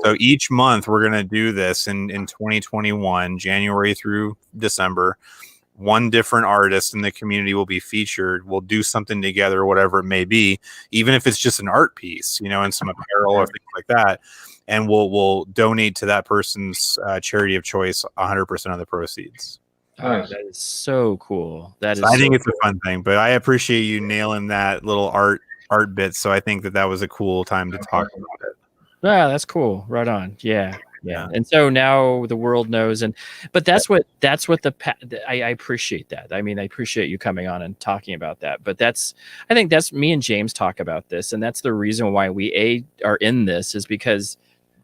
So each month we're going to do this in 2021, January through December. One different artist in the community will be featured. We'll do something together, whatever it may be, even if it's just an art piece, and some apparel or things like that. And we'll donate to that person's charity of choice 100% of the proceeds. That is so cool. I think it's a fun thing, but I appreciate you nailing that little art bit. So I think that was a cool time to talk about it. Yeah, that's cool. Right on. Yeah. And so now the world knows, but that's what I appreciate that. I mean, I appreciate you coming on and talking about that, but I think that's me and James talk about this. And that's the reason why we are in this, is because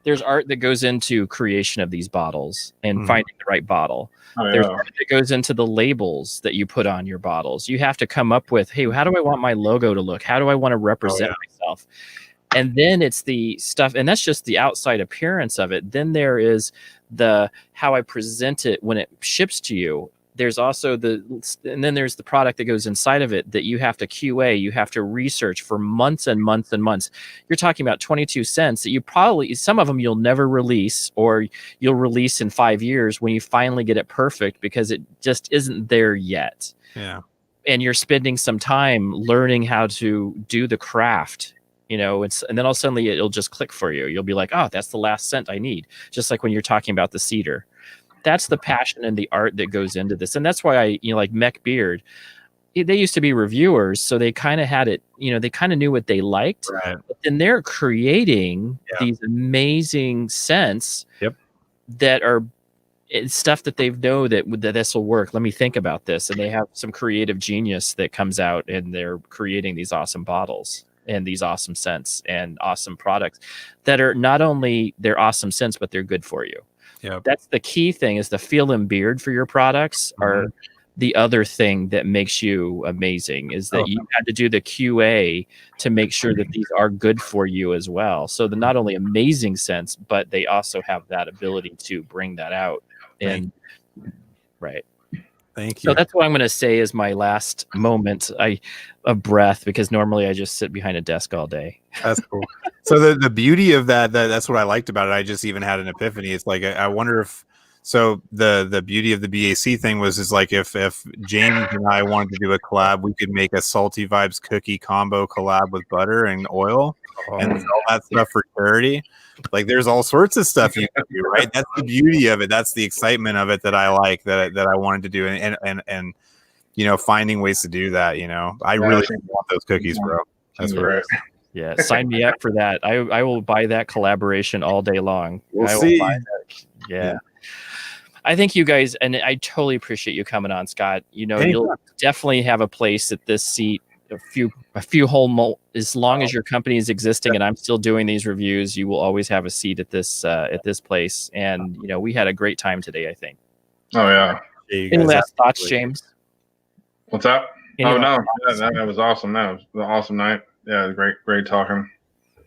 there's art that goes into creation of these bottles and finding the right bottle. There's art that goes into the labels that you put on your bottles. You have to come up with, hey, how do I want my logo to look? How do I want to represent myself? And then it's the stuff, and that's just the outside appearance of it. Then there is the how I present it when it ships to you. There's also and then there's the product that goes inside of it that you have to QA, you have to research for months and months and months. You're talking about 22 cents that you probably, some of them you'll never release, or you'll release in 5 years when you finally get it perfect, because it just isn't there yet. Yeah. And you're spending some time learning how to do the craft, and then all of a sudden it'll just click for you. You'll be like, oh, that's the last cent I need. Just like when you're talking about the cedar. That's the passion and the art that goes into this. And that's why like Mech Beard, they used to be reviewers, so they kind of had it, they kind of knew what they liked. Right. But then they're creating these amazing scents that are stuff that they know that this will work. Let me think about this. And they have some creative genius that comes out, and they're creating these awesome bottles and these awesome scents and awesome products that are not only they're awesome scents, but they're good for you. Yeah, that's the key thing, is the feel and beard for your products are the other thing that makes you amazing, is that you had to do the QA to make sure that these are good for you as well. So they're not only amazing scents, but they also have that ability to bring that out. And right. Thank you. So that's what I'm going to say is my last moment of breath, because normally I just sit behind a desk all day. That's cool. So the beauty of that's what I liked about it. I just even had an epiphany. It's like, I wonder if, so the beauty of the BAC thing is like, if James and I wanted to do a collab, we could make a Salty Vibes cookie combo collab with butter and oil and sell that stuff for charity. Like, there's all sorts of stuff you can do, right? That's the beauty of it. That's the excitement of it that I like, that I wanted to do, and finding ways to do that. I really want those cookies, bro. That's right. Yeah, sign me up for that. I will buy that collaboration all day long. We'll see. Yeah. I think you guys, and I totally appreciate you coming on, Scott. You'll definitely have a place at this seat. A few whole as long as your company is existing and I'm still doing these reviews, you will always have a seat at this place. And we had a great time today, I think. Oh yeah. Any last thoughts, James? What's up? That was awesome. That was an awesome night. Yeah, great talking.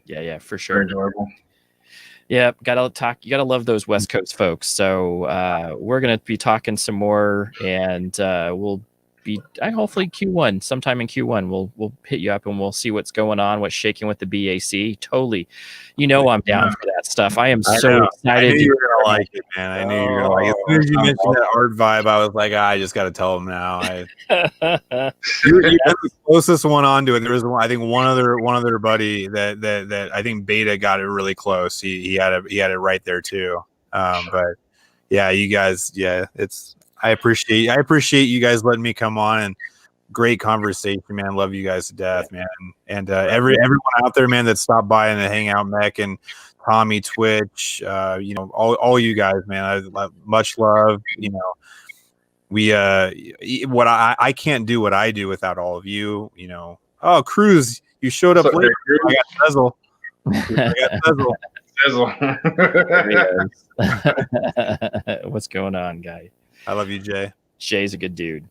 Yeah, for sure. Very enjoyable. Yeah, gotta talk. You gotta love those West Coast folks. So we're gonna be talking some more, and we'll be hopefully Q1, sometime in Q1. We'll hit you up and we'll see what's going on, what's shaking with the BAC. Totally, I'm down for that stuff. I am so excited. I knew you were gonna like it, man. I knew you were gonna like it. As soon as you mentioned that art vibe, I was like, I just gotta tell him now. You're the closest one onto it. There was I think one other buddy that I think Beta got it really close. He had it right there too. But yeah, you guys, I appreciate you guys letting me come on, and great conversation, man. Love you guys to death, man. And everyone out there, man, that stopped by and hang out, Mech and Tommy, Twitch, all you guys, man. I much love. We I can't do what I do without all of you. Oh, Cruz, you showed up late. I got Sezzle. What's going on, guy? I love you, Jay. Jay's a good dude.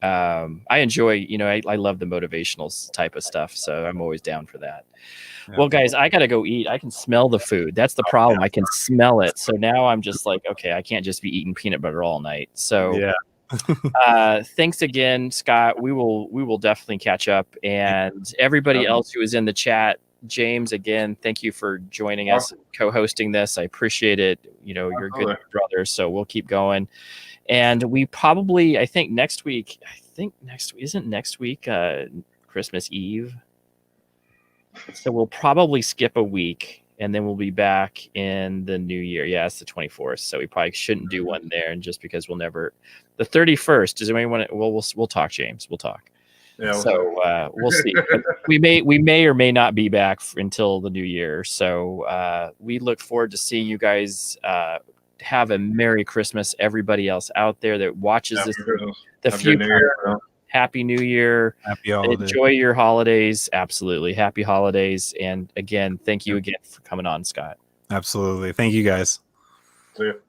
I enjoy, I love the motivational type of stuff, so I'm always down for that. Yeah. Well, guys, I gotta go eat. I can smell the food. That's the problem. I can smell it. So now I'm just like, okay, I can't just be eating peanut butter all night. So thanks again, Scott. We will definitely catch up. And everybody else who is in the chat, James, again, thank you for joining us and co-hosting this. I appreciate it. You're a good brother, so we'll keep going. And we probably, I think next week, isn't next week Christmas Eve? So we'll probably skip a week, and then we'll be back in the new year. Yeah, it's the 24th, so we probably shouldn't do one there. And just because we'll never, the 31st. Does anyone? We'll talk, James. We'll talk. Yeah. So we'll see. we may or may not be back until the new year. So we look forward to seeing you guys. Have a Merry Christmas, everybody else out there that watches this. Happy New Year. Happy holidays. Enjoy your holidays. Absolutely. Happy holidays. And again, thank you again for coming on, Scott. Absolutely. Thank you, guys. See you.